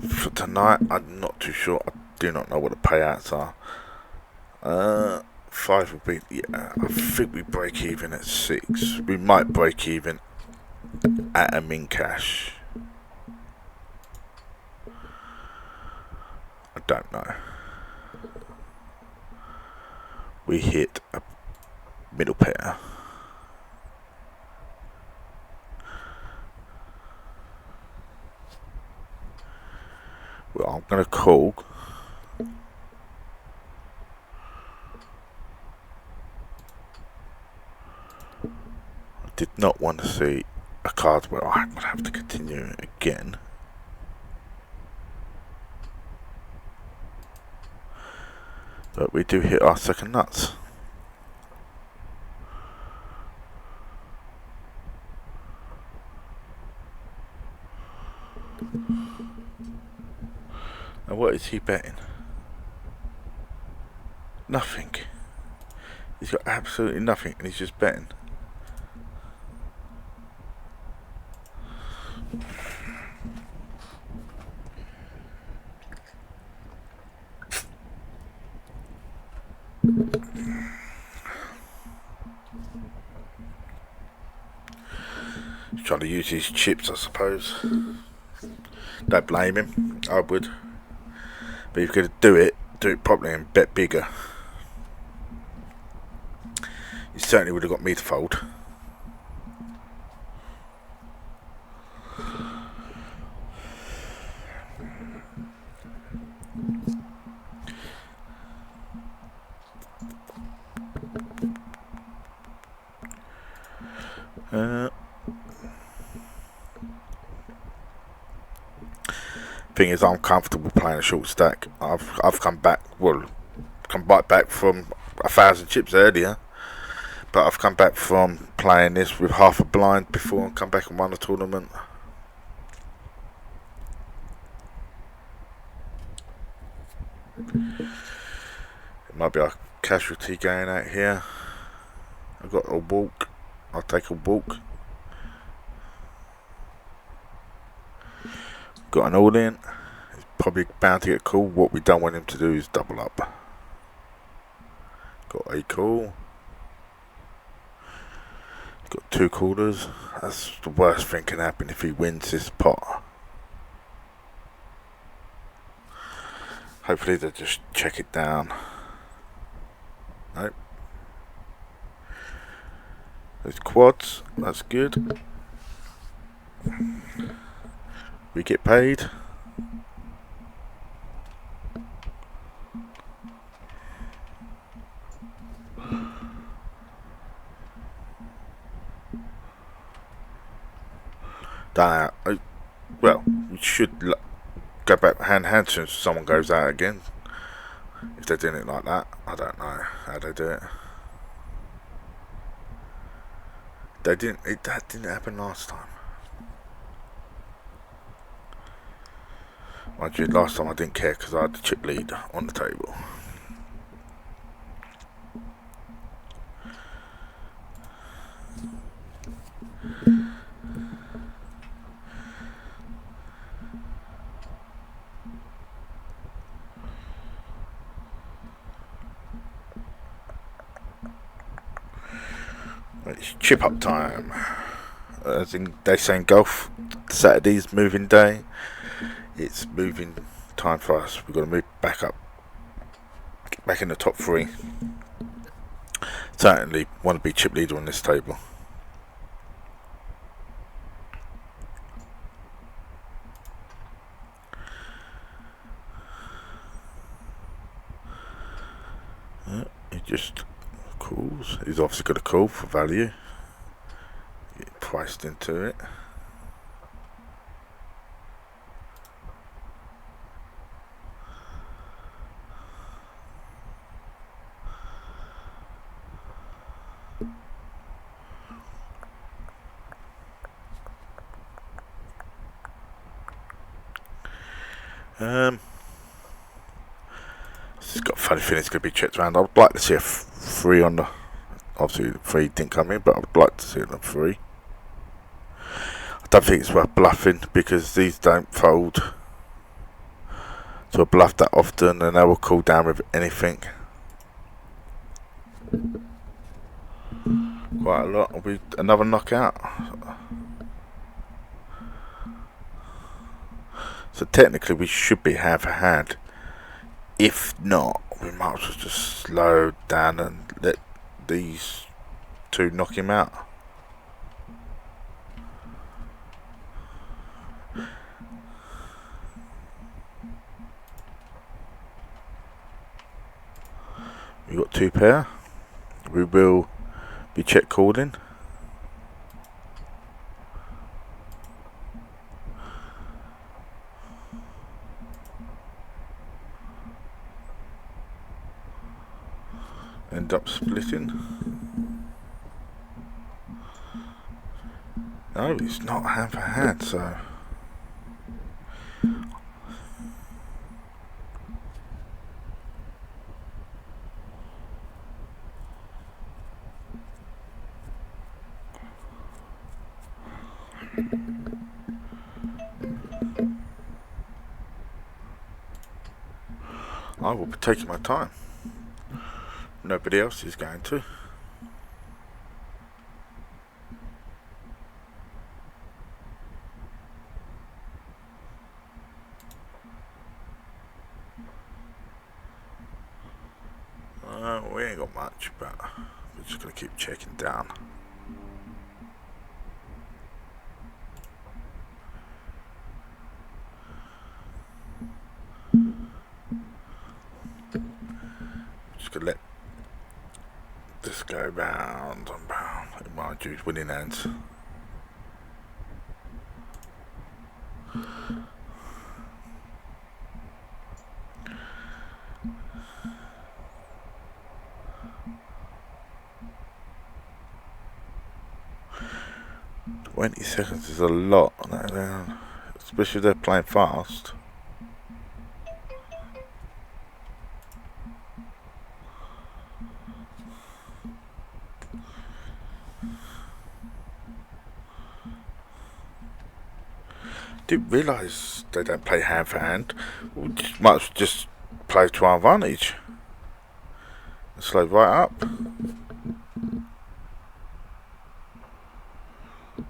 for tonight. I'm not too sure. I do not know what the payouts are. Five will be. Yeah, I think we break even at six. We might break even at a min cash. I don't know. We hit a middle pair. Well, I'm going to call. I did not want to see a card where I would have to continue again. But we do hit our second nuts. And what is he betting? Nothing. He's got absolutely nothing and he's just betting. He's trying to use his chips, I suppose. Don't blame him. I would. But if you're going to do it properly and bet bigger. He certainly would have got me to fold. Thing is, I'm comfortable playing a short stack. I've come back, come right back from 1,000 chips earlier, but I've come back from playing this with half a blind before and come back and won a tournament. It might be a casualty going out here. I've got a walk. I'll take a walk. Got an all in. He's probably bound to get called. What we don't want him to do is double up. Got a call. Got two callers. That's the worst thing can happen if he wins this pot. Hopefully they'll just check it down. Nope. There's quads. That's good. We get paid. Well, we should go back hand soon as someone goes out again. If they're doing it like that, I don't know how they do it. That didn't happen last time. Mind you, last time I didn't care because I had the chip lead on the table. It's chip up time. As in, they say in golf, Saturday's moving day. It's moving time for us. We've got to move back up, get back in the top three. Certainly want to be chip leader on this table. He just calls. He's obviously got a call for value. Get priced into it. This has got a funny feeling it's going to be checked around. I would like to see a 3 on Obviously, the 3 didn't come in, but I would like to see it on 3. I don't think it's worth bluffing because these don't fold to a bluff that often, and they will cool down with anything. Quite a lot. Will be another knockout. So technically, we should be hand for hand. If not, we might as well just slow down and let these 2 knock him out. We've got 2 pair. We will be check calling. End up splitting. No, it's not hand for hand, so I will be taking my time. Nobody else is going to. We ain't got much, but we're just going to keep checking down. Just going to let this go round and round. Mind you, it's winning hands. "20 seconds is a lot, especially if they're playing fast." Didn't realise they don't play hand for hand. We might as well just play to our advantage. And slow right up.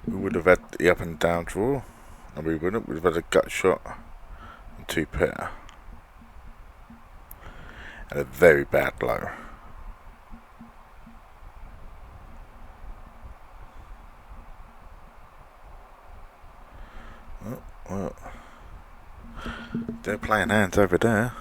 We would have had the up and down draw. No, we wouldn't. We'd have had a gut shot and 2 pair. And a very bad low. Oh, well, they're playing hands over there.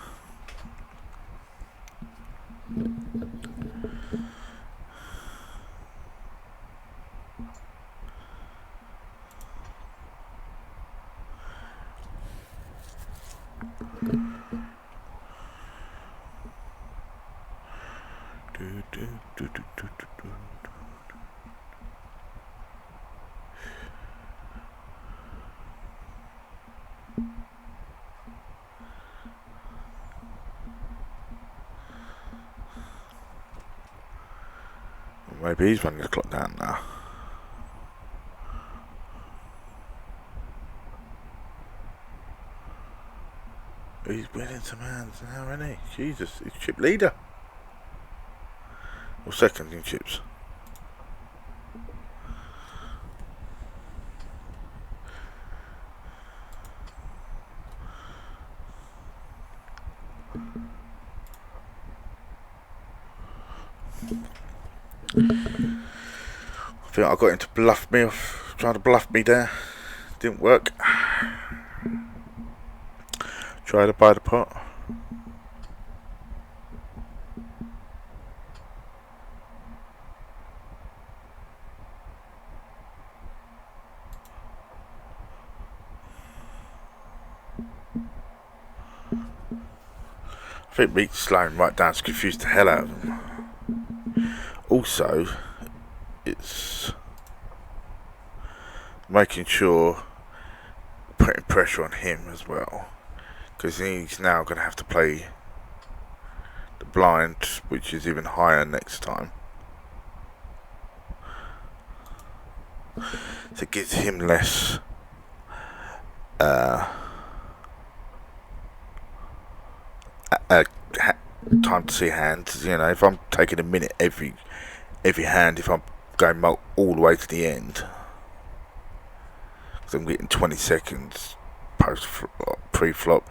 Maybe he's running the clock down now. He's winning some hands now, isn't he? Jesus, he's chip leader. Or second in chips. I think I got him to bluff me off, trying to bluff me there. Didn't work. Try to buy the pot. I think me slowing right down has confused the hell out of them. Also, it's making sure putting pressure on him as well, because he's now going to have to play the blind, which is even higher next time. so it gives him less time to see hands. You know, if I'm taking a minute every hand, if I'm going all the way to the end, because I'm getting 20 seconds pre-flop,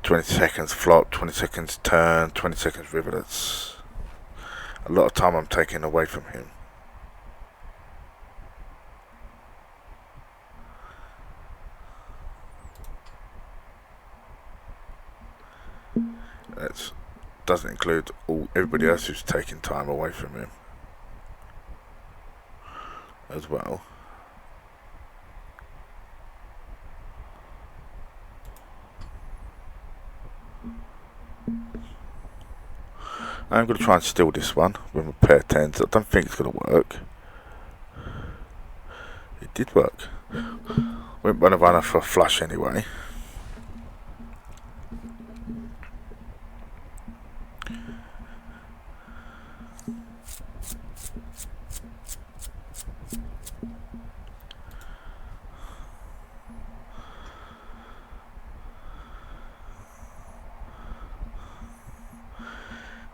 20 seconds flop, 20 seconds turn, 20 seconds river. That's a lot of time I'm taking away from him. That doesn't include everybody else who's taking time away from him as well. I'm going to try and steal this one with a pair of tens. I don't think it's going to work. It did work. Went runner for a flush anyway.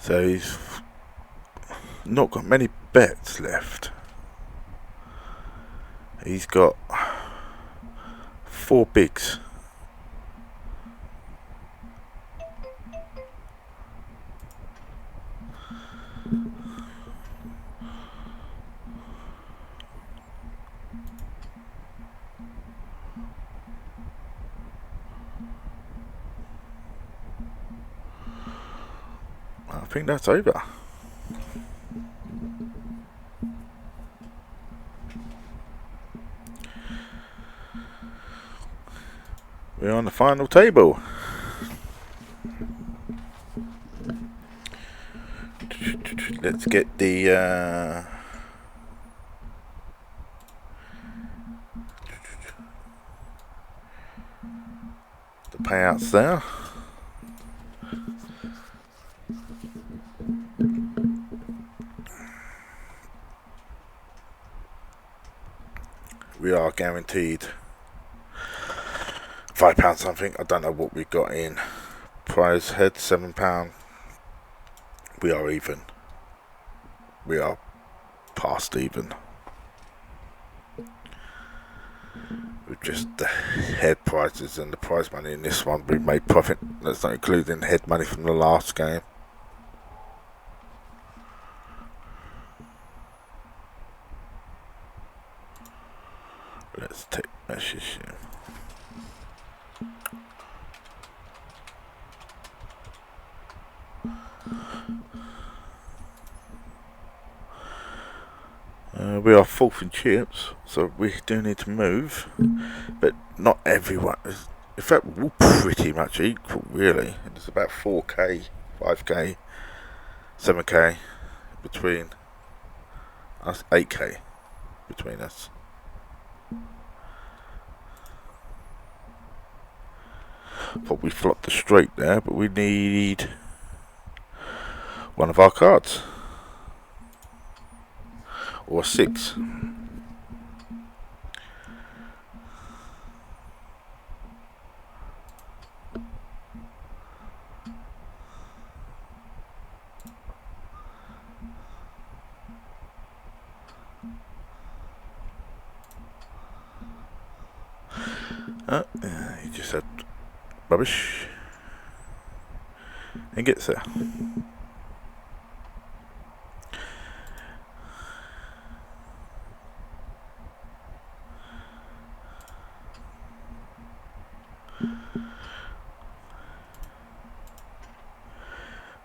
So he's not got many bets left. He's got 4 bigs. I think that's over. We're on the final table. Let's get the payouts there. We are guaranteed £5 something. I don't know what we got in prize head. £7. We are even. We are past even. With just the head prizes and the prize money in this one, we made profit. That's not including head money from the last game. Let's take message here. We are 4th in chips, so we do need to move, but not everyone. In fact, we're pretty much equal, really. It's about 4k, 5k, 7k between us, 8k between us. But we flopped the straight there, but we need one of our cards. Or 6. He just said rubbish and gets there.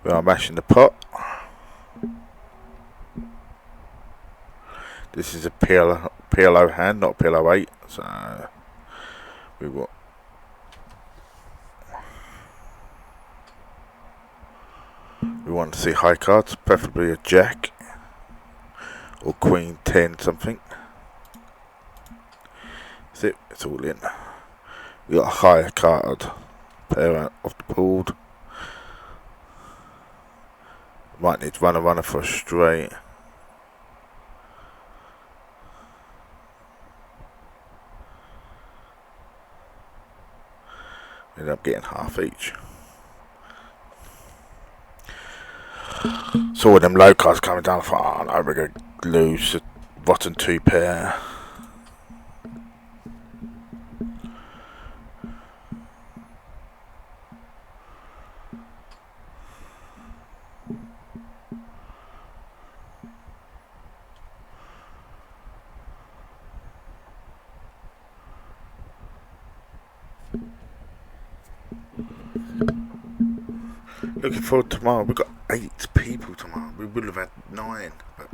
We are mashing the pot. This is a PLO hand, not plo8. So we want to see high cards, preferably a jack or queen 10 something. That's it. It's all in. We got a higher card pair off the pooled. Might need runner for a straight. Ended up getting half each. Saw them low cards coming down. I thought, oh no, we're going to lose a rotten 2 pair. Looking forward to tomorrow. We've got 8 people tomorrow. We would have had 9. But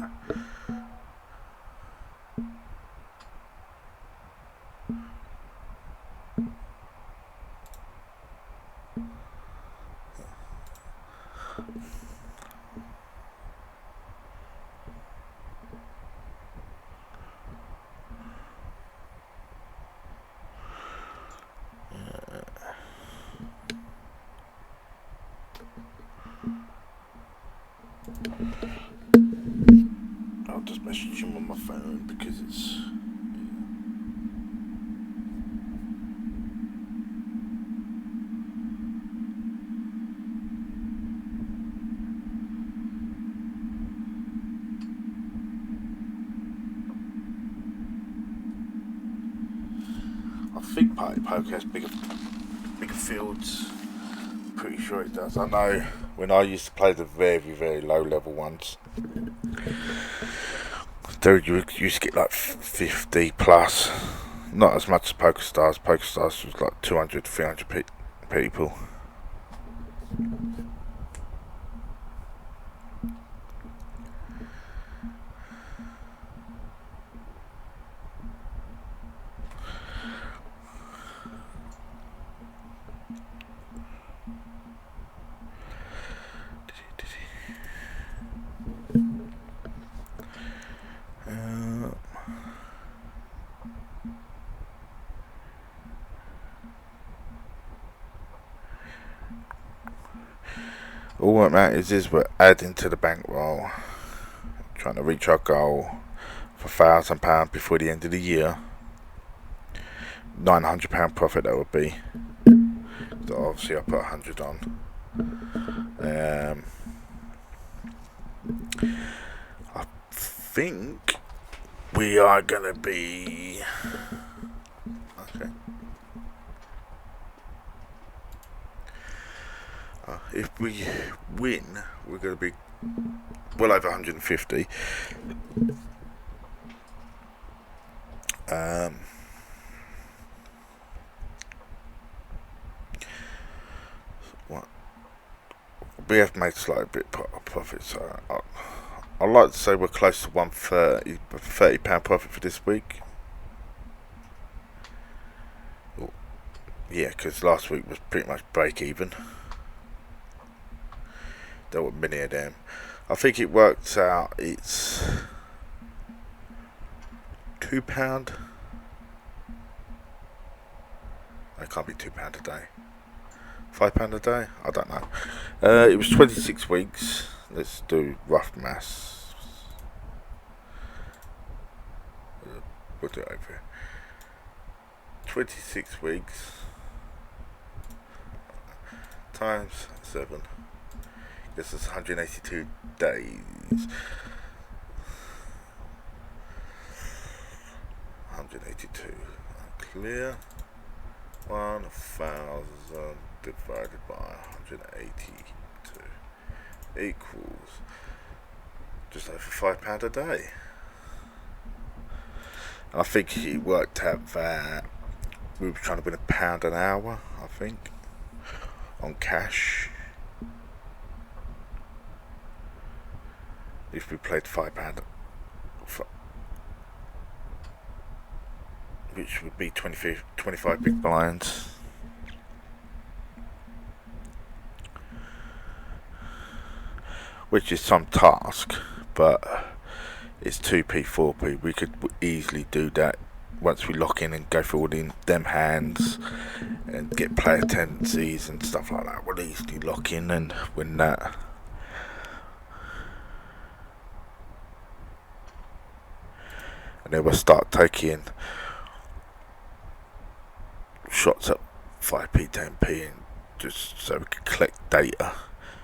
I'll just message him on my phone because it's. I think Party Poker has bigger fields. Pretty sure it does. I know when I used to play the very, very low level ones, dude, you used to get like 50 plus. Not as much as Poker Stars. Poker Stars was like 200, 300 people. All that matters is we're adding to the bankroll, trying to reach our goal for £1,000 before the end of the year. £900 profit that would be. So obviously I put 100 on. I think we are gonna be okay. If we win, we're going to be well over 150. What? We have made slightly bit of profit, so I'd like to say we're close to £130 profit for this week. Yeah, because last week was pretty much break even. There were many of them. I think it worked out. It's £2. It can't be £2 a day. £5 a day? I don't know. It was 26 weeks. Let's do rough maths. We'll do it over here. 26 weeks times 7. This is 182 days. 182. Clear. 1,000 divided by 182 equals just over £5 a day. I think it worked out that we were trying to win £1 an hour, I think, on cash. If we played £5, which would be 25 big blinds. Which is some task, but it's 2p, 4p. We could easily do that once we lock in and go through all them hands and get player tendencies and stuff like that. We'll easily lock in and win that. And then we'll start taking shots at 5p, 10p, and just so we can collect data.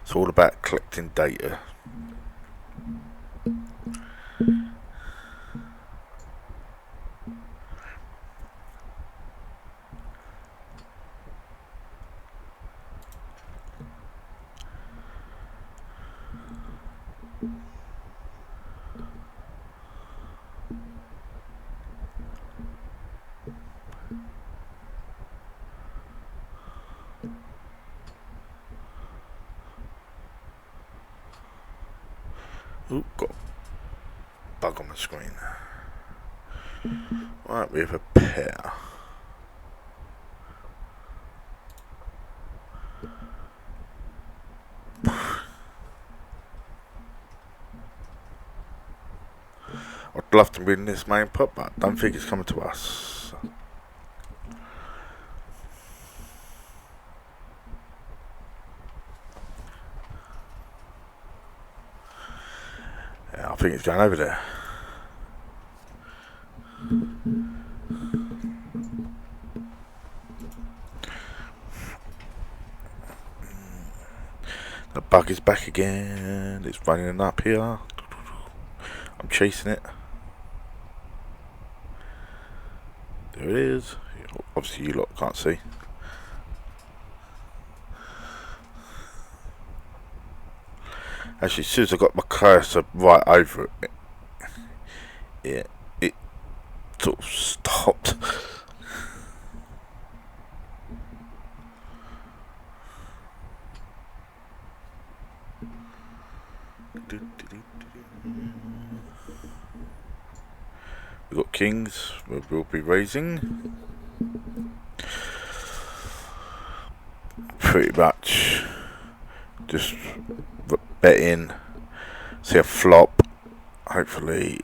It's all about collecting data. Ooh, got a bug on the screen. Right, we have a pair. I'd love to win this main pot, but I don't think it's coming to us. Yeah, I think it's going over there. The bug is back again. It's running up here. I'm chasing it. There it is. Obviously you lot can't see. Actually, as soon as I got my cursor right over it, it sort of stopped. We've got kings, we'll be raising. Pretty much just bet in, see a flop. Hopefully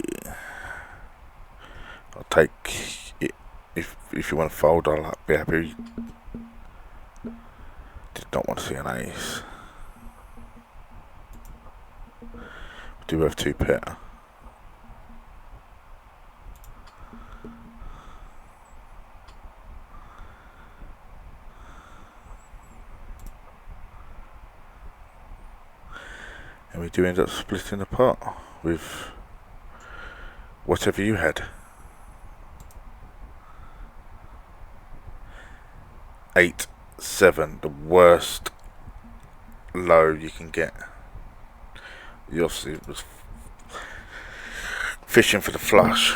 I'll take it. If you want to fold, I'll be happy. Did not want to see an ace. We do have two pair. And we do end up splitting the pot with whatever you had. 8-7, the worst low you can get. You obviously was fishing for the flush.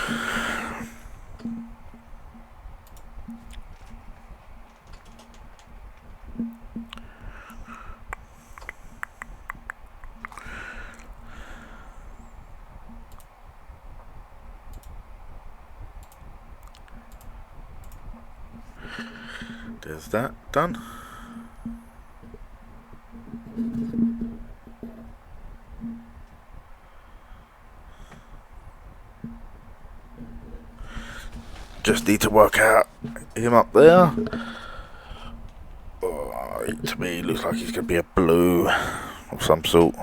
There's that done. Just need to work out him up there. Oh, to me, looks like he's going to be a blue of some sort.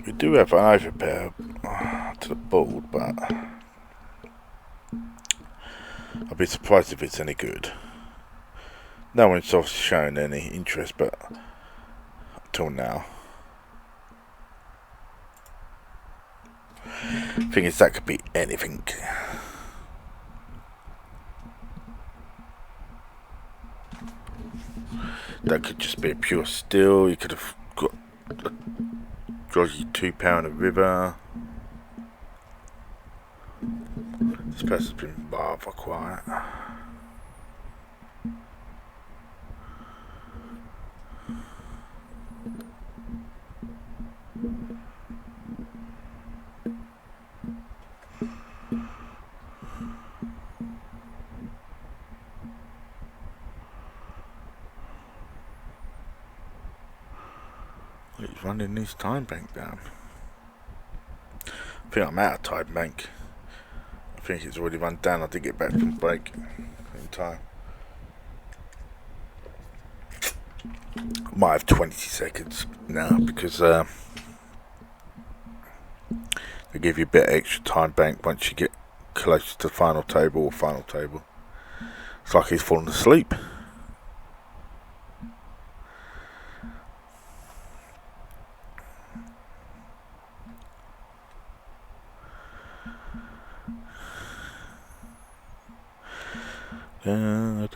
We do have an overpair to the board, but I'd be surprised if it's any good. No one's obviously shown any interest, but until now. Thing is, that could be anything. That could just be a pure steal. You could have got a dodgy £2 a river. This person's been rather quiet. He's running his time bank down. I think I'm out of time bank. I think it's already run down. I did get back from break in time. Might have 20 seconds now because they give you a bit of extra time bank once you get close to the final table or final table. It's like he's fallen asleep. I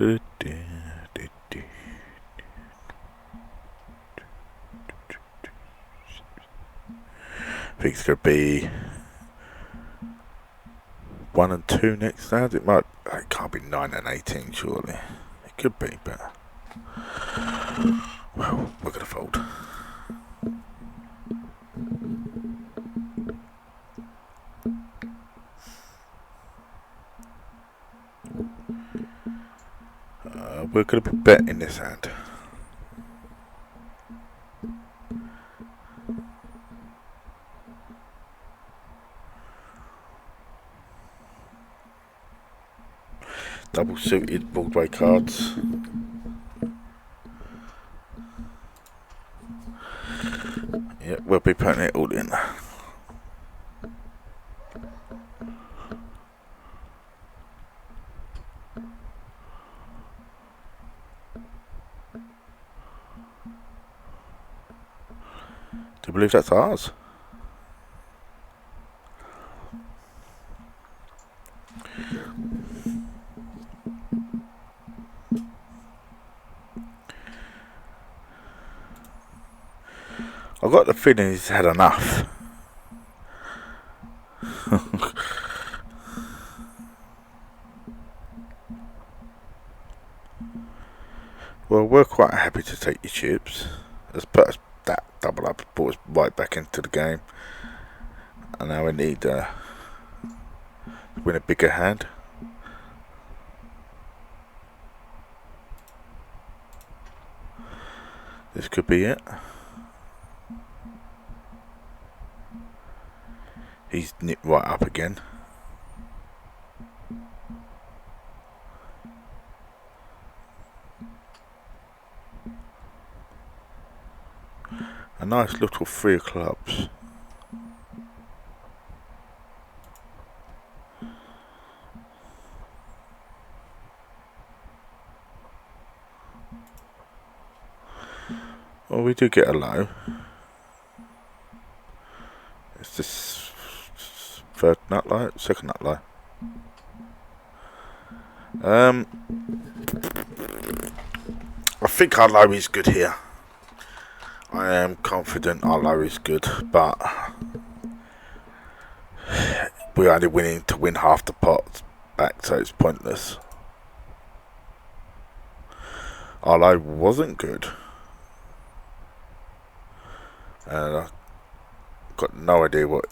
think it's going to be 1 and 2 next round. It can't be 9 and 18 surely. It could be, but well, we're going to fold. We're going to be betting this hand. Double suited Broadway cards. Yeah, we'll be putting it all in. Do you believe that's ours? I've got the feeling he's had enough. Well, we're quite happy to take your chips. Let's put us that double up, brought us right back into the game. And now we need to win a bigger hand. This could be it. He's nipped right up again. A nice little 3 of clubs. Well, we do get a low. It's this third nut low, second nut low. I think our low is good here. I am confident our low is good, but we're only winning to win half the pot back, so it's pointless. Our low wasn't good, and I got no idea what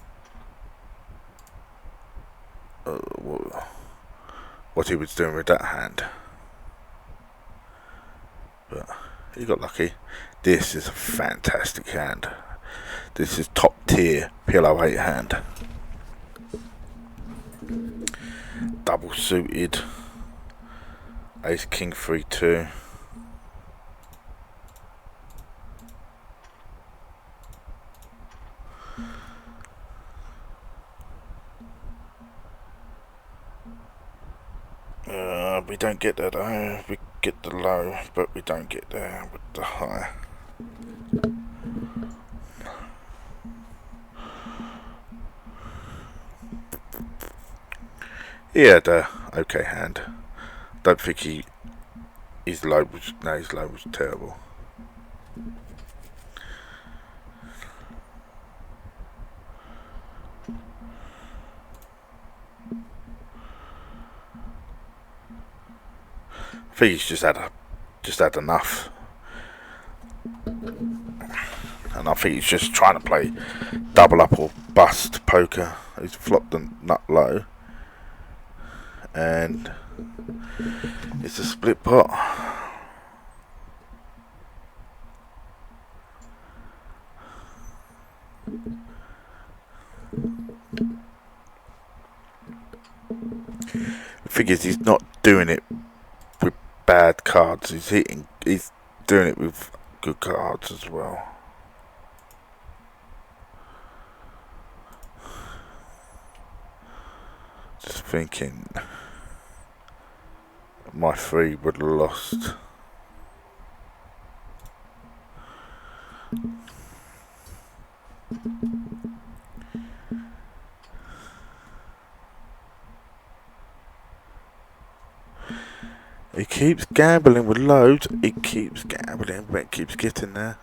he was doing with that hand, but he got lucky. This is a fantastic hand. This is top tier plo8 hand. Double suited. Ace king 3-2. We don't get that though. We get the low, but we don't get there with the high. He had a okay hand. Don't think his low was terrible. I think he's just had enough, and I think he's just trying to play double up or bust poker. He's flopped the nut low, and it's a split pot. The thing is, he's not doing it with bad cards. He's doing it with good cards as well. Just thinking my 3 would have lost. He keeps gambling with loads. He keeps gambling, but it keeps getting there.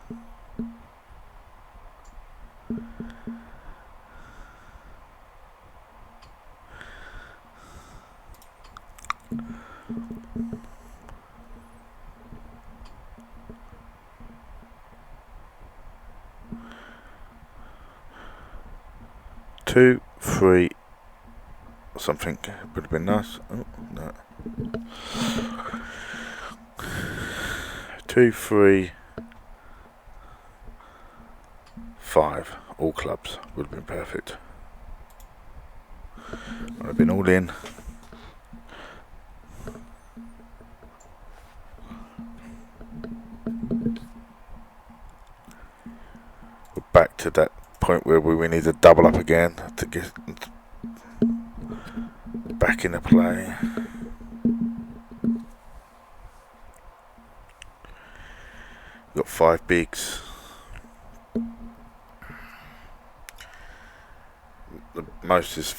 Two, 3, something would have been nice. Oh, no. 2, 3, 5, all clubs would have been perfect. I'd have been all in. We're back to that point where we need to double up again to get back into play. We've got 5 bigs. The most is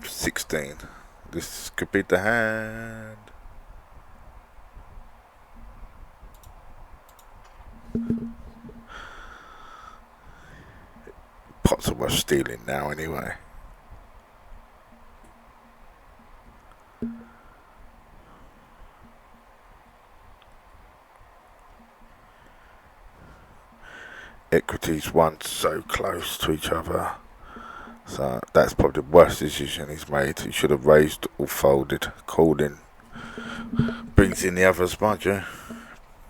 16. This could be the hand. Pots are worth stealing now anyway. Equities once so close to each other. So that's probably the worst decision he's made. He should have raised or folded. Called in. Brings in the others, mind you.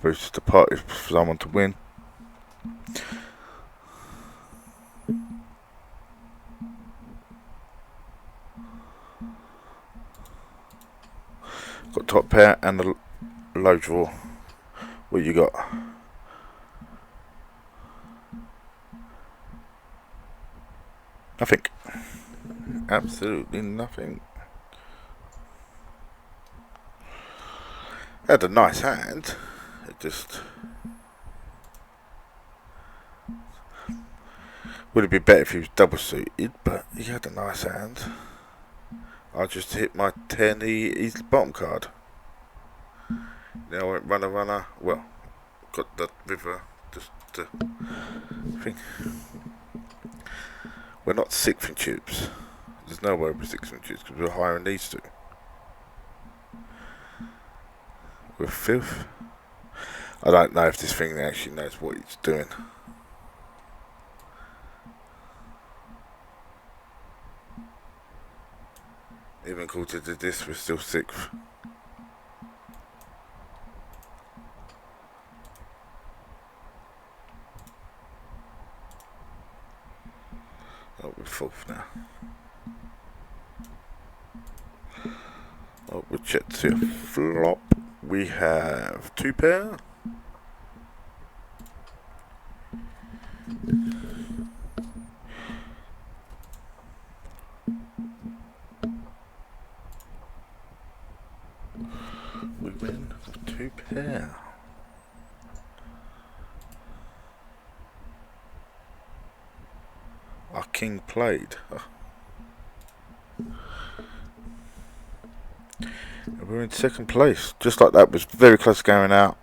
Boosts the party for someone to win. Got top pair and the low draw. What you got? Nothing. Absolutely nothing. Had a nice hand. It just would have been better if he was double suited, but he had a nice hand. I just hit my 10, he's the bottom card. Now I went runner. Well, got the river just to think. We're not 6th in chips. There's no way we're 6th in chips because we're higher than these two. We're 5th. I don't know if this thing actually knows what it's doing. Even quarter to this, we're still 6th. Oh, we're 4th now. Oh, we'll check to see a flop. We have 2 pair. We win 2 pair. Our king played. We're in 2nd place. Just like that, was very close to going out.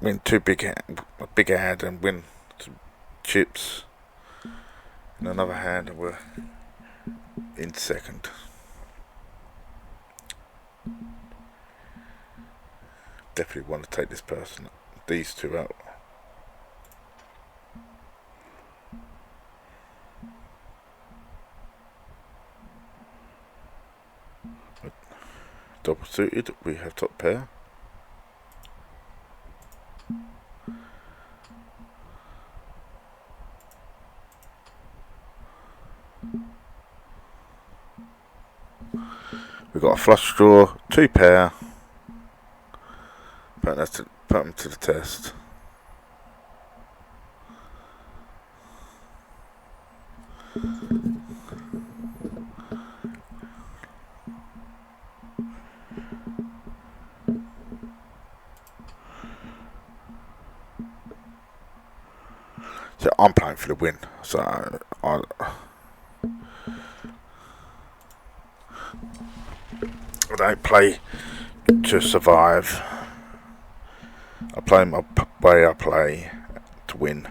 Win 2 a bigger hand and win some chips. In another hand, and we're in 2nd. Definitely want to take this person, these 2 out. Double suited, we have top pair. We've got a flush draw, 2 pair. But that's put them to the test. So I'm playing for the win. So I don't play to survive. I play my way I play to win.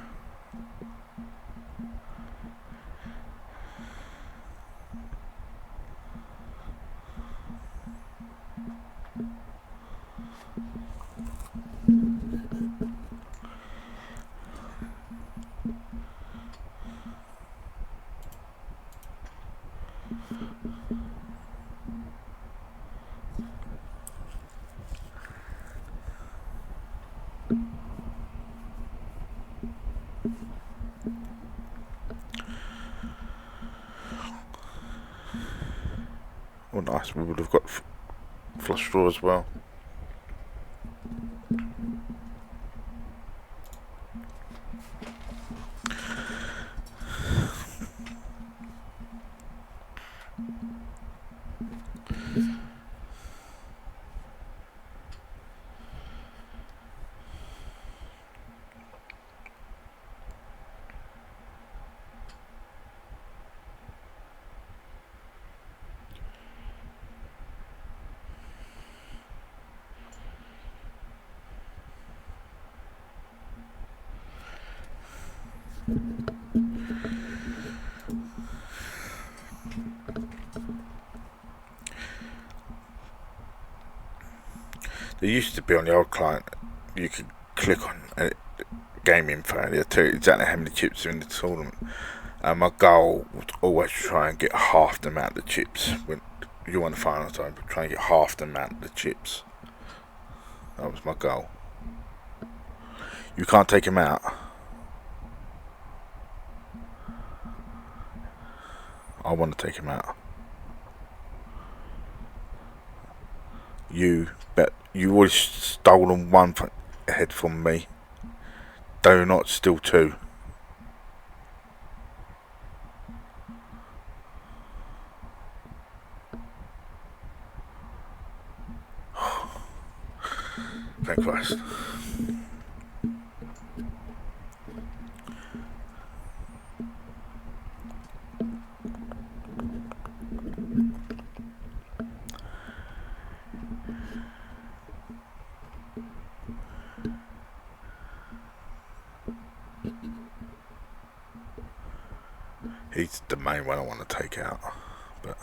Oh, nice. We would have got flush draw as well. There used to be on the old client, you could click on game info and it'll tell you exactly how many chips are in the tournament. And my goal was always try and get half the amount of the chips. When you won the final time, try and get half the amount of the chips. That was my goal. You can't take them out. I want to take him out. You already stolen one head from me. Do not steal two. Thank Christ. He's the main one I want to take out, but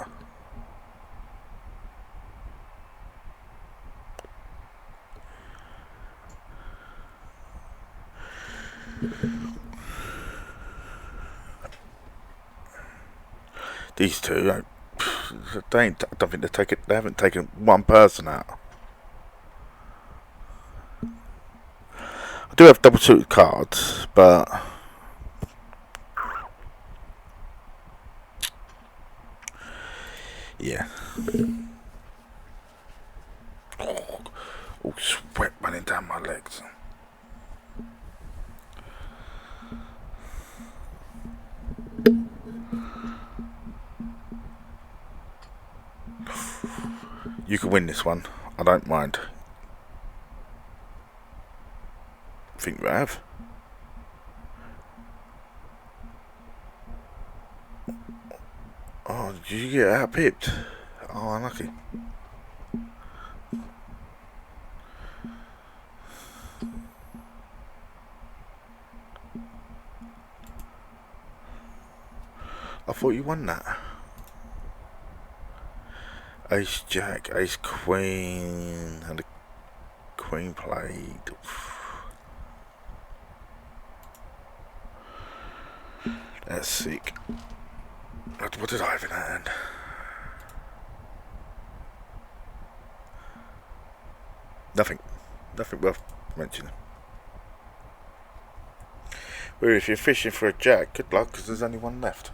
these two, I don't think they haven't taken one person out. I do have double suited cards, but yeah. All sweat running down my legs. You can win this one. I don't mind. I think you have. Oh, did you get out pipped? Oh, unlucky. I thought you won that. Ace Jack, Ace Queen, and the Queen played. That's sick. What did I have in that hand? Nothing. Nothing worth mentioning. Well, if you're fishing for a jack, good luck, because there's only one left.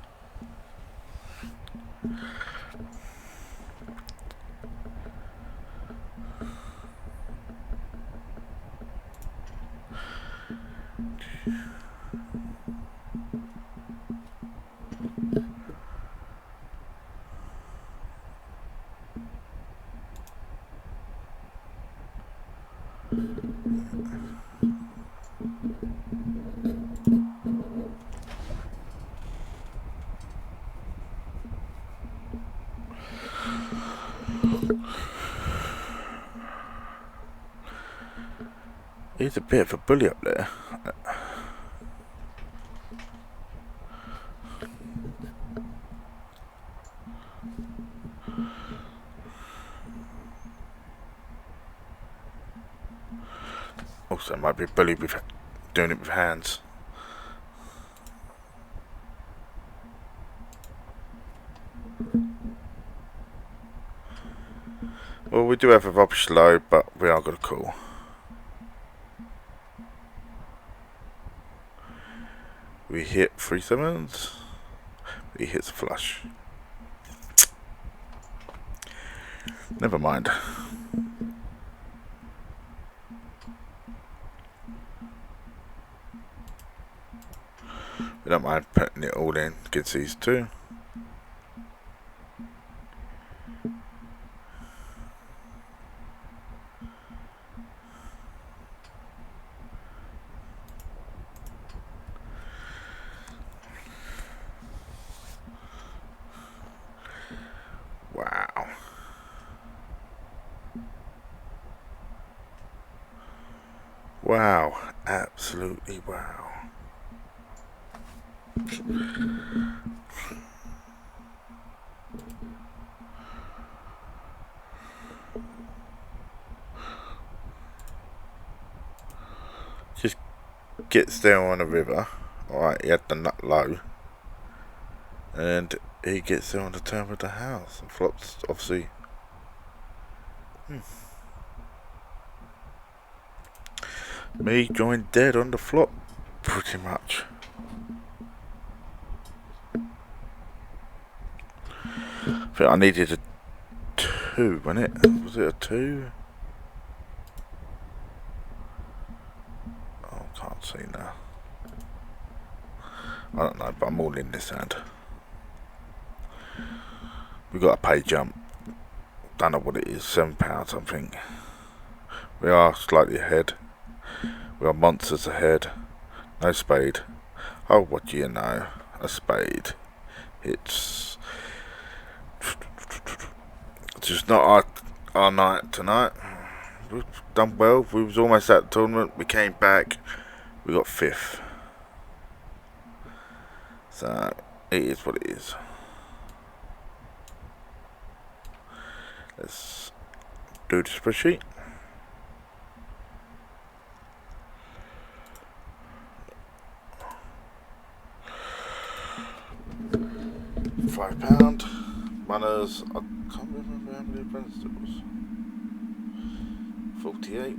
He's a bit of a bully up there. Also might be a bully with doing it with hands. Well, we do have a rubbish load, but we are going to call. We hit 3 sevens. He hits a flush. Never mind. We don't mind putting it all in against these two. Wow. Wow. Absolutely wow. Just gets there on the river. Alright, he had the nut low. And he gets there on the turn with the house. And flops, obviously. Me joined dead on the flop, pretty much. I think I needed a 2, wasn't it? Was it a 2? Oh, I can't see now. I don't know, but I'm all in this hand. We got a pay jump. Don't know what it is, £7 I think. We are slightly ahead. We are monsters ahead. No spade. Oh, what do you know? A spade. It's just not our night tonight. We've done well. We was almost at the tournament. We came back. We got 5th. So it is what it is. Let's do the spreadsheet. £5. Manners. I can't remember how many apprentices it was. 48.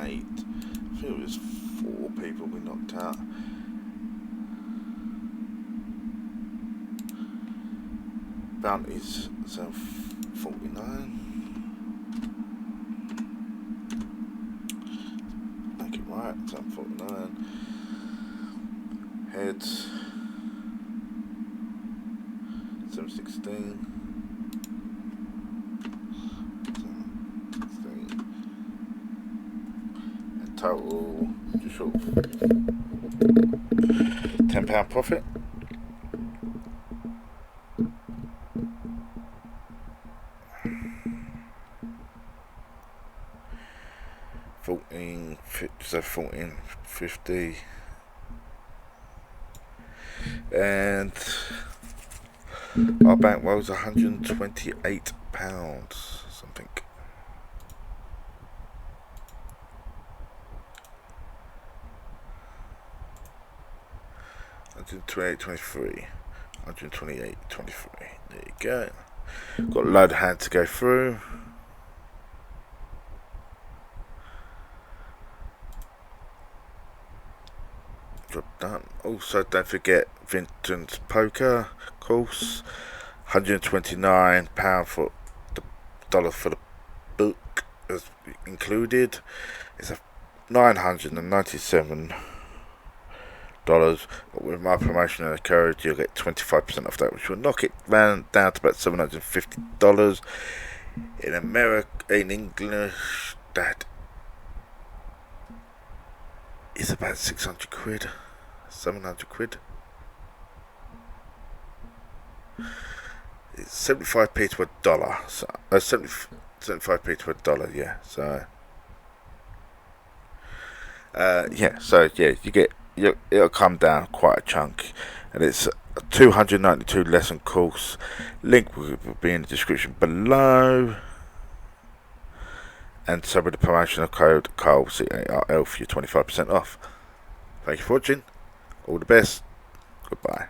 I think it was 4 people we knocked out. Bounties, so 49. Make it right, so 49. Heads, 716. 716. And total, just short £10 profit. So 14.50, and our bankroll's £128 something. $128.23, $128.23. There you go. Got a load of hands to go through. Job done. Also, don't forget Vinton's poker course. £129 for the dollar for the book is included. It's a $997. But with my promotion and code, you'll get 25% off that, which will knock it down to about $750. In America, in English, that is about 600 quid, 700 quid. It's 75p to $1. So 75p to $1. Yeah. So. Yeah. So yeah, it'll come down quite a chunk, and it's a 292 lesson course. Link will be in the description below. And so with the promotional code Carl CARL for your 25% off. Thank you for watching. All the best. Goodbye.